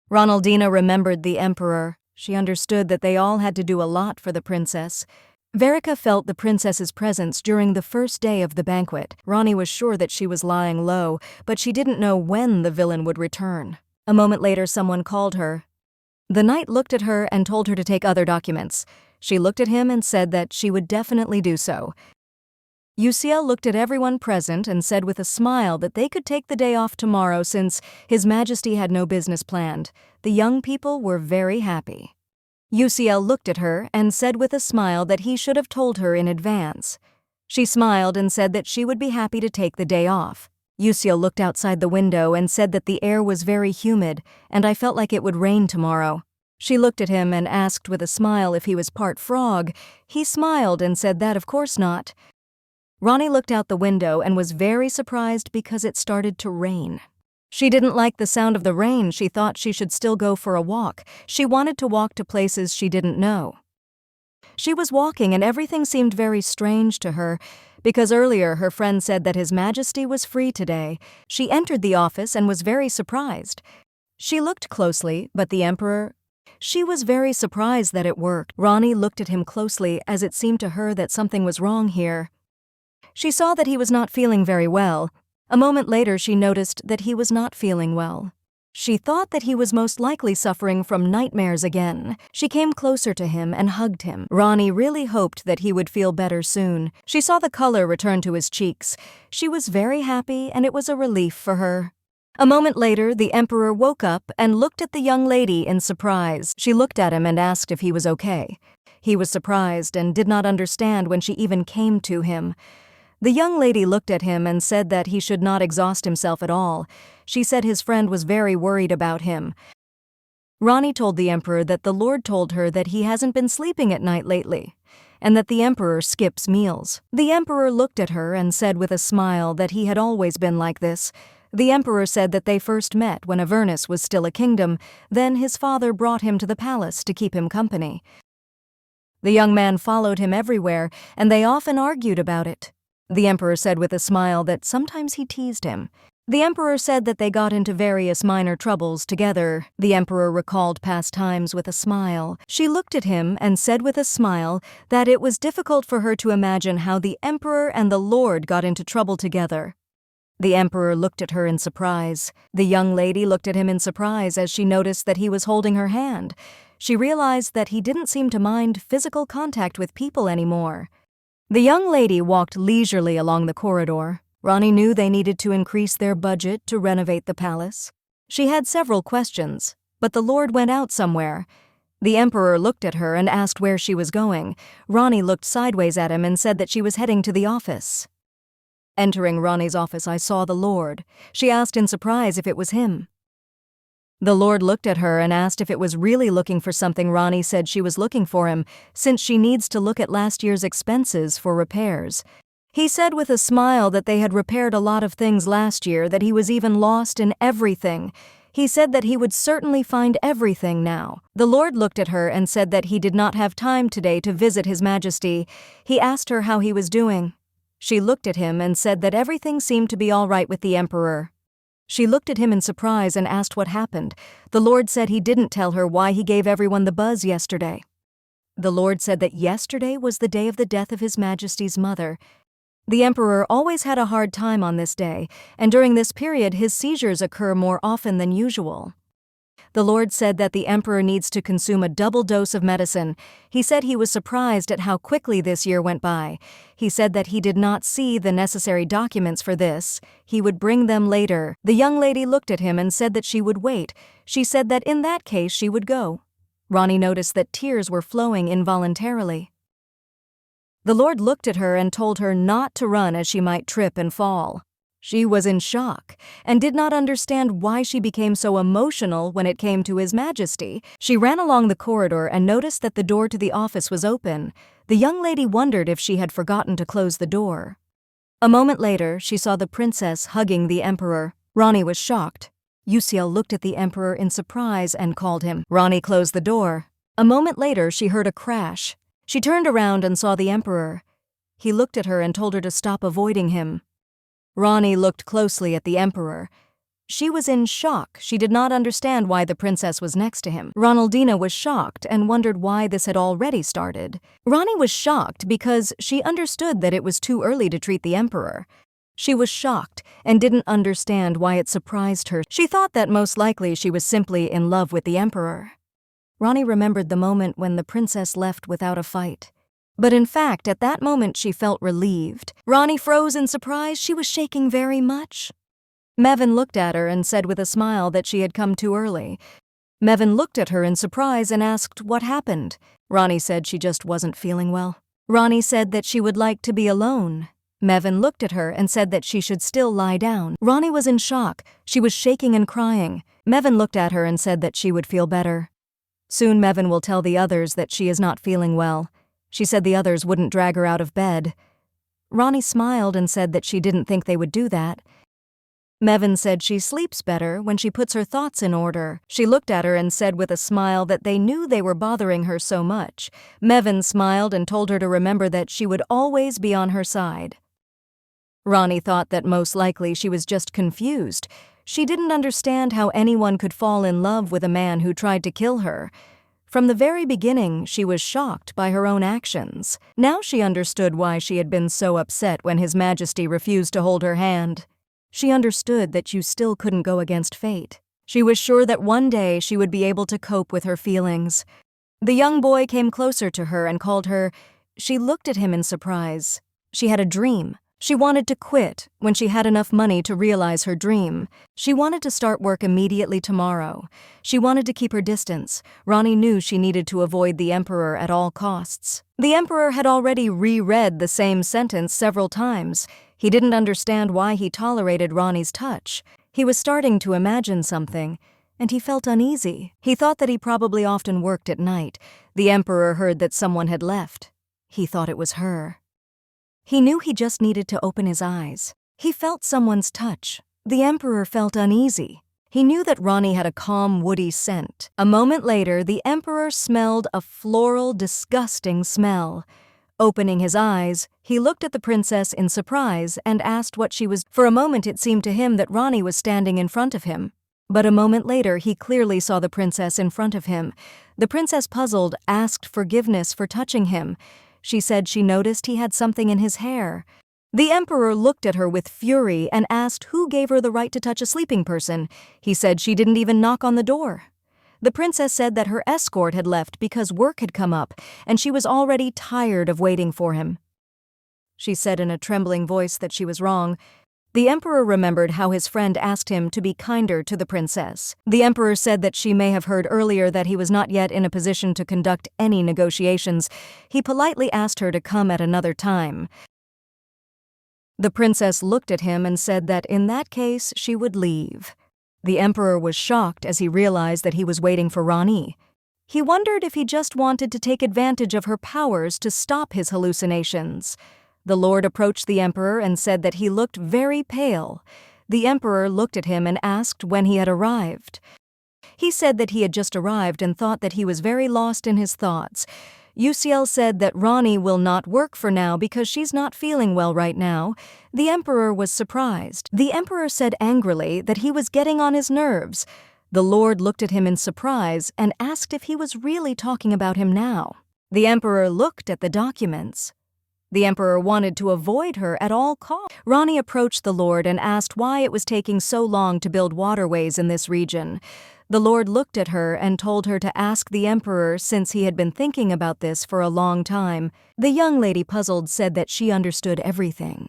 Speaker 1: Ronaldina remembered the emperor. She understood that they all had to do a lot for the princess. Verica felt the princess's presence during the first day of the banquet. Ronnie was sure that she was lying low, but she didn't know when the villain would return. A moment later someone called her. The knight looked at her and told her to take other documents. She looked at him and said that she would definitely do so. Uciel looked at everyone present and said with a smile that they could take the day off tomorrow since His Majesty had no business planned. The young people were very happy. Uciel looked at her and said with a smile that he should have told her in advance. She smiled and said that she would be happy to take the day off. Uciel looked outside the window and said that the air was very humid, and I felt like it would rain tomorrow. She looked at him and asked with a smile if he was part frog. He smiled and said that of course not. Ronnie looked out the window and was very surprised because it started to rain. She didn't like the sound of the rain. She thought she should still go for a walk. She wanted to walk to places she didn't know. She was walking and everything seemed very strange to her, because earlier her friend said that His Majesty was free today. She entered the office and was very surprised. She looked closely, but the emperor... She was very surprised that it worked. Ronnie looked at him closely as it seemed to her that something was wrong here. She saw that he was not feeling very well. A moment later she noticed that he was not feeling well. She thought that he was most likely suffering from nightmares again. She came closer to him and hugged him. Ronnie really hoped that he would feel better soon. She saw the color return to his cheeks. She was very happy and it was a relief for her. A moment later, the emperor woke up and looked at the young lady in surprise. She looked at him and asked if he was okay. He was surprised and did not understand when she even came to him. The young lady looked at him and said that he should not exhaust himself at all. She said his friend was very worried about him. Rani told the emperor that the Lord told her that he hasn't been sleeping at night lately, and that the emperor skips meals. The emperor looked at her and said with a smile that he had always been like this. The emperor said that they first met when Avernus was still a kingdom, then his father brought him to the palace to keep him company. The young man followed him everywhere, and they often argued about it. The emperor said with a smile that sometimes he teased him. The emperor said that they got into various minor troubles together. The emperor recalled past times with a smile. She looked at him and said with a smile that it was difficult for her to imagine how the emperor and the Lord got into trouble together. The emperor looked at her in surprise. The young lady looked at him in surprise as she noticed that he was holding her hand. She realized that he didn't seem to mind physical contact with people anymore. The young lady walked leisurely along the corridor. Rani knew they needed to increase their budget to renovate the palace. She had several questions, but the Lord went out somewhere. The emperor looked at her and asked where she was going. Rani looked sideways at him and said that she was heading to the office. Entering Rani's office, I saw the Lord. She asked in surprise if it was him. The Lord looked at her and asked if it was really looking for something. Rani said she was looking for him, since she needs to look at last year's expenses for repairs. He said with a smile that they had repaired a lot of things last year, that he was even lost in everything. He said that he would certainly find everything now. The Lord looked at her and said that he did not have time today to visit His Majesty. He asked her how he was doing. She looked at him and said that everything seemed to be all right with the emperor. She looked at him in surprise and asked what happened. The Lord said he didn't tell her why he gave everyone the buzz yesterday. The Lord said that yesterday was the day of the death of His Majesty's mother. The emperor always had a hard time on this day, and during this period his seizures occur more often than usual. The Lord said that the emperor needs to consume a double dose of medicine. He said he was surprised at how quickly this year went by. He said that he did not see the necessary documents for this. He would bring them later. The young lady looked at him and said that she would wait. She said that in that case she would go. Rani noticed that tears were flowing involuntarily. The Lord looked at her and told her not to run as she might trip and fall. She was in shock and did not understand why she became so emotional when it came to His Majesty. She ran along the corridor and noticed that the door to the office was open. The young lady wondered if she had forgotten to close the door. A moment later, she saw the princess hugging the emperor. Rani was shocked. Uziel looked at the emperor in surprise and called him. Rani closed the door. A moment later, she heard a crash. She turned around and saw the emperor. He looked at her and told her to stop avoiding him. Rani looked closely at the emperor. She was in shock. She did not understand why the princess was next to him. Ronaldina was shocked and wondered why this had already started. Rani was shocked because she understood that it was too early to treat the emperor. She was shocked and didn't understand why it surprised her. She thought that most likely she was simply in love with the emperor. Rani remembered the moment when the princess left without a fight. But in fact, at that moment she felt relieved. Rani froze in surprise. She was shaking very much. Mevin looked at her and said with a smile that she had come too early. Mevin looked at her in surprise and asked what happened. Rani said she just wasn't feeling well. Rani said that she would like to be alone. Mevin looked at her and said that she should still lie down. Rani was in shock. She was shaking and crying. Mevin looked at her and said that she would feel better. Soon Mevin will tell the others that she is not feeling well. She said the others wouldn't drag her out of bed. Rani smiled and said that she didn't think they would do that. Mevin said she sleeps better when she puts her thoughts in order. She looked at her and said with a smile that they knew they were bothering her so much. Mevin smiled and told her to remember that she would always be on her side. Rani thought that most likely she was just confused. She didn't understand how anyone could fall in love with a man who tried to kill her. From the very beginning, she was shocked by her own actions. Now she understood why she had been so upset when His Majesty refused to hold her hand. She understood that you still couldn't go against fate. She was sure that one day she would be able to cope with her feelings. The young boy came closer to her and called her. She looked at him in surprise. She had a dream. She wanted to quit when she had enough money to realize her dream. She wanted to start work immediately tomorrow. She wanted to keep her distance. Rani knew she needed to avoid the emperor at all costs. The emperor had already reread the same sentence several times. He didn't understand why he tolerated Rani's touch. He was starting to imagine something. and he felt uneasy. He thought that he probably often worked at night. The emperor heard that someone had left. He thought it was her. He knew he just needed to open his eyes. He felt someone's touch. The emperor felt uneasy. He knew that Ronnie had a calm, woody scent. A moment later, the emperor smelled a floral, disgusting smell. Opening his eyes, he looked at the princess in surprise and asked what she was. For a moment it seemed to him that Ronnie was standing in front of him. But a moment later he clearly saw the princess in front of him. The princess, puzzled, asked forgiveness for touching him. She said she noticed he had something in his hair. The emperor looked at her with fury and asked who gave her the right to touch a sleeping person. He said she didn't even knock on the door. The princess said that her escort had left because work had come up, and she was already tired of waiting for him. She said in a trembling voice that she was wrong. The emperor remembered how his friend asked him to be kinder to the princess. The emperor said that she may have heard earlier that he was not yet in a position to conduct any negotiations. He politely asked her to come at another time. The princess looked at him and said that in that case she would leave. The emperor was shocked as he realized that he was waiting for Ronnie. He wondered if he just wanted to take advantage of her powers to stop his hallucinations. The lord approached the emperor and said that he looked very pale. The emperor looked at him and asked when he had arrived. He said that he had just arrived and thought that he was very lost in his thoughts. Uziel said that Ronnie will not work for now because she's not feeling well right now. The emperor was surprised. The emperor said angrily that he was getting on his nerves. The lord looked at him in surprise and asked if he was really talking about him now. The emperor looked at the documents. The emperor wanted to avoid her at all costs. Ronnie approached the lord and asked why it was taking so long to build waterways in this region. The lord looked at her and told her to ask the emperor since he had been thinking about this for a long time. The young lady, puzzled, said that she understood everything.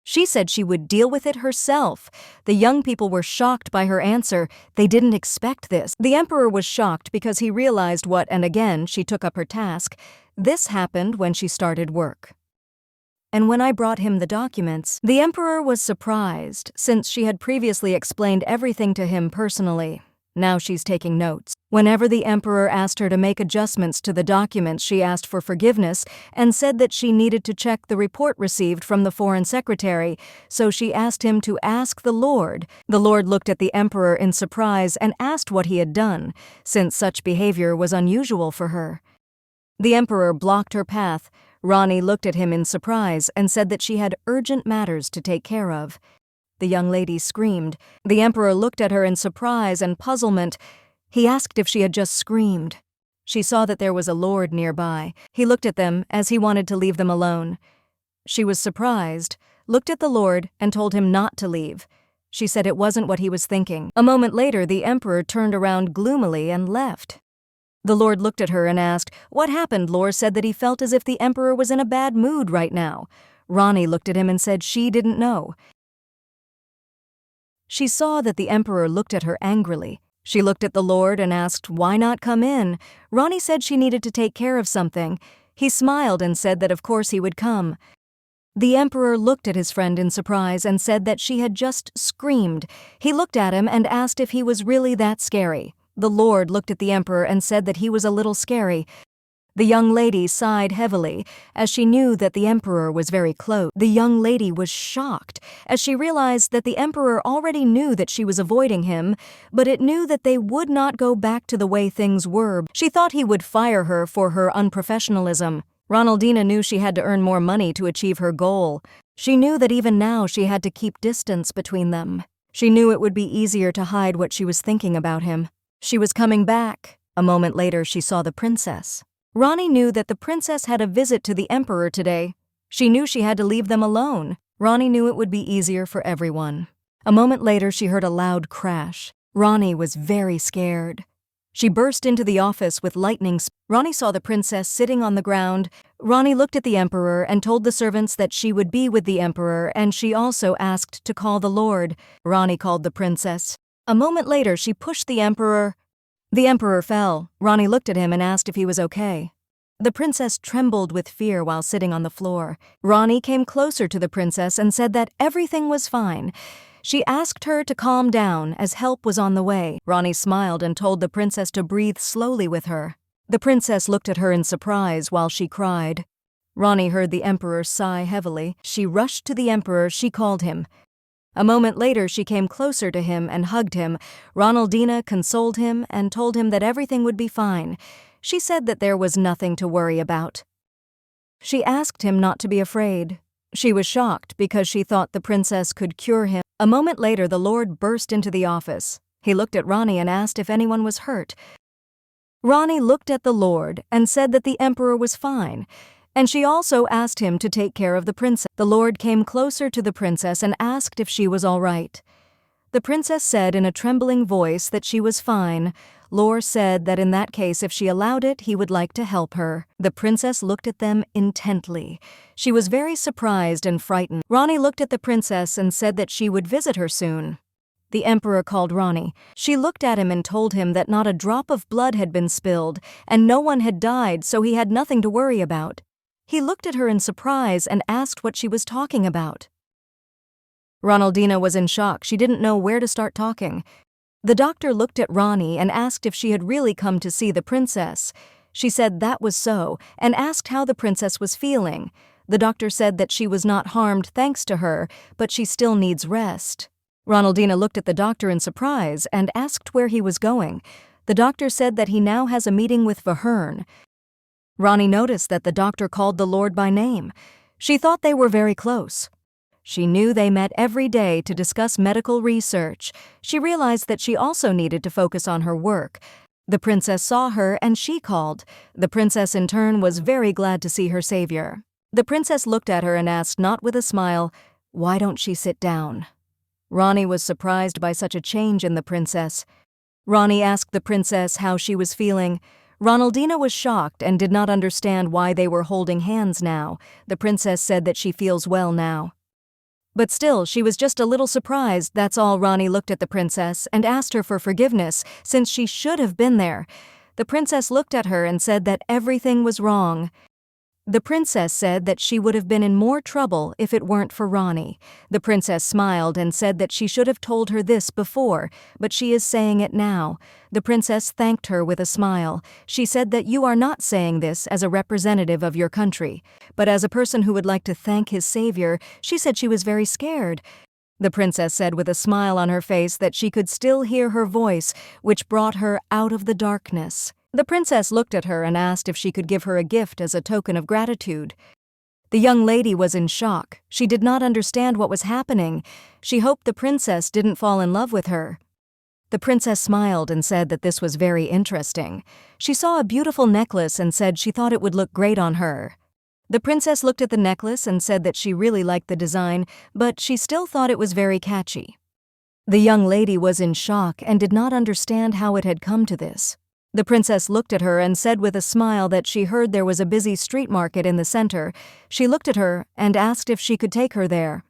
Speaker 1: She said she would deal with it herself. The young people were shocked by her answer. They didn't expect this. The emperor was shocked because he realized what, and again she took up her task. This happened when she started work. And when I brought him the documents, the emperor was surprised since she had previously explained everything to him personally. Now she's taking notes. Whenever the emperor asked her to make adjustments to the documents, she asked for forgiveness and said that she needed to check the report received from the foreign secretary, so she asked him to ask the lord. The lord looked at the emperor in surprise and asked what he had done, since such behavior was unusual for her. The emperor blocked her path. Ronnie looked at him in surprise and said that she had urgent matters to take care of. The young lady screamed. The emperor looked at her in surprise and puzzlement. He asked if she had just screamed. She saw that there was a lord nearby. He looked at them as he wanted to leave them alone. She was surprised, looked at the lord, and told him not to leave. She said it wasn't what he was thinking. A moment later, the emperor turned around gloomily and left. The lord looked at her and asked, "What happened?" Lor said that he felt as if the emperor was in a bad mood right now. Ronnie looked at him and said she didn't know. She saw that the emperor looked at her angrily. She looked at the lord and asked, "Why not come in?" Ronnie said she needed to take care of something. He smiled and said that of course he would come. The emperor looked at his friend in surprise and said that she had just screamed. He looked at him and asked if he was really that scary. The lord looked at the emperor and said that he was a little scary. The young lady sighed heavily as she knew that the emperor was very close. The young lady was shocked as she realized that the emperor already knew that she was avoiding him, but it knew that they would not go back to the way things were. She thought he would fire her for her unprofessionalism. Ronaldina knew she had to earn more money to achieve her goal. She knew that even now she had to keep distance between them. She knew it would be easier to hide what she was thinking about him. She was coming back. A moment later, she saw the princess. Ronnie knew that the princess had a visit to the emperor today. She knew she had to leave them alone. Ronnie knew it would be easier for everyone. A moment later, she heard a loud crash. Ronnie was very scared. She burst into the office with lightning. Ronnie saw the princess sitting on the ground. Ronnie looked at the emperor and told the servants that she would be with the emperor, and she also asked to call the lord. Ronnie called the princess. A moment later, she pushed the emperor. The emperor fell. Ronnie looked at him and asked if he was okay. The princess trembled with fear while sitting on the floor. Ronnie came closer to the princess and said that everything was fine. She asked her to calm down as help was on the way. Rani smiled and told the princess to breathe slowly with her. The princess looked at her in surprise while she cried. Rani heard the emperor sigh heavily. She rushed to the emperor. She called him. A moment later, she came closer to him and hugged him. Ronaldina consoled him and told him that everything would be fine. She said that there was nothing to worry about. She asked him not to be afraid. She was shocked because she thought the princess could cure him. A moment later, the lord burst into the office. He looked at Rani and asked if anyone was hurt. Rani looked at the lord and said that the emperor was fine, and she also asked him to take care of the princess. The lord came closer to the princess and asked if she was all right. The princess said in a trembling voice that she was fine. Lord said that in that case, if she allowed it, he would like to help her. The princess looked at them intently. She was very surprised and frightened. Rani looked at the princess and said that she would visit her soon. The emperor called Rani. She looked at him and told him that not a drop of blood had been spilled and no one had died, so he had nothing to worry about. He looked at her in surprise and asked what she was talking about. Ronaldina was in shock. She didn't know where to start talking. The doctor looked at Rani and asked if she had really come to see the princess. She said that was so and asked how the princess was feeling. The doctor said that she was not harmed thanks to her, but she still needs rest. Ronaldina looked at the doctor in surprise and asked where he was going. The doctor said that he now has a meeting with Vahern. Rani noticed that the doctor called the lord by name. She thought they were very close. She knew they met every day to discuss medical research. She realized that she also needed to focus on her work. The princess saw her and she called. The princess in turn was very glad to see her savior. The princess looked at her and asked, not with a smile, "Why don't she sit down?" Rani was surprised by such a change in the princess. Rani asked the princess how she was feeling. Ronaldina was shocked and did not understand why they were holding hands now. The princess said that she feels well now. But still, she was just a little surprised. That's all. Rani looked at the princess and asked her for forgiveness, since she should have been there. The princess looked at her and said that everything was wrong. The princess said that she would have been in more trouble if it weren't for Rani. The princess smiled and said that she should have told her this before, but she is saying it now. The princess thanked her with a smile. She said that you are not saying this as a representative of your country, but as a person who would like to thank his savior. She said she was very scared. The princess said with a smile on her face that she could still hear her voice, which brought her out of the darkness. The princess looked at her and asked if she could give her a gift as a token of gratitude. The young lady was in shock. She did not understand what was happening. She hoped the princess didn't fall in love with her. The princess smiled and said that this was very interesting. She saw a beautiful necklace and said she thought it would look great on her. The princess looked at the necklace and said that she really liked the design, but she still thought it was very catchy. The young lady was in shock and did not understand how it had come to this. The princess looked at her and said with a smile that she heard there was a busy street market in the center. She looked at her and asked if she could take her there.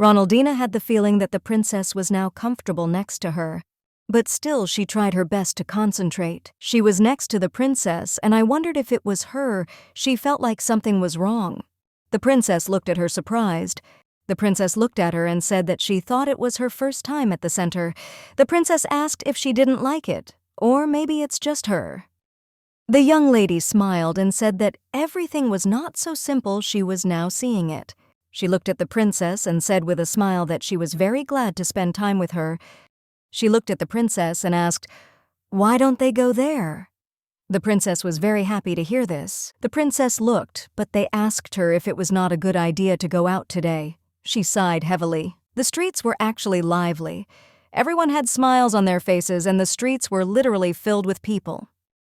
Speaker 1: Ronaldina had the feeling that the princess was now comfortable next to her, but still she tried her best to concentrate. She was next to the princess, and I wondered if it was her. She felt like something was wrong. The princess looked at her surprised. The princess looked at her and said that she thought it was her first time at the center. The princess asked if she didn't like it. Or maybe it's just her. The young lady smiled and said that everything was not so simple. She was now seeing it. She looked at the princess and said with a smile that she was very glad to spend time with her. She looked at the princess and asked, "Why don't they go there?" The princess was very happy to hear this. The princess looked, but they asked her if it was not a good idea to go out today. She sighed heavily. The streets were actually lively. Everyone had smiles on their faces and the streets were literally filled with people.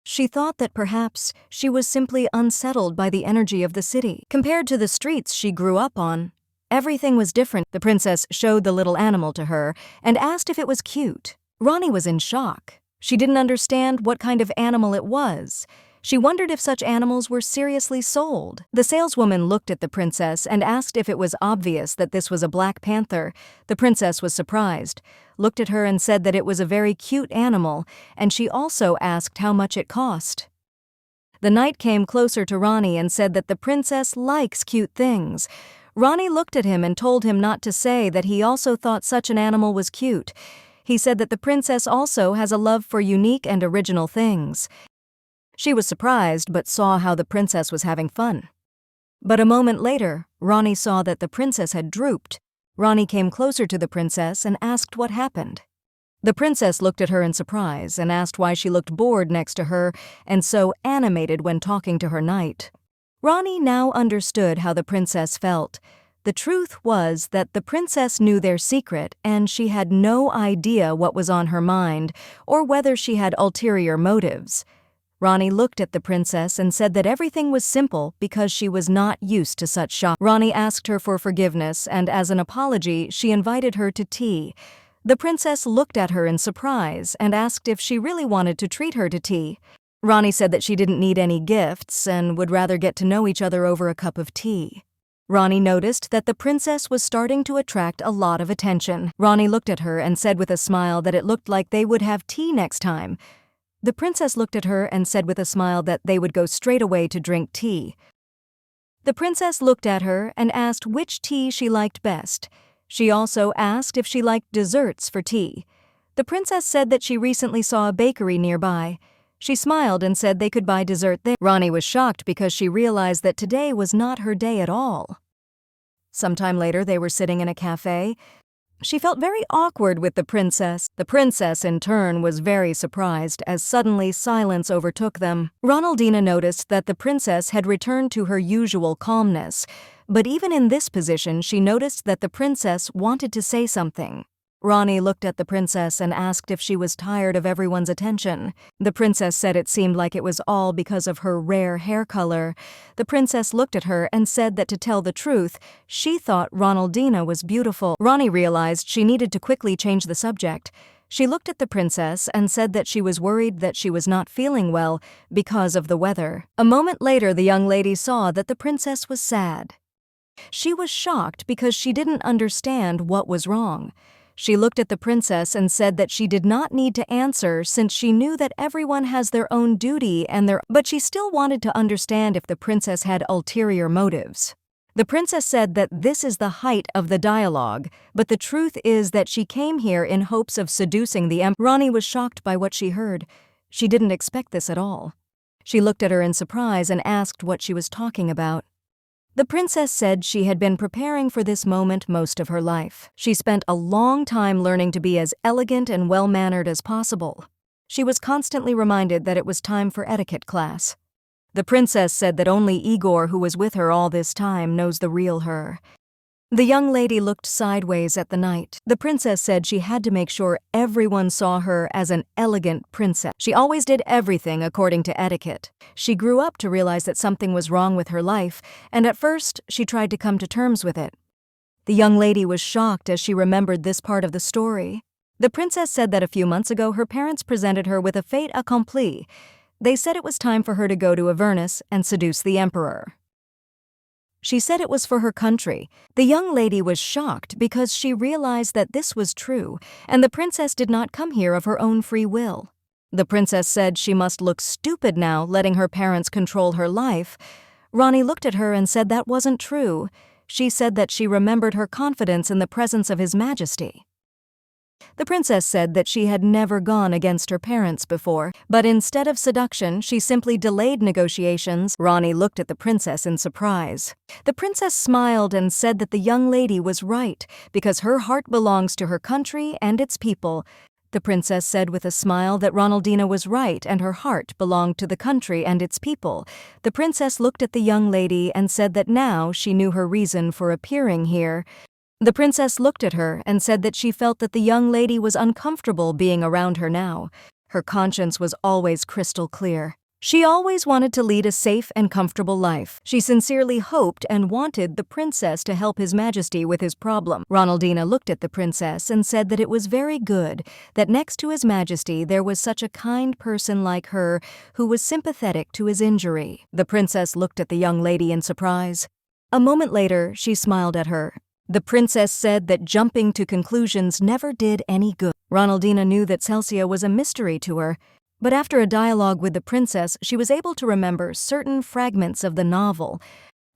Speaker 1: She thought that perhaps she was simply unsettled by the energy of the city. Compared to the streets she grew up on, everything was different. The princess showed the little animal to her and asked if it was cute. Rani was in shock. She didn't understand what kind of animal it was. She wondered if such animals were seriously sold. The saleswoman looked at the princess and asked if it was obvious that this was a black panther. The princess was surprised, looked at her and said that it was a very cute animal, and she also asked how much it cost. The knight came closer to Rani and said that the princess likes cute things. Ronnie looked at him and told him not to say that he also thought such an animal was cute. He said that the princess also has a love for unique and original things. She was surprised but saw how the princess was having fun. But a moment later, Ronnie saw that the princess had drooped. Ronnie came closer to the princess and asked what happened. The princess looked at her in surprise and asked why she looked bored next to her and so animated when talking to her knight. Ronnie now understood how the princess felt. The truth was that the princess knew their secret and she had no idea what was on her mind or whether she had ulterior motives. Ronnie looked at the princess and said that everything was simple because she was not used to such shock. Ronnie asked her for forgiveness and as an apology she invited her to tea. The princess looked at her in surprise and asked if she really wanted to treat her to tea. Ronnie said that she didn't need any gifts and would rather get to know each other over a cup of tea. Ronnie noticed that the princess was starting to attract a lot of attention. Ronnie looked at her and said with a smile that it looked like they would have tea next time. The princess looked at her and said with a smile that they would go straight away to drink tea. The princess looked at her and asked which tea she liked best. She also asked if she liked desserts for tea. The princess said that she recently saw a bakery nearby. She smiled and said they could buy dessert there. Ronnie was shocked because she realized that today was not her day at all. Sometime later, they were sitting in a cafe. She felt very awkward with the princess. The princess, in turn, was very surprised as suddenly silence overtook them. Ronaldina noticed that the princess had returned to her usual calmness, but even in this position, she noticed that the princess wanted to say something. Ronnie looked at the princess and asked if she was tired of everyone's attention. The princess said it seemed like it was all because of her rare hair color. The princess looked at her and said that to tell the truth, she thought Ronaldina was beautiful. Ronnie realized she needed to quickly change the subject. She looked at the princess and said that she was worried that she was not feeling well because of the weather. A moment later, the young lady saw that the princess was sad. She was shocked because she didn't understand what was wrong. She looked at the princess and said that she did not need to answer since she knew that everyone has their own duty but she still wanted to understand if the princess had ulterior motives. The princess said that this is the height of the dialogue, but the truth is that she came here in hopes of seducing the emperor. Ronnie was shocked by what she heard. She didn't expect this at all. She looked at her in surprise and asked what she was talking about. The princess said she had been preparing for this moment most of her life. She spent a long time learning to be as elegant and well-mannered as possible. She was constantly reminded that it was time for etiquette class. The princess said that only Igor, who was with her all this time, knows the real her. The young lady looked sideways at the knight. The princess said she had to make sure everyone saw her as an elegant princess. She always did everything according to etiquette. She grew up to realize that something was wrong with her life, and at first she tried to come to terms with it. The young lady was shocked as she remembered this part of the story. The princess said that a few months ago her parents presented her with a fait accompli. They said it was time for her to go to Avernus and seduce the emperor. She said it was for her country. The young lady was shocked because she realized that this was true, and the princess did not come here of her own free will. The princess said she must look stupid now, letting her parents control her life. Ronnie looked at her and said that wasn't true. She said that she remembered her confidence in the presence of His Majesty. The princess said that she had never gone against her parents before, but instead of seduction, she simply delayed negotiations. Ronnie looked at the princess in surprise. The princess smiled and said that the young lady was right, because her heart belongs to her country and its people. The princess said with a smile that Ronaldina was right and her heart belonged to the country and its people. The princess looked at the young lady and said that now she knew her reason for appearing here. The princess looked at her and said that she felt that the young lady was uncomfortable being around her now. Her conscience was always crystal clear. She always wanted to lead a safe and comfortable life. She sincerely hoped and wanted the princess to help His Majesty with his problem. Ronaldina looked at the princess and said that it was very good that next to His Majesty there was such a kind person like her who was sympathetic to his injury. The princess looked at the young lady in surprise. A moment later, she smiled at her. The princess said that jumping to conclusions never did any good. Ronaldina knew that Celsia was a mystery to her, but after a dialogue with the princess, she was able to remember certain fragments of the novel.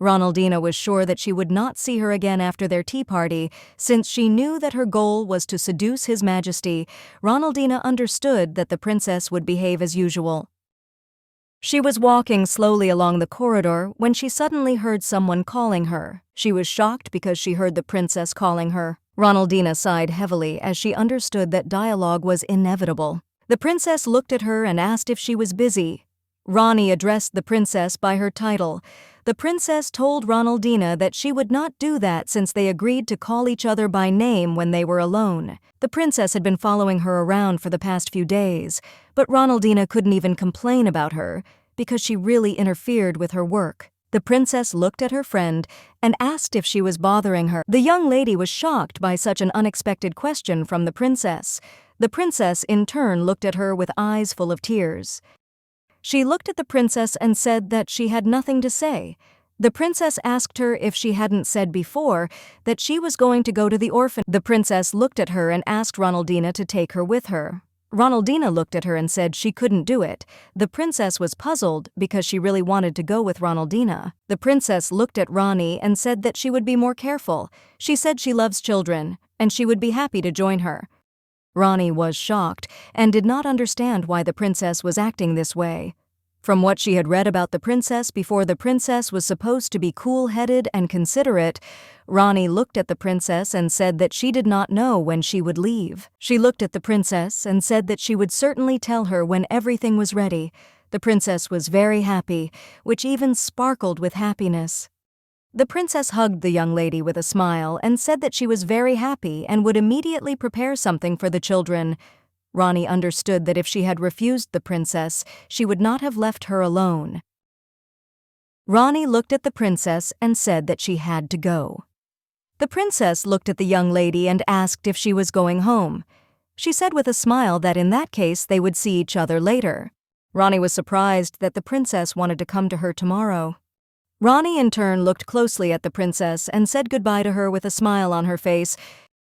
Speaker 1: Ronaldina was sure that she would not see her again after their tea party, since she knew that her goal was to seduce His Majesty. Ronaldina understood that the princess would behave as usual. She was walking slowly along the corridor when she suddenly heard someone calling her. She was shocked because she heard the princess calling her. Ronaldina sighed heavily as she understood that dialogue was inevitable. The princess looked at her and asked if she was busy. Ronnie addressed the princess by her title. The princess told Ronaldina that she would not do that since they agreed to call each other by name when they were alone. The princess had been following her around for the past few days, but Ronaldina couldn't even complain about her because she really interfered with her work. The princess looked at her friend and asked if she was bothering her. The young lady was shocked by such an unexpected question from the princess. The princess, in turn, looked at her with eyes full of tears. She looked at the princess and said that she had nothing to say. The princess asked her if she hadn't said before that she was going to go to the orphan. The princess looked at her and asked Ronaldina to take her with her. Ronaldina looked at her and said she couldn't do it. The princess was puzzled because she really wanted to go with Ronaldina. The princess looked at Ronnie and said that she would be more careful. She said she loves children, and she would be happy to join her. Ronnie was shocked and did not understand why the princess was acting this way. From what she had read about the princess before, the princess was supposed to be cool-headed and considerate. Ronnie looked at the princess and said that she did not know when she would leave. She looked at the princess and said that she would certainly tell her when everything was ready. The princess was very happy, which even sparkled with happiness. The princess hugged the young lady with a smile and said that she was very happy and would immediately prepare something for the children. Ronnie understood that if she had refused the princess, she would not have left her alone. Ronnie looked at the princess and said that she had to go. The princess looked at the young lady and asked if she was going home. She said with a smile that in that case they would see each other later. Ronnie was surprised that the princess wanted to come to her tomorrow. Ronnie in turn looked closely at the princess and said goodbye to her with a smile on her face,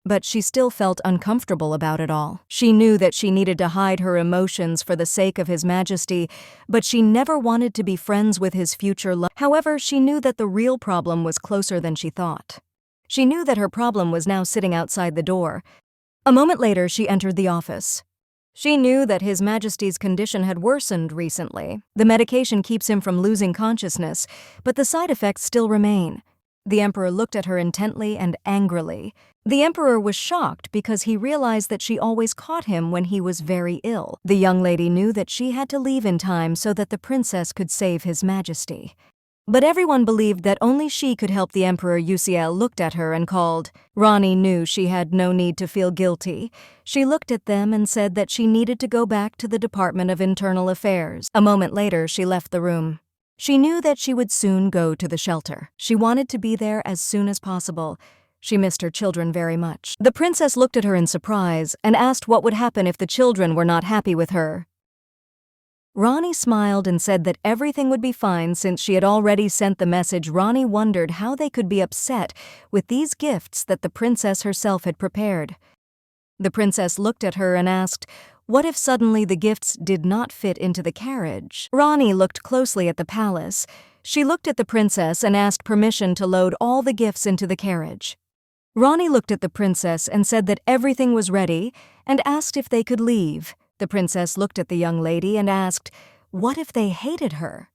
Speaker 1: but she still felt uncomfortable about it all. She knew that she needed to hide her emotions for the sake of His Majesty, but she never wanted to be friends with his future love. However, she knew that the real problem was closer than she thought. She knew that her problem was now sitting outside the door. A moment later, she entered the office. She knew that His Majesty's condition had worsened recently. The medication keeps him from losing consciousness, but the side effects still remain. The Emperor looked at her intently and angrily. The Emperor was shocked because he realized that she always caught him when he was very ill. The young lady knew that she had to leave in time so that the princess could save His Majesty. But everyone believed that only she could help the Emperor. Uciel looked at her and called. Ronnie knew she had no need to feel guilty. She looked at them and said that she needed to go back to the Department of Internal Affairs. A moment later, she left the room. She knew that she would soon go to the shelter. She wanted to be there as soon as possible. She missed her children very much. The princess looked at her in surprise and asked what would happen if the children were not happy with her. Ronnie smiled and said that everything would be fine since she had already sent the message. Ronnie wondered how they could be upset with these gifts that the princess herself had prepared. The princess looked at her and asked, what if suddenly the gifts did not fit into the carriage? Ronnie looked closely at the palace. She looked at the princess and asked permission to load all the gifts into the carriage. Ronnie looked at the princess and said that everything was ready and asked if they could leave. The princess looked at the young lady and asked, what if they hated her?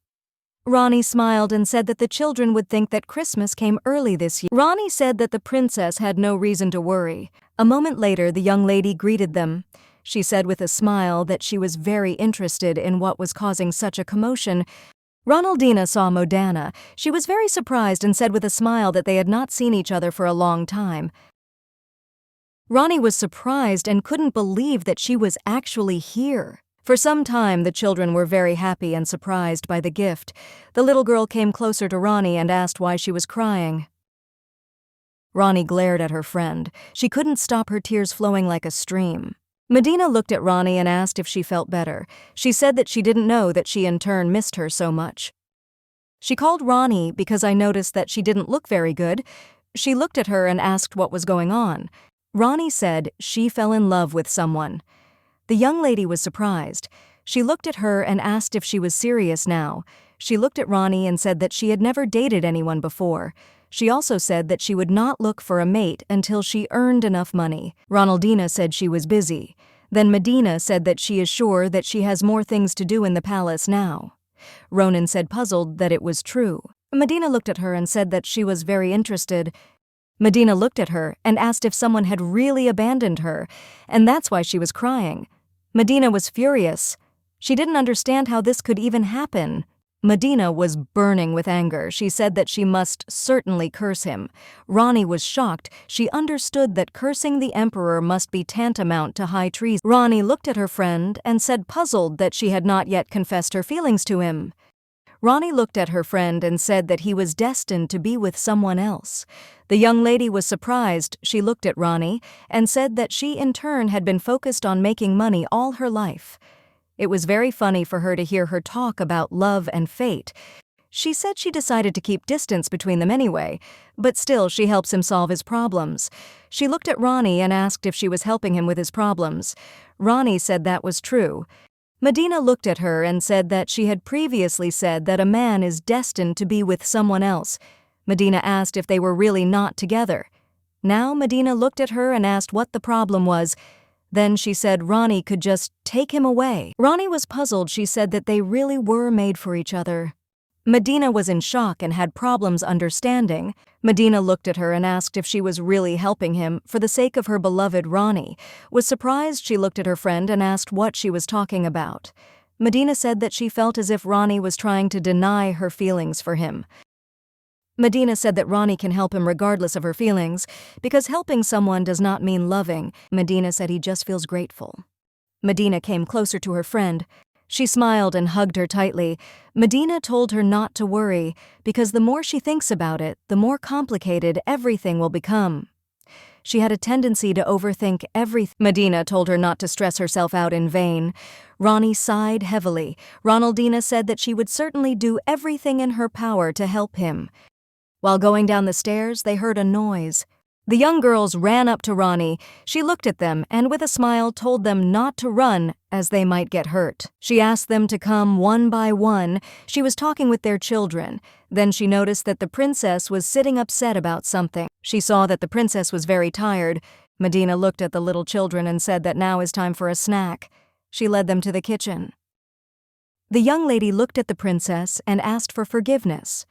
Speaker 1: Ronnie smiled and said that the children would think that Christmas came early this year. Ronnie said that the princess had no reason to worry. A moment later, the young lady greeted them. She said with a smile that she was very interested in what was causing such a commotion. Ronaldina saw Modana. She was very surprised and said with a smile that they had not seen each other for a long time. Ronnie was surprised and couldn't believe that she was actually here. For some time, the children were very happy and surprised by the gift. The little girl came closer to Ronnie and asked why she was crying. Ronnie glared at her friend. She couldn't stop her tears flowing like a stream. Medina looked at Ronnie and asked if she felt better. She said that she didn't know that she in turn missed her so much. She called Ronnie because I noticed that she didn't look very good. She looked at her and asked what was going on. Ronnie said she fell in love with someone. The young lady was surprised. She looked at her and asked if she was serious now. She looked at Ronnie and said that she had never dated anyone before. She also said that she would not look for a mate until she earned enough money. Ronaldina said she was busy. Then Medina said that she is sure that she has more things to do in the palace now. Ronan said puzzled that it was true. Medina looked at her and said that she was very interested. Medina looked at her and asked if someone had really abandoned her, and that's why she was crying. Medina was furious. She didn't understand how this could even happen. Medina was burning with anger. She said that she must certainly curse him. Ronnie was shocked. She understood that cursing the emperor must be tantamount to high treason. Ronnie looked at her friend and said puzzled that she had not yet confessed her feelings to him. Ronnie looked at her friend and said that he was destined to be with someone else. The young lady was surprised. She looked at Ronnie and said that she in turn had been focused on making money all her life. It was very funny for her to hear her talk about love and fate. She said she decided to keep distance between them anyway, but still she helps him solve his problems. She looked at Ronnie and asked if she was helping him with his problems. Ronnie said that was true. Medina looked at her and said that she had previously said that a man is destined to be with someone else. Medina asked if they were really not together. Now Medina looked at her and asked what the problem was. Then she said Ronnie could just take him away. Ronnie was puzzled. She said that they really were made for each other. Medina was in shock and had problems understanding. Medina looked at her and asked if she was really helping him for the sake of her beloved Ronnie. Was surprised. She looked at her friend and asked what she was talking about. Medina said that she felt as if Ronnie was trying to deny her feelings for him. Medina said that Ronnie can help him regardless of her feelings, because helping someone does not mean loving. Medina said he just feels grateful. Medina came closer to her friend. She smiled and hugged her tightly. Medina told her not to worry, because the more she thinks about it, the more complicated everything will become. She had a tendency to overthink everything. Medina told her not to stress herself out in vain. Ronnie sighed heavily. Ronaldina said that she would certainly do everything in her power to help him. While going down the stairs, they heard a noise. The young girls ran up to Ronnie. She looked at them and with a smile told them not to run, as they might get hurt. She asked them to come one by one. She was talking with their children. Then she noticed that the princess was sitting upset about something. She saw that the princess was very tired. Medina looked at the little children and said that now is time for a snack. She led them to the kitchen. The young lady looked at the princess and asked for forgiveness.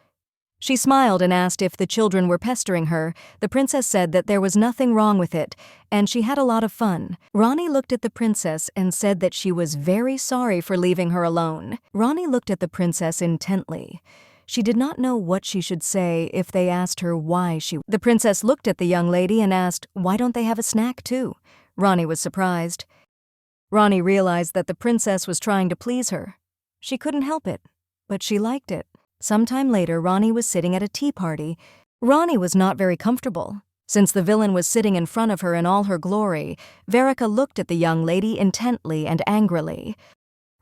Speaker 1: She smiled and asked if the children were pestering her. The princess said that there was nothing wrong with it, and she had a lot of fun. Ronnie looked at the princess and said that she was very sorry for leaving her alone. Ronnie looked at the princess intently. She did not know what she should say if they asked her why she... The princess looked at the young lady and asked, "Why don't they have a snack too?" Ronnie was surprised. Ronnie realized that the princess was trying to please her. She couldn't help it, but she liked it. Sometime later, Ronnie was sitting at a tea party. Ronnie was not very comfortable. Since the villain was sitting in front of her in all her glory, Verica looked at the young lady intently and angrily.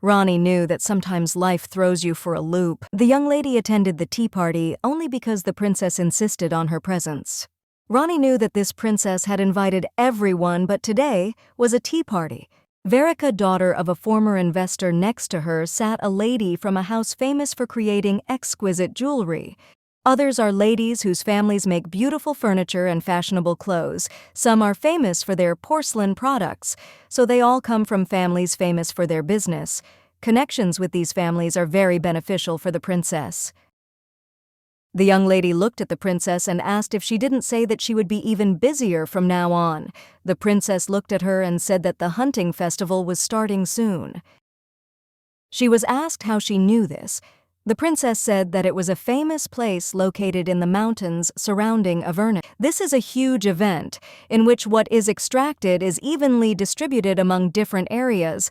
Speaker 1: Ronnie knew that sometimes life throws you for a loop. The young lady attended the tea party only because the princess insisted on her presence. Ronnie knew that this princess had invited everyone, but today was a tea party. Verica, daughter of a former investor, next to her sat a lady from a house famous for creating exquisite jewelry. Others are ladies whose families make beautiful furniture and fashionable clothes. Some are famous for their porcelain products, so they all come from families famous for their business. Connections with these families are very beneficial for the princess. The young lady looked at the princess and asked if she didn't say that she would be even busier from now on. The princess looked at her and said that the hunting festival was starting soon. She was asked how she knew this. The princess said that it was a famous place located in the mountains surrounding Avernus. This is a huge event in which what is extracted is evenly distributed among different areas.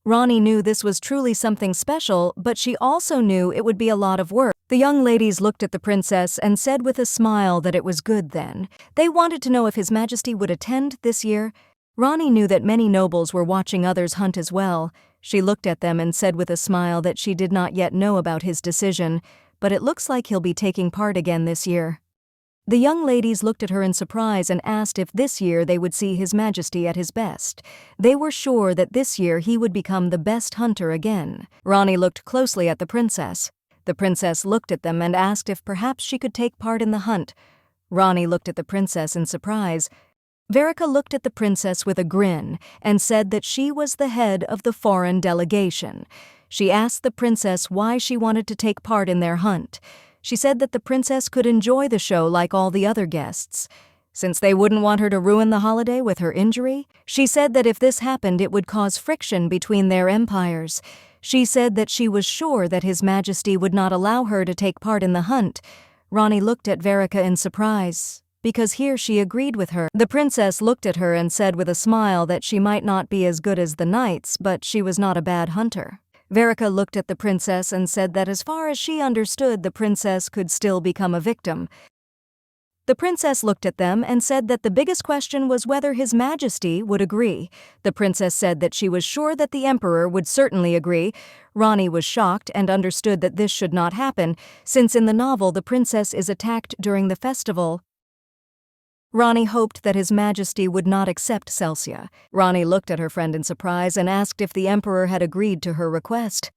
Speaker 1: Ronnie knew this was truly something special, but she also knew it would be a lot of work. The young ladies looked at the princess and said with a smile that it was good then. They wanted to know if His Majesty would attend this year. Ronnie knew that many nobles were watching others hunt as well. She looked at them and said with a smile that she did not yet know about his decision, but it looks like he'll be taking part again this year. The young ladies looked at her in surprise and asked if this year they would see His Majesty at his best. They were sure that this year he would become the best hunter again. Rani looked closely at the princess. The princess looked at them and asked if perhaps she could take part in the hunt. Rani looked at the princess in surprise. Verika looked at the princess with a grin and said that she was the head of the foreign delegation. She asked the princess why she wanted to take part in their hunt. She said that the princess could enjoy the show like all the other guests. Since they wouldn't want her to ruin the holiday with her injury, she said that if this happened it would cause friction between their empires. She said that she was sure that His Majesty would not allow her to take part in the hunt. Rani looked at Verika in surprise, because here she agreed with her. The princess looked at her and said with a smile that she might not be as good as the knights, but she was not a bad hunter. Verika looked at the princess and said that as far as she understood, the princess could still become a victim. The princess looked at them and said that the biggest question was whether His Majesty would agree. The princess said that she was sure that the emperor would certainly agree. Rani was shocked and understood that this should not happen, since in the novel the princess is attacked during the festival. Rani hoped that His Majesty would not accept Celsia. Rani looked at her friend in surprise and asked if the emperor had agreed to her request.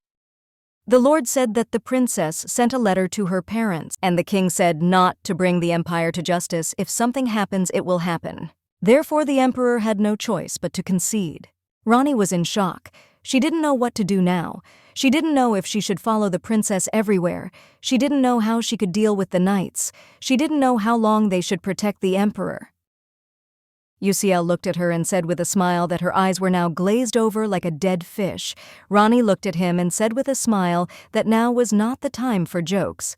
Speaker 1: The lord said that the princess sent a letter to her parents, and the king said not to bring the empire to justice. If something happens, it will happen. Therefore, the emperor had no choice but to concede. Rani was in shock. She didn't know what to do now. She didn't know if she should follow the princess everywhere. She didn't know how she could deal with the knights. She didn't know how long they should protect the emperor. Uziel looked at her and said with a smile that her eyes were now glazed over like a dead fish. Rani looked at him and said with a smile that now was not the time for jokes.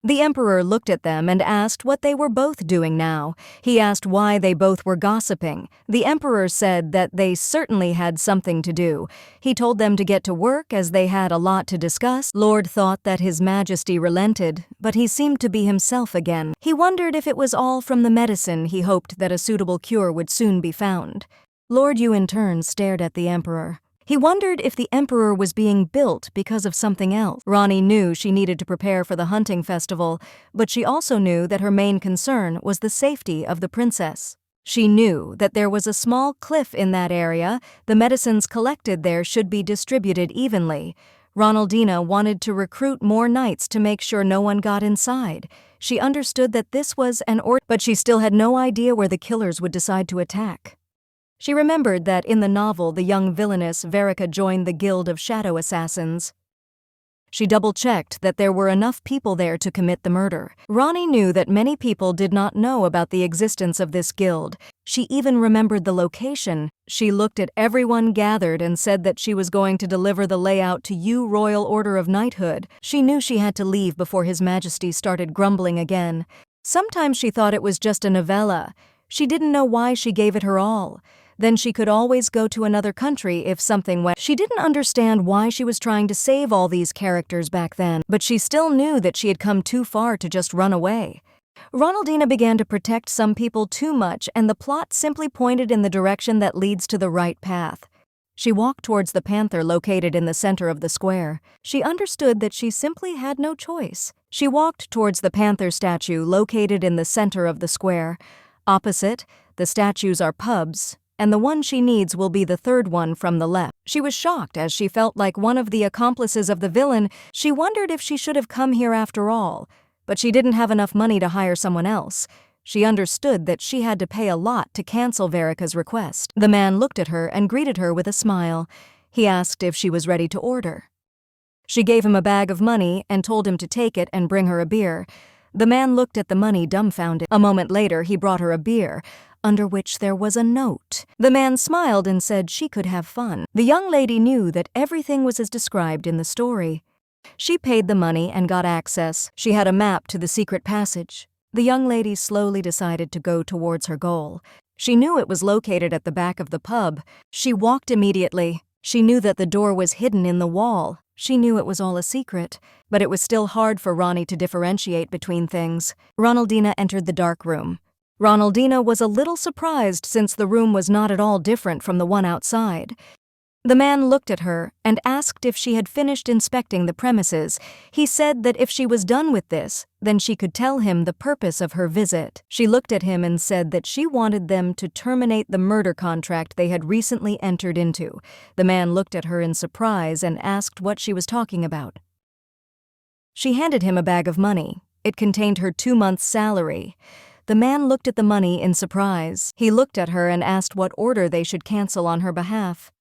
Speaker 1: The emperor looked at them and asked what they were both doing now. He asked why they both were gossiping. The emperor said that they certainly had something to do. He told them to get to work as they had a lot to discuss. Lord thought that His Majesty relented, but he seemed to be himself again. He wondered if it was all from the medicine. He hoped that a suitable cure would soon be found. Lord Yu in turn stared at the emperor. He wondered if the emperor was being built because of something else. Rani knew she needed to prepare for the hunting festival, but she also knew that her main concern was the safety of the princess. She knew that there was a small cliff in that area. The medicines collected there should be distributed evenly. Ronaldina wanted to recruit more knights to make sure no one got inside. She understood that this was an order, but she still had no idea where the killers would decide to attack. She remembered that in the novel the young villainess Verika joined the Guild of Shadow Assassins. She double-checked that there were enough people there to commit the murder. Rani knew that many people did not know about the existence of this guild. She even remembered the location. She looked at everyone gathered and said that she was going to deliver the layout to Yu Royal Order of Knighthood. She knew she had to leave before His Majesty started grumbling again. Sometimes she thought it was just a novella. She didn't know why she gave it her all. Then she could always go to another country if something went. She didn't understand why she was trying to save all these characters back then, but she still knew that she had come too far to just run away. Ronaldina began to protect some people too much, and the plot simply pointed in the direction that leads to the right path. She walked towards the panther located in the center of the square. She understood that she simply had no choice. She walked towards the panther statue located in the center of the square. Opposite, the statues are pubs, and the one she needs will be the third one from the left. She was shocked as she felt like one of the accomplices of the villain. She wondered if she should have come here after all, but she didn't have enough money to hire someone else. She understood that she had to pay a lot to cancel Verika's request. The man looked at her and greeted her with a smile. He asked if she was ready to order. She gave him a bag of money and told him to take it and bring her a beer. The man looked at the money dumbfounded. A moment later, he brought her a beer, under which there was a note. The man smiled and said she could have fun. The young lady knew that everything was as described in the story. She paid the money and got access. She had a map to the secret passage. The young lady slowly decided to go towards her goal. She knew it was located at the back of the pub. She walked immediately. She knew that the door was hidden in the wall. She knew it was all a secret, but it was still hard for Rani to differentiate between things. Ronaldina entered the dark room. Ronaldina was a little surprised since the room was not at all different from the one outside. The man looked at her and asked if she had finished inspecting the premises. He said that if she was done with this, then she could tell him the purpose of her visit. She looked at him and said that she wanted them to terminate the murder contract they had recently entered into. The man looked at her in surprise and asked what she was talking about. She handed him a bag of money. It contained her 2 months' salary. The man looked at the money in surprise. He looked at her and asked what order they should cancel on her behalf.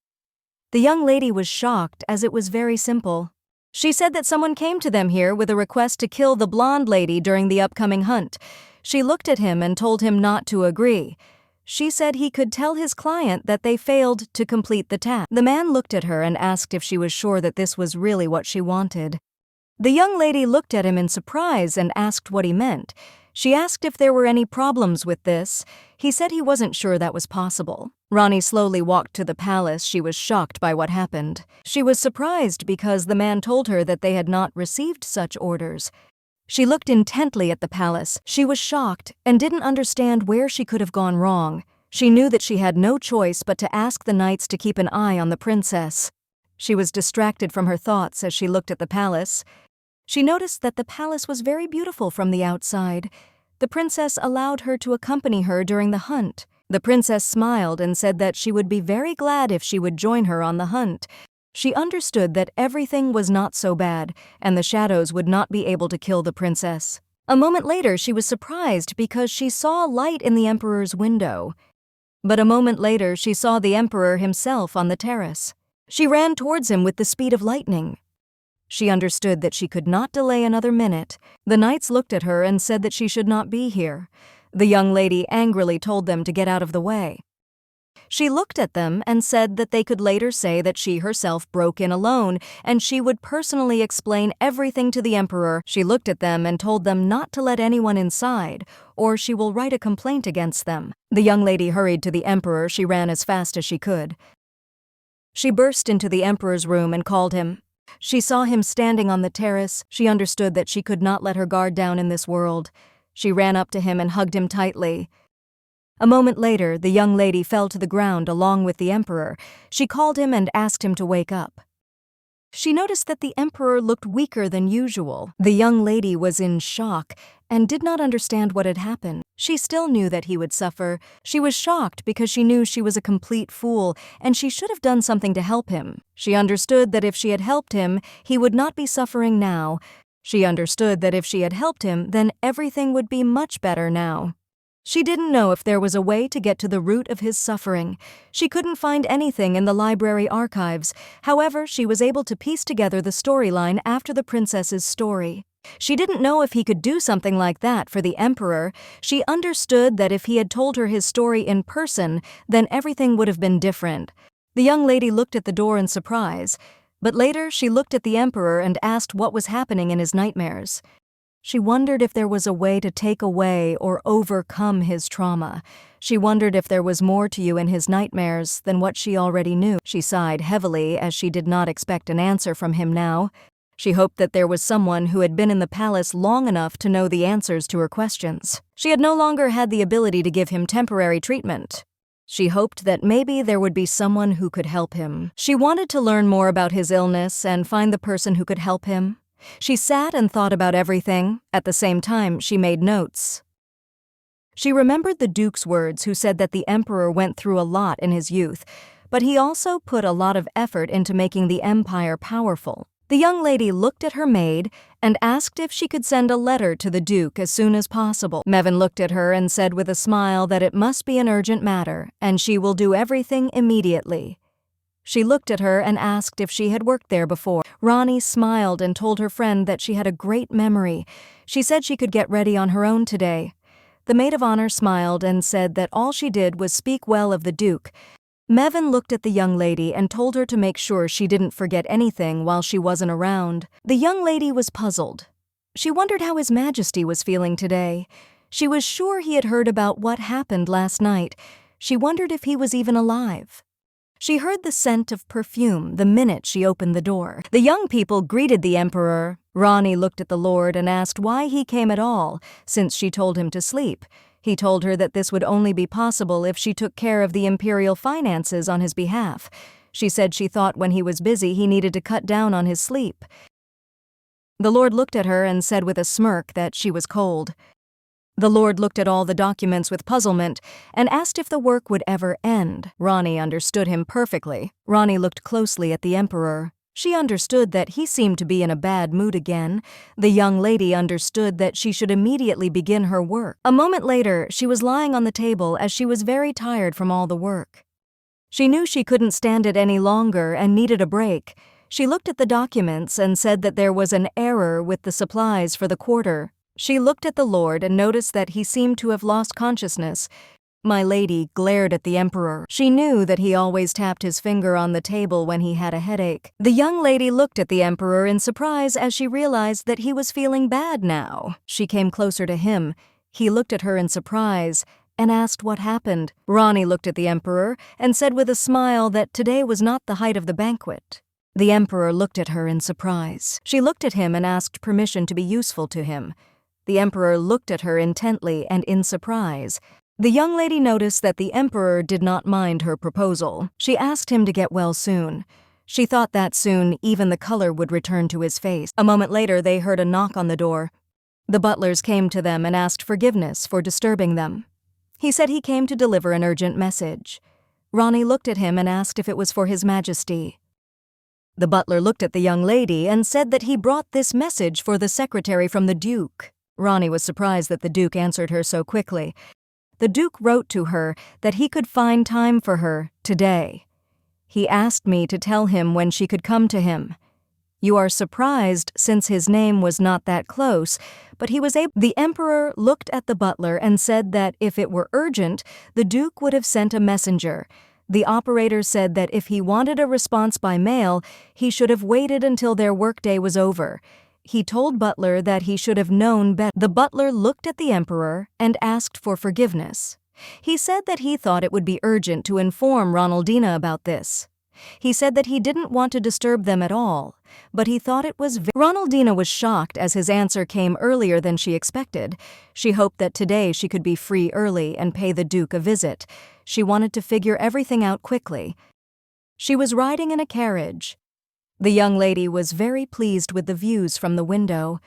Speaker 1: The young lady was shocked, as it was very simple. She said that someone came to them here with a request to kill the blonde lady during the upcoming hunt. She looked at him and told him not to agree. She said he could tell his client that they failed to complete the task. The man looked at her and asked if she was sure that this was really what she wanted. The young lady looked at him in surprise and asked what he meant. She asked if there were any problems with this. He said he wasn't sure that was possible. Ronnie slowly walked to the palace. She was shocked by what happened. She was surprised because the man told her that they had not received such orders. She looked intently at the palace. She was shocked and didn't understand where she could have gone wrong. She knew that she had no choice but to ask the knights to keep an eye on the princess. She was distracted from her thoughts as she looked at the palace. She noticed that the palace was very beautiful from the outside. The princess allowed her to accompany her during the hunt. The princess smiled and said that she would be very glad if she would join her on the hunt. She understood that everything was not so bad, and the shadows would not be able to kill the princess. A moment later, she was surprised because she saw light in the emperor's window. But a moment later, she saw the emperor himself on the terrace. She ran towards him with the speed of lightning. She understood that she could not delay another minute. The knights looked at her and said that she should not be here. The young lady angrily told them to get out of the way. She looked at them and said that they could later say that she herself broke in alone and she would personally explain everything to the emperor. She looked at them and told them not to let anyone inside, or she will write a complaint against them. The young lady hurried to the emperor. She ran as fast as she could. She burst into the emperor's room and called him. She saw him standing on the terrace. She understood that she could not let her guard down in this world. She ran up to him and hugged him tightly. A moment later, the young lady fell to the ground along with the emperor. She called him and asked him to wake up. She noticed that the emperor looked weaker than usual. The young lady was in shock and did not understand what had happened. She still knew that he would suffer. She was shocked because she knew she was a complete fool and she should have done something to help him. She understood that if she had helped him, he would not be suffering now. She understood that if she had helped him, then everything would be much better now. She didn't know if there was a way to get to the root of his suffering. She couldn't find anything in the library archives. However, she was able to piece together the storyline after the princess's story. She didn't know if he could do something like that for the emperor. She understood that if he had told her his story in person, then everything would have been different. The young lady looked at the door in surprise, but later she looked at the emperor and asked what was happening in his nightmares. She wondered if there was a way to take away or overcome his trauma. She wondered if there was more to you in his nightmares than what she already knew. She sighed heavily as she did not expect an answer from him now. She hoped that there was someone who had been in the palace long enough to know the answers to her questions. She had no longer had the ability to give him temporary treatment. She hoped that maybe there would be someone who could help him. She wanted to learn more about his illness and find the person who could help him. She sat and thought about everything. At the same time, she made notes. She remembered the Duke's words, who said that the emperor went through a lot in his youth, but he also put a lot of effort into making the empire powerful. The young lady looked at her maid and asked if she could send a letter to the Duke as soon as possible. Mevin looked at her and said with a smile that it must be an urgent matter and she will do everything immediately. She looked at her and asked if she had worked there before. Ronnie smiled and told her friend that she had a great memory. She said she could get ready on her own today. The maid of honor smiled and said that all she did was speak well of the Duke. Mevin looked at the young lady and told her to make sure she didn't forget anything while she wasn't around. The young lady was puzzled. She wondered how His Majesty was feeling today. She was sure he had heard about what happened last night. She wondered if he was even alive. She heard the scent of perfume the minute she opened the door. The young people greeted the emperor. Ronnie looked at the lord and asked why he came at all, since she told him to sleep. He told her that this would only be possible if she took care of the imperial finances on his behalf. She said she thought when he was busy he needed to cut down on his sleep. The Lord looked at her and said with a smirk that she was cold. The Lord looked at all the documents with puzzlement and asked if the work would ever end. Rani understood him perfectly. Rani looked closely at the Emperor. She understood that he seemed to be in a bad mood again. The young lady understood that she should immediately begin her work. A moment later, she was lying on the table as she was very tired from all the work. She knew she couldn't stand it any longer and needed a break. She looked at the documents and said that there was an error with the supplies for the quarter. She looked at the Lord and noticed that he seemed to have lost consciousness. My lady glared at the Emperor. She knew that he always tapped his finger on the table when he had a headache. The young lady looked at the Emperor in surprise as she realized that he was feeling bad now. She came closer to him. He looked at her in surprise and asked what happened. Rani looked at the Emperor and said with a smile that today was not the height of the banquet. The Emperor looked at her in surprise. She looked at him and asked permission to be useful to him. The Emperor looked at her intently and in surprise. The young lady noticed that the Emperor did not mind her proposal. She asked him to get well soon. She thought that soon even the color would return to his face. A moment later, they heard a knock on the door. The butlers came to them and asked forgiveness for disturbing them. He said he came to deliver an urgent message. Rani looked at him and asked if it was for His Majesty. The butler looked at the young lady and said that he brought this message for the secretary from the Duke. Rani was surprised that the Duke answered her so quickly. The Duke wrote to her that he could find time for her today. He asked me to tell him when she could come to him. You are surprised since his name was not that close, but he was able. The Emperor looked at the butler and said that if it were urgent, the Duke would have sent a messenger. The operator said that if he wanted a response by mail, he should have waited until their workday was over. He told Butler that he should have known better. The butler looked at the Emperor and asked for forgiveness. He said that he thought it would be urgent to inform Ronaldina about this. He said that he didn't want to disturb them at all, but he thought it was Ronaldina was shocked as his answer came earlier than she expected. She hoped that today she could be free early and pay the Duke a visit. She wanted to figure everything out quickly. She was riding in a carriage. The young lady was very pleased with the views from the window.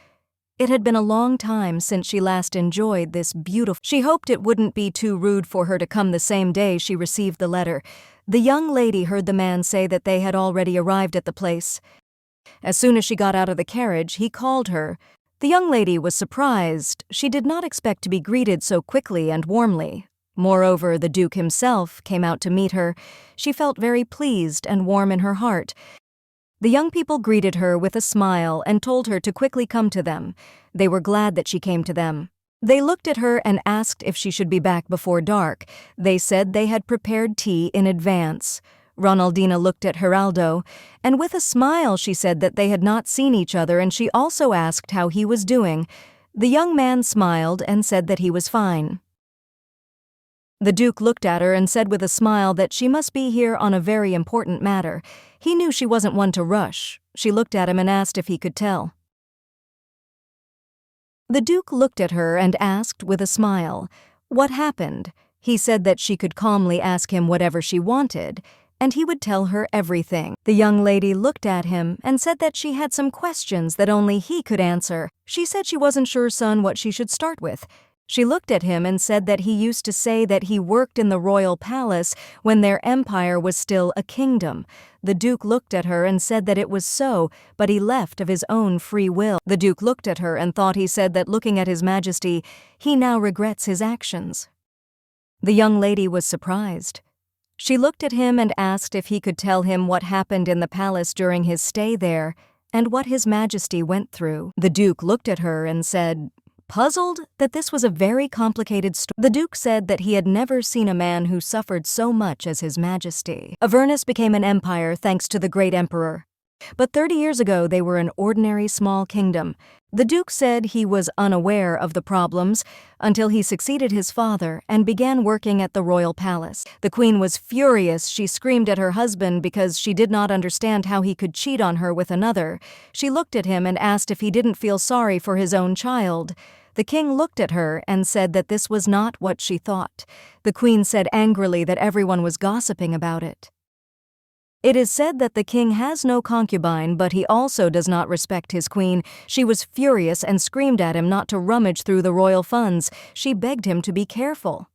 Speaker 1: It had been a long time since she last enjoyed this beautiful. She hoped it wouldn't be too rude for her to come the same day she received the letter. The young lady heard the man say that they had already arrived at the place. As soon as she got out of the carriage, he called her. The young lady was surprised. She did not expect to be greeted so quickly and warmly. Moreover, the Duke himself came out to meet her. She felt very pleased and warm in her heart. The young people greeted her with a smile and told her to quickly come to them. They were glad that she came to them. They looked at her and asked if she should be back before dark. They said they had prepared tea in advance. Ronaldina looked at Geraldo, and with a smile she said that they had not seen each other, and she also asked how he was doing. The young man smiled and said that he was fine. The Duke looked at her and said with a smile that she must be here on a very important matter. He knew she wasn't one to rush. She looked at him and asked if he could tell. The Duke looked at her and asked with a smile, what happened? He said that she could calmly ask him whatever she wanted, and he would tell her everything. The young lady looked at him and said that she had some questions that only he could answer. She said she wasn't sure, son, what she should start with. She looked at him and said that he used to say that he worked in the royal palace when their empire was still a kingdom. The Duke looked at her and said that it was so, but he left of his own free will. The Duke looked at her and thought he said that looking at His Majesty, he now regrets his actions. The young lady was surprised. She looked at him and asked if he could tell him what happened in the palace during his stay there and what His Majesty went through. The Duke looked at her and said, puzzled that this was a very complicated story. The Duke said that he had never seen a man who suffered so much as His Majesty. Avernus became an empire thanks to the great emperor. But 30 years ago they were an ordinary small kingdom. The Duke said he was unaware of the problems until he succeeded his father and began working at the royal palace. The Queen was furious. She screamed at her husband because she did not understand how he could cheat on her with another. She looked at him and asked if he didn't feel sorry for his own child. The king looked at her and said that this was not what she thought. The Queen said angrily that everyone was gossiping about it. It is said that the king has no concubine, but he also does not respect his queen. She was furious and screamed at him not to rummage through the royal funds. She begged him to be careful.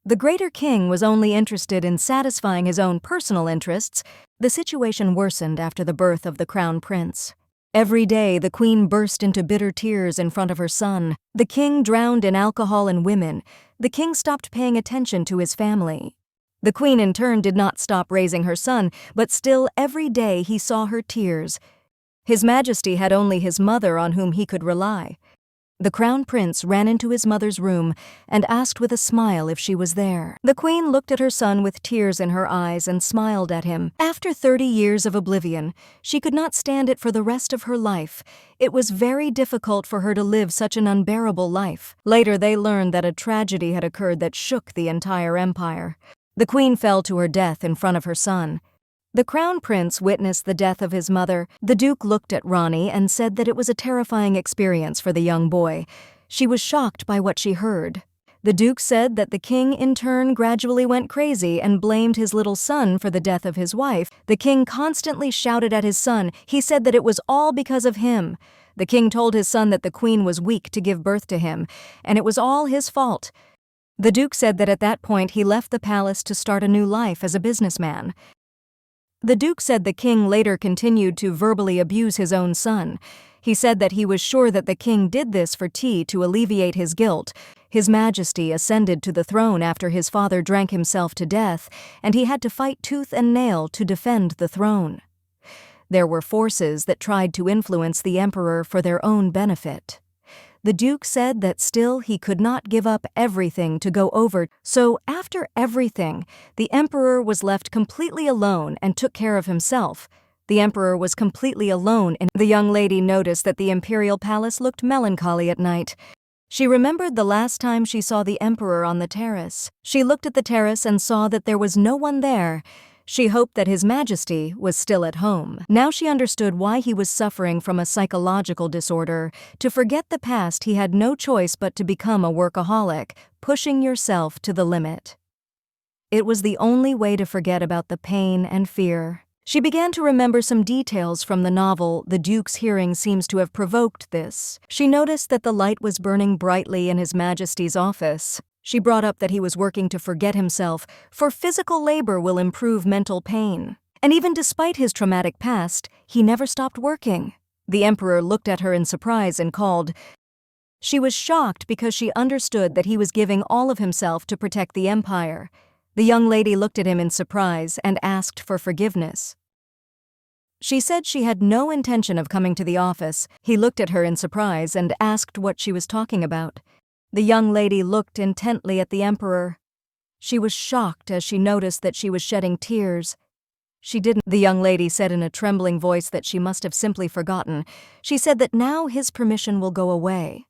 Speaker 1: The greater king was only interested in satisfying his own personal interests. The situation worsened after the birth of the crown prince. Every day, the queen burst into bitter tears in front of her son. The king drowned in alcohol and women. The king stopped paying attention to his family. The queen in turn did not stop raising her son, but still every day he saw her tears. His Majesty had only his mother on whom he could rely. The crown prince ran into his mother's room and asked with a smile if she was there. The queen looked at her son with tears in her eyes and smiled at him. After 30 years of oblivion, she could not stand it for the rest of her life. It was very difficult for her to live such an unbearable life. Later they learned that a tragedy had occurred that shook the entire empire. The queen fell to her death in front of her son. The crown prince witnessed the death of his mother. The duke looked at Rani and said that it was a terrifying experience for the young boy. She was shocked by what she heard. The duke said that the king in turn gradually went crazy and blamed his little son for the death of his wife. The king constantly shouted at his son. He said that it was all because of him. The king told his son that the queen was weak to give birth to him, and it was all his fault. The duke said that at that point he left the palace to start a new life as a businessman. The duke said the king later continued to verbally abuse his own son. He said that he was sure that the king did this for tea to alleviate his guilt. His Majesty ascended to the throne after his father drank himself to death, and he had to fight tooth and nail to defend the throne. There were forces that tried to influence the emperor for their own benefit. The duke said that still he could not give up everything to go over, so after everything, the emperor was left completely alone and took care of himself. The emperor was completely alone, and the young lady noticed that the imperial palace looked melancholy at night. She remembered the last time she saw the emperor on the terrace. She looked at the terrace and saw that there was no one there. She hoped that His Majesty was still at home. Now she understood why he was suffering from a psychological disorder. To forget the past, he had no choice but to become a workaholic, pushing yourself to the limit. It was the only way to forget about the pain and fear. She began to remember some details from the novel. The Duke's hearing seems to have provoked this. She noticed that the light was burning brightly in His Majesty's office. She brought up that he was working to forget himself, for physical labor will improve mental pain. And even despite his traumatic past, he never stopped working. The emperor looked at her in surprise and called. She was shocked because she understood that he was giving all of himself to protect the empire. The young lady looked at him in surprise and asked for forgiveness. She said she had no intention of coming to the office. He looked at her in surprise and asked what she was talking about. The young lady looked intently at the emperor. She was shocked as she noticed that she was shedding tears. She didn't. The young lady said in a trembling voice that she must have simply forgotten. She said that now his permission will go away.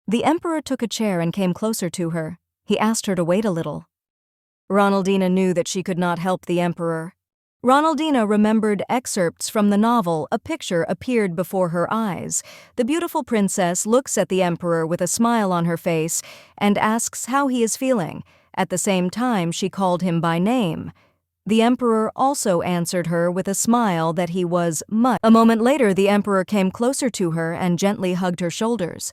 Speaker 1: The emperor took a chair and came closer to her. He asked her to wait a little. Ronaldina knew that she could not help the emperor. Ronaldina remembered excerpts from the novel. A picture appeared before her eyes. The beautiful princess looks at the emperor with a smile on her face and asks how he is feeling. At the same time, she called him by name. The emperor also answered her with a smile that he was much. A moment later, the emperor came closer to her and gently hugged her shoulders.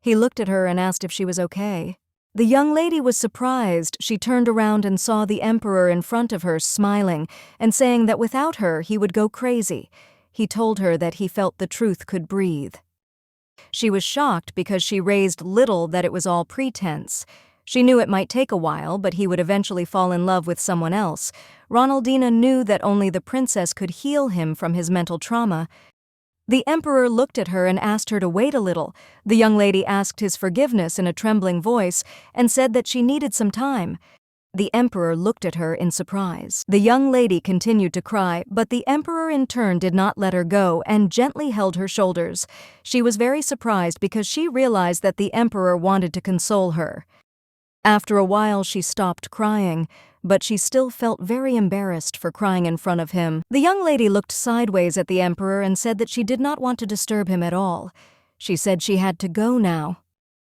Speaker 1: He looked at her and asked if she was okay. The young lady was surprised. She turned around and saw the emperor in front of her smiling and saying that without her he would go crazy. He told her that he felt the truth could breathe. She was shocked because she raised little that it was all pretense. She knew it might take a while, but he would eventually fall in love with someone else. Ronaldina knew that only the princess could heal him from his mental trauma. The emperor looked at her and asked her to wait a little. The young lady asked his forgiveness in a trembling voice and said that she needed some time. The emperor looked at her in surprise. The young lady continued to cry, but the emperor in turn did not let her go and gently held her shoulders. She was very surprised because she realized that the emperor wanted to console her. After a while, she stopped crying, but she still felt very embarrassed for crying in front of him. The young lady looked sideways at the emperor and said that she did not want to disturb him at all. She said she had to go now.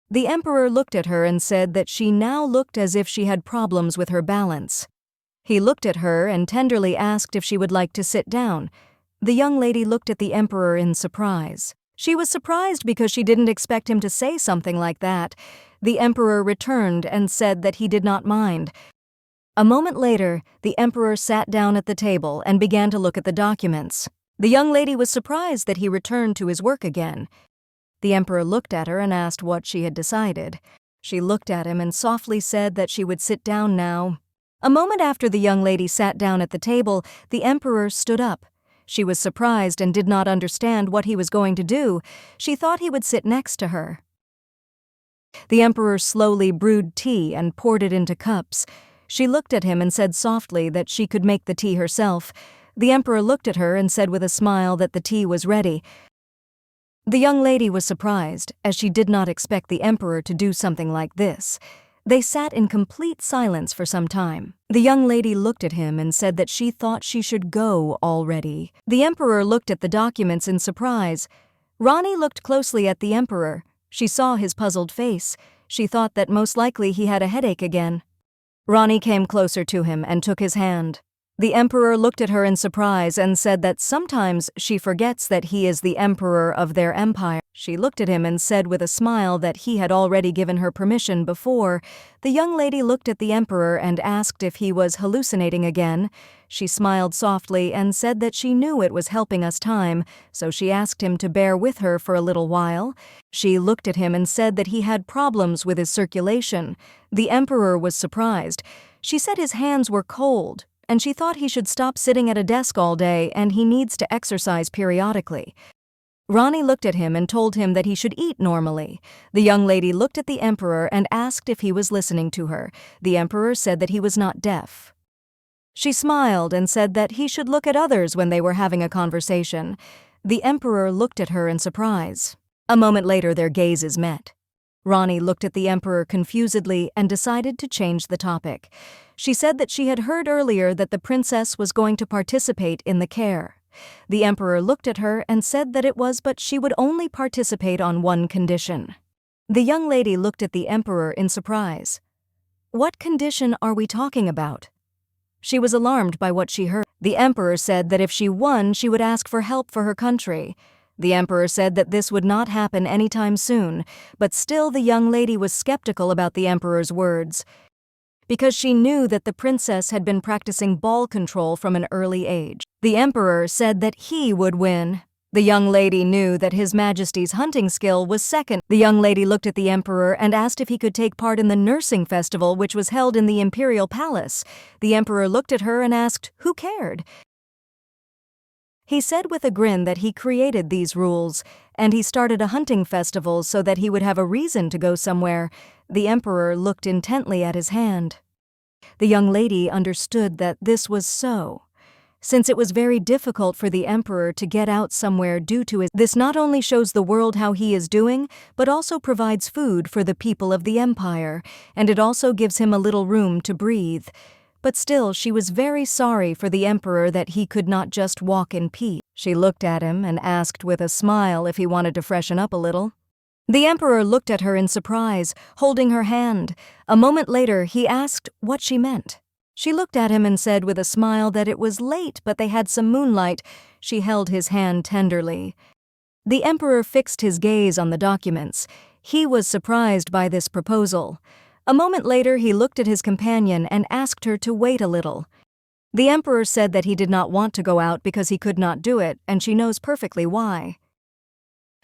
Speaker 1: The emperor looked at her and said that she now looked as if she had problems with her balance. He looked at her and tenderly asked if she would like to sit down. The young lady looked at the emperor in surprise. She was surprised because she didn't expect him to say something like that. The emperor returned and said that he did not mind. A moment later, the emperor sat down at the table and began to look at the documents. The young lady was surprised that he returned to his work again. The emperor looked at her and asked what she had decided. She looked at him and softly said that she would sit down now. A moment after the young lady sat down at the table, the emperor stood up. She was surprised and did not understand what he was going to do. She thought he would sit next to her. The emperor slowly brewed tea and poured it into cups. She looked at him and said softly that she could make the tea herself. The emperor looked at her and said with a smile that the tea was ready. The young lady was surprised, as she did not expect the emperor to do something like this. They sat in complete silence for some time. The young lady looked at him and said that she thought she should go already. The emperor looked at the documents in surprise. Rani looked closely at the emperor. She saw his puzzled face. She thought that most likely he had a headache again. Rani came closer to him and took his hand. The emperor looked at her in surprise and said that sometimes she forgets that he is the emperor of their empire. She looked at him and said with a smile that he had already given her permission before. The young lady looked at the emperor and asked if he was hallucinating again. She smiled softly and said that she knew it was helping us time, so she asked him to bear with her for a little while. She looked at him and said that he had problems with his circulation. The emperor was surprised. She said his hands were cold, and she thought he should stop sitting at a desk all day and he needs to exercise periodically. Rani looked at him and told him that he should eat normally. The young lady looked at the emperor and asked if he was listening to her. The emperor said that he was not deaf. She smiled and said that he should look at others when they were having a conversation. The emperor looked at her in surprise. A moment later, their gazes met. Rani looked at the emperor confusedly and decided to change the topic. She said that she had heard earlier that the princess was going to participate in the care. The emperor looked at her and said that it was, but she would only participate on one condition. The young lady looked at the emperor in surprise. What condition are we talking about? She was alarmed by what she heard. The emperor said that if she won, she would ask for help for her country. The emperor said that this would not happen anytime soon, but still the young lady was skeptical about the emperor's words, because she knew that the princess had been practicing ball control from an early age. The emperor said that he would win. The young lady knew that His Majesty's hunting skill was second. The young lady looked at the emperor and asked if he could take part in the nursing festival which was held in the imperial palace. The emperor looked at her and asked who cared. He said with a grin that he created these rules, and he started a hunting festival so that he would have a reason to go somewhere. The emperor looked intently at his hand. The young lady understood that this was so, since it was very difficult for the emperor to get out somewhere due to his. This not only shows the world how he is doing, but also provides food for the people of the empire, and it also gives him a little room to breathe. But still, she was very sorry for the emperor that he could not just walk in peace. She looked at him and asked with a smile if he wanted to freshen up a little. The emperor looked at her in surprise, holding her hand. A moment later, he asked what she meant. She looked at him and said with a smile that it was late, but they had some moonlight. She held his hand tenderly. The emperor fixed his gaze on the documents. He was surprised by this proposal. A moment later, he looked at his companion and asked her to wait a little. The emperor said that he did not want to go out because he could not do it, and she knows perfectly why.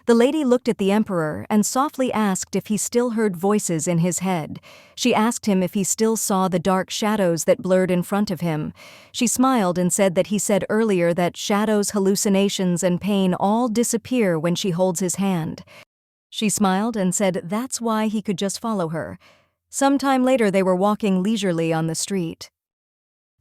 Speaker 1: The lady looked at the emperor and softly asked if he still heard voices in his head. She asked him if he still saw the dark shadows that blurred in front of him. She smiled and said that he said earlier that shadows, hallucinations, and pain all disappear when she holds his hand. She smiled and said that's why he could just follow her. Some time later, they were walking leisurely on the street.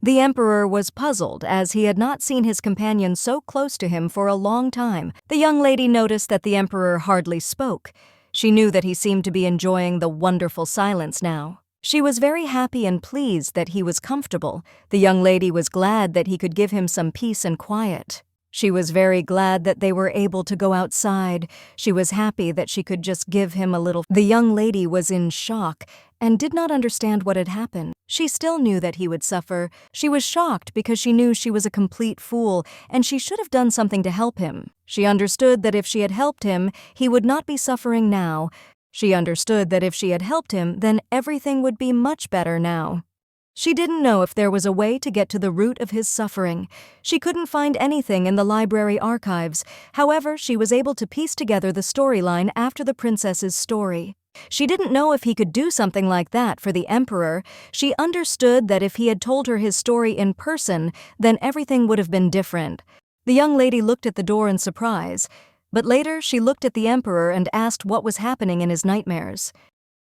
Speaker 1: The emperor was puzzled, as he had not seen his companion so close to him for a long time. The young lady noticed that the emperor hardly spoke. She knew that he seemed to be enjoying the wonderful silence now. She was very happy and pleased that he was comfortable. The young lady was glad that he could give him some peace and quiet. She was very glad that they were able to go outside. She was happy that she could just give him a little. The young lady was in shock and did not understand what had happened. She still knew that he would suffer. She was shocked because she knew she was a complete fool and she should have done something to help him. She understood that if she had helped him, he would not be suffering now. She understood that if she had helped him, then everything would be much better now. She didn't know if there was a way to get to the root of his suffering. She couldn't find anything in the library archives. However, she was able to piece together the storyline after the princess's story. She didn't know if he could do something like that for the emperor. She understood that if he had told her his story in person, then everything would have been different. The young lady looked at the door in surprise, but later she looked at the emperor and asked what was happening in his nightmares.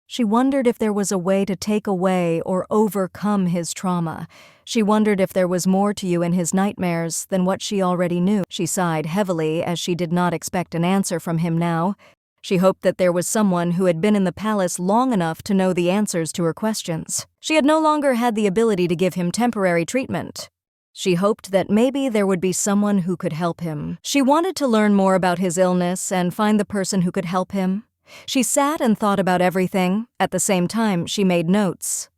Speaker 1: She wondered if there was a way to take away or overcome his trauma. She wondered if there was more to you in his nightmares than what she already knew. She sighed heavily as she did not expect an answer from him now. She hoped that there was someone who had been in the palace long enough to know the answers to her questions. She had no longer had the ability to give him temporary treatment. She hoped that maybe there would be someone who could help him. She wanted to learn more about his illness and find the person who could help him. She sat and thought about everything. At the same time, she made notes.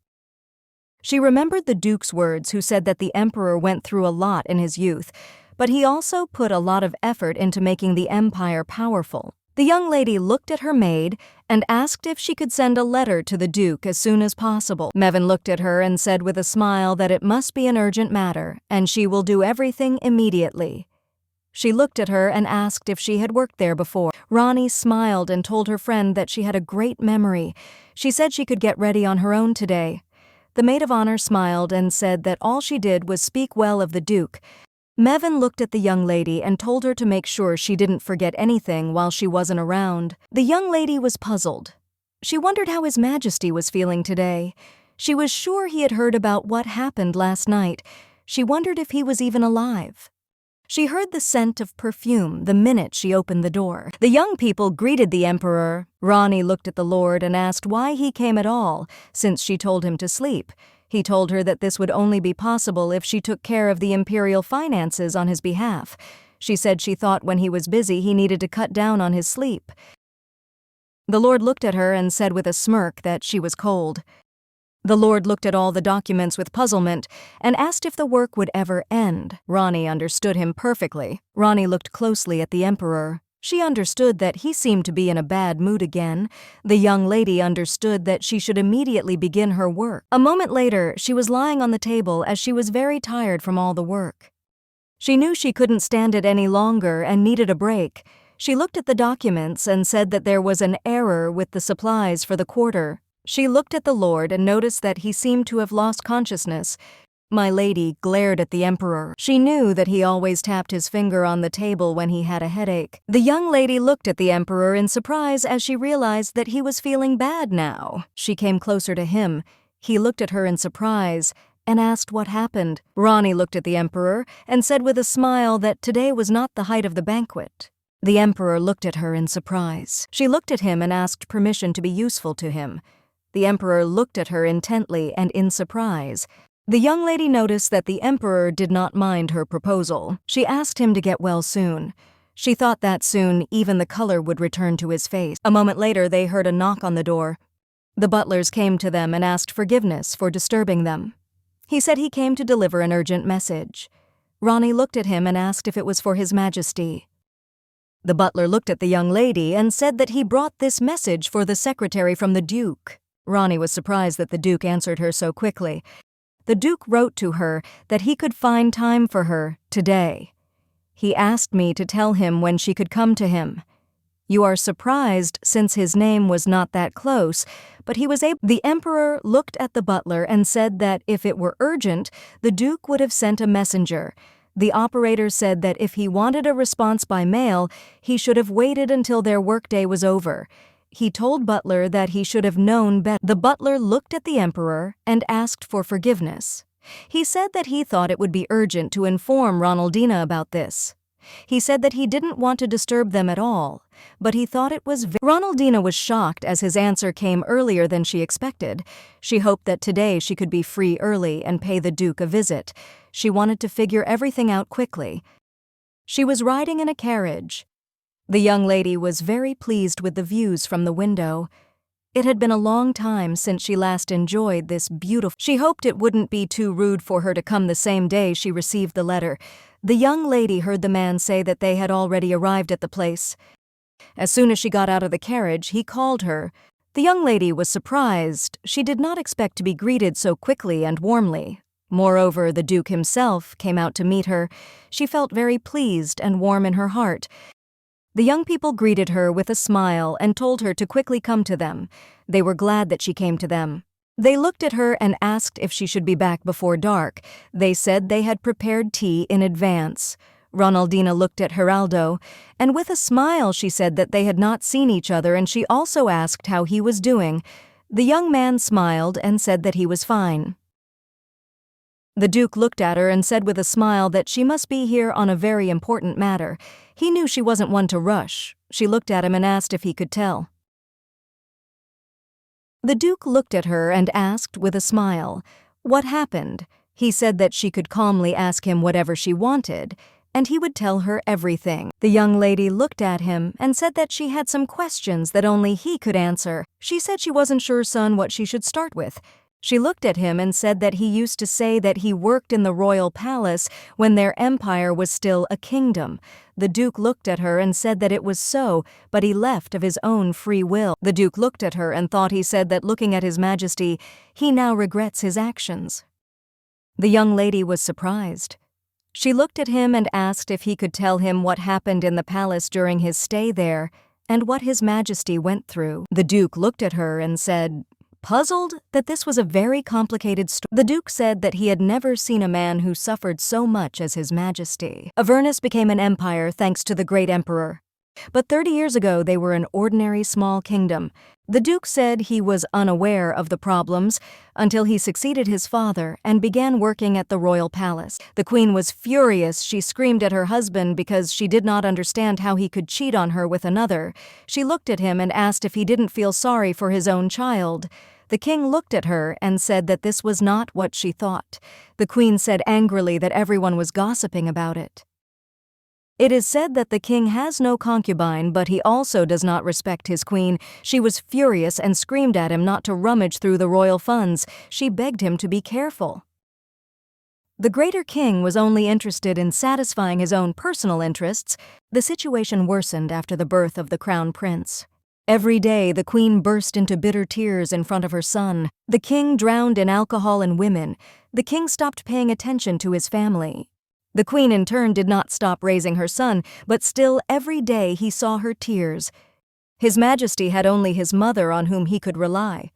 Speaker 1: She remembered the Duke's words, who said that the emperor went through a lot in his youth, but he also put a lot of effort into making the empire powerful. The young lady looked at her maid and asked if she could send a letter to the Duke as soon as possible. Mevin looked at her and said with a smile that it must be an urgent matter, and she will do everything immediately. She looked at her and asked if she had worked there before. Rani smiled and told her friend that she had a great memory. She said she could get ready on her own today. The maid of honor smiled and said that all she did was speak well of the Duke. Mevin looked at the young lady and told her to make sure she didn't forget anything while she wasn't around. The young lady was puzzled. She wondered how His Majesty was feeling today. She was sure he had heard about what happened last night. She wondered if he was even alive. She heard the scent of perfume the minute she opened the door. The young people greeted the emperor. Rani looked at the lord and asked why he came at all, since she told him to sleep. He told her that this would only be possible if she took care of the imperial finances on his behalf. She said she thought when he was busy he needed to cut down on his sleep. The lord looked at her and said with a smirk that she was cold. The lord looked at all the documents with puzzlement and asked if the work would ever end. Rani understood him perfectly. Rani looked closely at the emperor. She understood that he seemed to be in a bad mood again. The young lady understood that she should immediately begin her work. A moment later, she was lying on the table as she was very tired from all the work. She knew she couldn't stand it any longer and needed a break. She looked at the documents and said that there was an error with the supplies for the quarter. She looked at the lord and noticed that he seemed to have lost consciousness. My lady glared at the emperor. She knew that he always tapped his finger on the table when he had a headache. The young lady looked at the emperor in surprise as she realized that he was feeling bad now. She came closer to him. He looked at her in surprise and asked what happened. Rani looked at the emperor and said with a smile that today was not the height of the banquet. The emperor looked at her in surprise. She looked at him and asked permission to be useful to him. The emperor looked at her intently and in surprise. The young lady noticed that the emperor did not mind her proposal. She asked him to get well soon. She thought that soon even the color would return to his face. A moment later, they heard a knock on the door. The butlers came to them and asked forgiveness for disturbing them. He said he came to deliver an urgent message. Rani looked at him and asked if it was for His Majesty. The butler looked at the young lady and said that he brought this message for the secretary from the Duke. Rani was surprised that the Duke answered her so quickly. The Duke wrote to her that he could find time for her today. He asked me to tell him when she could come to him. You are surprised since his name was not that close, but he was able. The emperor looked at the butler and said that if it were urgent, the Duke would have sent a messenger. The operator said that if he wanted a response by mail, he should have waited until their workday was over. He told Butler that he should have known better. The butler looked at the emperor and asked for forgiveness. He said that he thought it would be urgent to inform Ronaldina about this. He said that he didn't want to disturb them at all, but he thought it was Ronaldina was shocked as his answer came earlier than she expected. She hoped that today she could be free early and pay the Duke a visit. She wanted to figure everything out quickly. She was riding in a carriage. The young lady was very pleased with the views from the window. It had been a long time since she last enjoyed this beautiful. She hoped it wouldn't be too rude for her to come the same day she received the letter. The young lady heard the man say that they had already arrived at the place. As soon as she got out of the carriage, he called her. The young lady was surprised. She did not expect to be greeted so quickly and warmly. Moreover, the Duke himself came out to meet her. She felt very pleased and warm in her heart. The young people greeted her with a smile and told her to quickly come to them. They were glad that she came to them. They looked at her and asked if she should be back before dark. They said they had prepared tea in advance. Ronaldina looked at Geraldo, and with a smile she said that they had not seen each other, and she also asked how he was doing. The young man smiled and said that he was fine. The Duke looked at her and said with a smile that she must be here on a very important matter. He knew she wasn't one to rush. She looked at him and asked if he could tell. The Duke looked at her and asked with a smile, "What happened?" He said that she could calmly ask him whatever she wanted, and he would tell her everything. The young lady looked at him and said that she had some questions that only he could answer. She said she wasn't sure, son, what she should start with. She looked at him and said that he used to say that he worked in the royal palace when their empire was still a kingdom. The Duke looked at her and said that it was so, but he left of his own free will. The Duke looked at her and thought he said that looking at His Majesty, he now regrets his actions. The young lady was surprised. She looked at him and asked if he could tell him what happened in the palace during his stay there and what His Majesty went through. The Duke looked at her and said, puzzled, that this was a very complicated story. The Duke said that he had never seen a man who suffered so much as His Majesty. Avernus became an empire thanks to the great emperor. But 30 years ago they were an ordinary small kingdom. The Duke said he was unaware of the problems until he succeeded his father and began working at the royal palace. The Queen was furious. She screamed at her husband because she did not understand how he could cheat on her with another. She looked at him and asked if he didn't feel sorry for his own child. The king looked at her and said that this was not what she thought. The Queen said angrily that everyone was gossiping about it. It is said that the king has no concubine, but he also does not respect his queen. She was furious and screamed at him not to rummage through the royal funds. She begged him to be careful. The greater king was only interested in satisfying his own personal interests. The situation worsened after the birth of the crown prince. Every day, the queen burst into bitter tears in front of her son. The king drowned in alcohol and women. The king stopped paying attention to his family. The queen, in turn, did not stop raising her son, but still every day he saw her tears. His Majesty had only his mother on whom he could rely.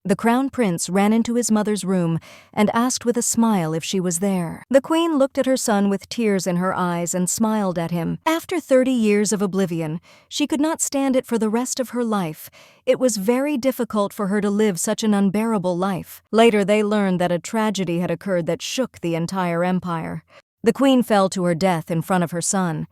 Speaker 1: The crown prince ran into his mother's room and asked with a smile if she was there. The queen looked at her son with tears in her eyes and smiled at him. After 30 years of oblivion, she could not stand it for the rest of her life. It was very difficult for her to live such an unbearable life. Later they learned that a tragedy had occurred that shook the entire empire. The queen fell to her death in front of her son.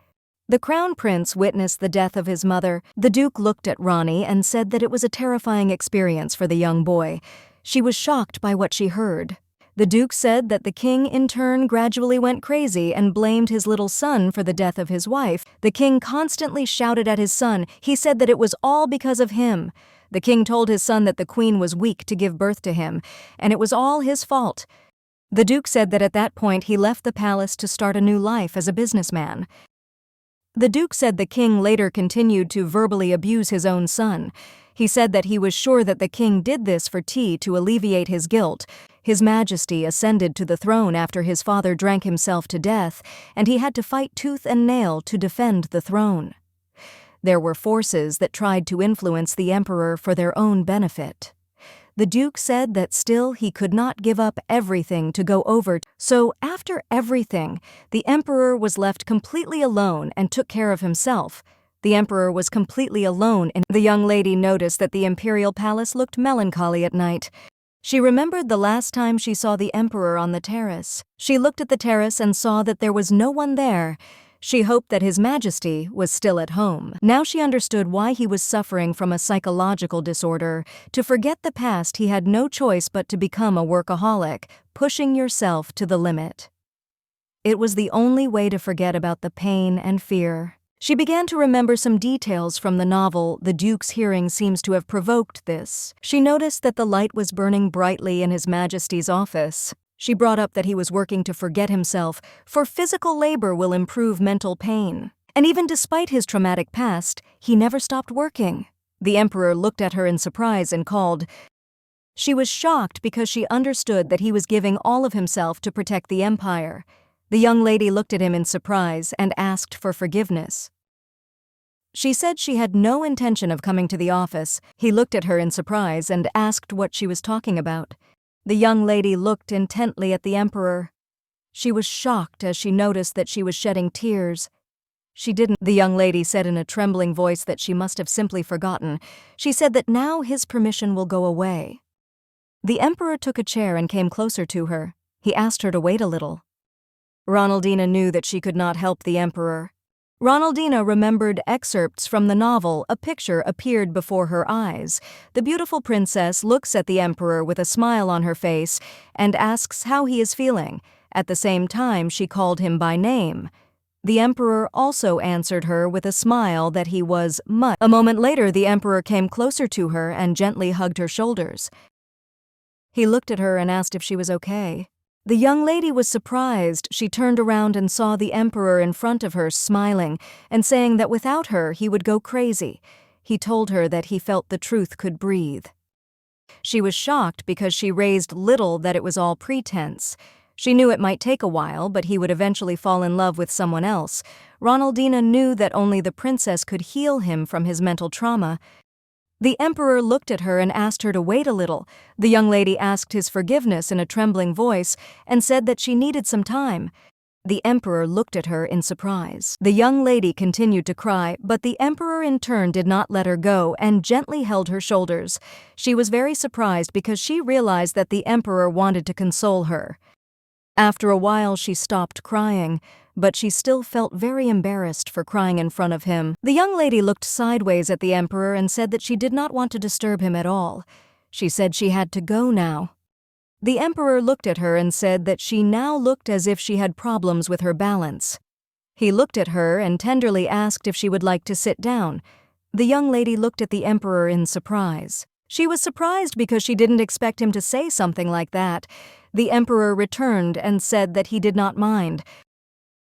Speaker 1: The crown prince witnessed the death of his mother. The Duke looked at Ronnie and said that it was a terrifying experience for the young boy. She was shocked by what she heard. The Duke said that the king, in turn, gradually went crazy and blamed his little son for the death of his wife. The king constantly shouted at his son. He said that it was all because of him. The king told his son that the queen was weak to give birth to him, and it was all his fault. The Duke said that at that point he left the palace to start a new life as a businessman. The Duke said the king later continued to verbally abuse his own son. He said that he was sure that the king did this for tea to alleviate his guilt. His Majesty ascended to the throne after his father drank himself to death, and he had to fight tooth and nail to defend the throne. There were forces that tried to influence the emperor for their own benefit. The Duke said that still he could not give up everything to go over. So after everything, the emperor was left completely alone and took care of himself. The emperor was completely alone, and the young lady noticed that the imperial palace looked melancholy at night. She remembered the last time she saw the emperor on the terrace. She looked at the terrace and saw that there was no one there. She hoped that His Majesty was still at home. Now she understood why he was suffering from a psychological disorder. To forget the past, he had no choice but to become a workaholic, pushing yourself to the limit. It was the only way to forget about the pain and fear. She began to remember some details from the novel. The Duke's hearing seems to have provoked this. She noticed that the light was burning brightly in His Majesty's office. She brought up that he was working to forget himself, for physical labor will improve mental pain. And even despite his traumatic past, he never stopped working. The Emperor looked at her in surprise and called. She was shocked because she understood that he was giving all of himself to protect the Empire. The young lady looked at him in surprise and asked for forgiveness. She said she had no intention of coming to the office. He looked at her in surprise and asked what she was talking about. The young lady looked intently at the Emperor. She was shocked as she noticed that she was shedding tears. She didn't. The young lady said in a trembling voice that she must have simply forgotten. She said that now his permission will go away. The Emperor took a chair and came closer to her. He asked her to wait a little. Ronaldina knew that she could not help the Emperor. Ronaldina remembered excerpts from the novel. A picture appeared before her eyes. The beautiful princess looks at the Emperor with a smile on her face and asks how he is feeling. At the same time, she called him by name. The Emperor also answered her with a smile that he was much. A moment later, the Emperor came closer to her and gently hugged her shoulders. He looked at her and asked if she was okay. The young lady was surprised. She turned around and saw the Emperor in front of her smiling and saying that without her he would go crazy. He told her that he felt the truth could breathe. She was shocked because she raised little that it was all pretense. She knew it might take a while, but he would eventually fall in love with someone else. Ronaldina knew that only the princess could heal him from his mental trauma. The Emperor looked at her and asked her to wait a little. The young lady asked his forgiveness in a trembling voice and said that she needed some time. The Emperor looked at her in surprise. The young lady continued to cry, but the Emperor in turn did not let her go and gently held her shoulders. She was very surprised because she realized that the Emperor wanted to console her. After a while, she stopped crying, but she still felt very embarrassed for crying in front of him. The young lady looked sideways at the Emperor and said that she did not want to disturb him at all. She said she had to go now. The Emperor looked at her and said that she now looked as if she had problems with her balance. He looked at her and tenderly asked if she would like to sit down. The young lady looked at the Emperor in surprise. She was surprised because she didn't expect him to say something like that. The Emperor returned and said that he did not mind.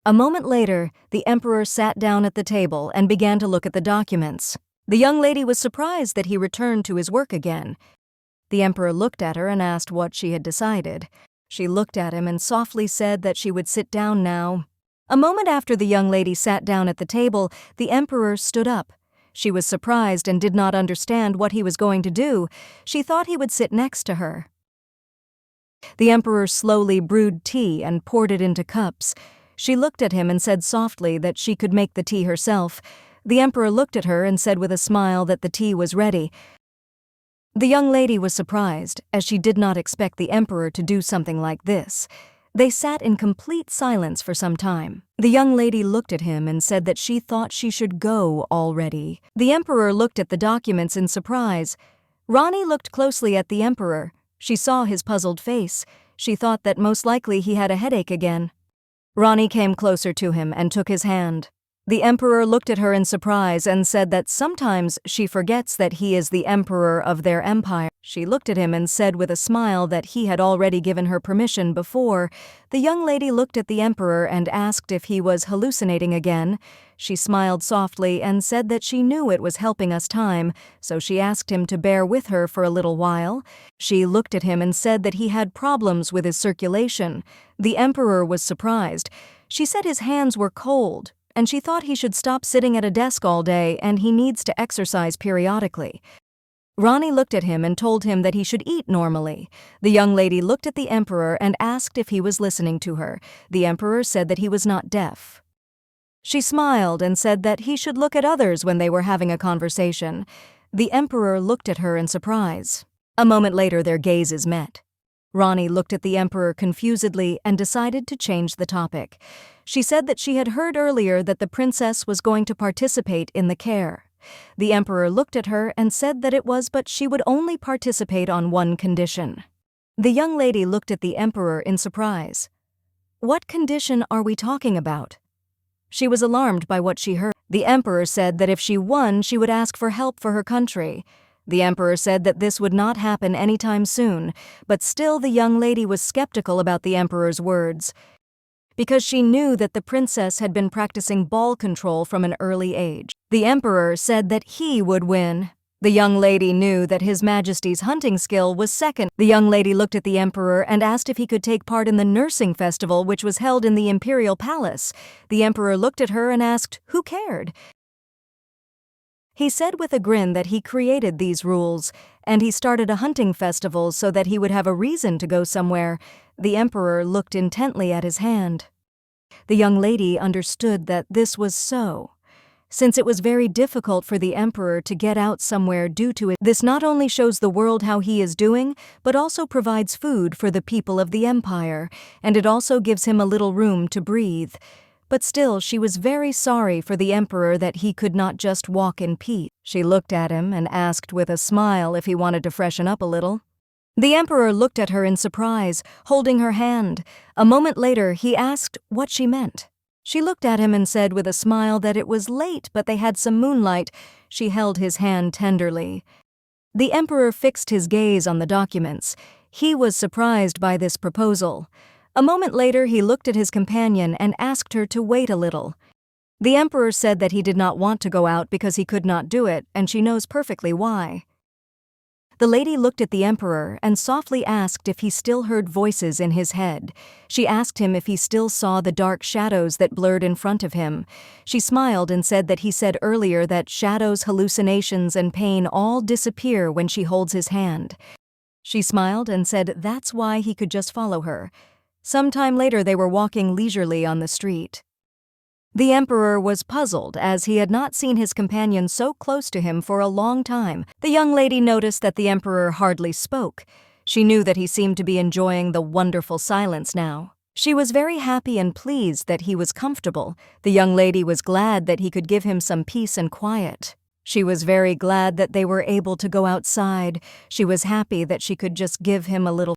Speaker 1: A moment later, the Emperor sat down at the table and began to look at the documents. The young lady was surprised that he returned to his work again. The Emperor looked at her and asked what she had decided. She looked at him and softly said that she would sit down now. A moment after the young lady sat down at the table, the Emperor stood up. She was surprised and did not understand what he was going to do. She thought he would sit next to her. The Emperor slowly brewed tea and poured it into cups. She looked at him and said softly that she could make the tea herself. The Emperor looked at her and said with a smile that the tea was ready. The young lady was surprised, as she did not expect the Emperor to do something like this. They sat in complete silence for some time. The young lady looked at him and said that she thought she should go already. The Emperor looked at the documents in surprise. Rani looked closely at the Emperor. She saw his puzzled face. She thought that most likely he had a headache again. Rani came closer to him and took his hand. The Emperor looked at her in surprise and said that sometimes she forgets that he is the Emperor of their empire. She looked at him and said with a smile that he had already given her permission before. The young lady looked at the Emperor and asked if he was hallucinating again. She smiled softly and said that she knew it was helping us time, so she asked him to bear with her for a little while. She looked at him and said that he had problems with his circulation. The Emperor was surprised. She said his hands were cold, and she thought he should stop sitting at a desk all day and he needs to exercise periodically. Rani looked at him and told him that he should eat normally. The young lady looked at the Emperor and asked if he was listening to her. The Emperor said that he was not deaf. She smiled and said that he should look at others when they were having a conversation. The Emperor looked at her in surprise. A moment later, their gazes met. Rani looked at the Emperor confusedly and decided to change the topic. She said that she had heard earlier that the princess was going to participate in the care. The Emperor looked at her and said that it was, but she would only participate on one condition. The young lady looked at the Emperor in surprise. What condition are we talking about? She was alarmed by what she heard. The emperor said that if she won, she would ask for help for her country. The emperor said that this would not happen anytime soon, but still the young lady was skeptical about the emperor's words, because she knew that the princess had been practicing ball control from an early age. The emperor said that he would win. The young lady knew that His Majesty's hunting skill was second. The young lady looked at the emperor and asked if he could take part in the nursing festival which was held in the imperial palace. The emperor looked at her and asked, who cared? He said with a grin that he created these rules, and he started a hunting festival so that he would have a reason to go somewhere. The emperor looked intently at his hand. The young lady understood that this was so, since it was very difficult for the emperor to get out somewhere due to it. This not only shows the world how he is doing, but also provides food for the people of the empire, and it also gives him a little room to breathe. But still, she was very sorry for the emperor that he could not just walk in peace. She looked at him and asked with a smile if he wanted to freshen up a little. The emperor looked at her in surprise, holding her hand. A moment later, he asked what she meant. She looked at him and said with a smile that it was late, but they had some moonlight. She held his hand tenderly. The emperor fixed his gaze on the documents. He was surprised by this proposal. A moment later, he looked at his companion and asked her to wait a little. The emperor said that he did not want to go out because he could not do it, and she knows perfectly why. The lady looked at the emperor and softly asked if he still heard voices in his head. She asked him if he still saw the dark shadows that blurred in front of him. She smiled and said that he said earlier that shadows, hallucinations, and pain all disappear when she holds his hand. She smiled and said that's why he could just follow her. Some time later they were walking leisurely on the street. The emperor was puzzled as he had not seen his companion so close to him for a long time. The young lady noticed that the emperor hardly spoke. She knew that he seemed to be enjoying the wonderful silence now. She was very happy and pleased that he was comfortable. The young lady was glad that he could give him some peace and quiet. She was very glad that they were able to go outside. She was happy that she could just give him a little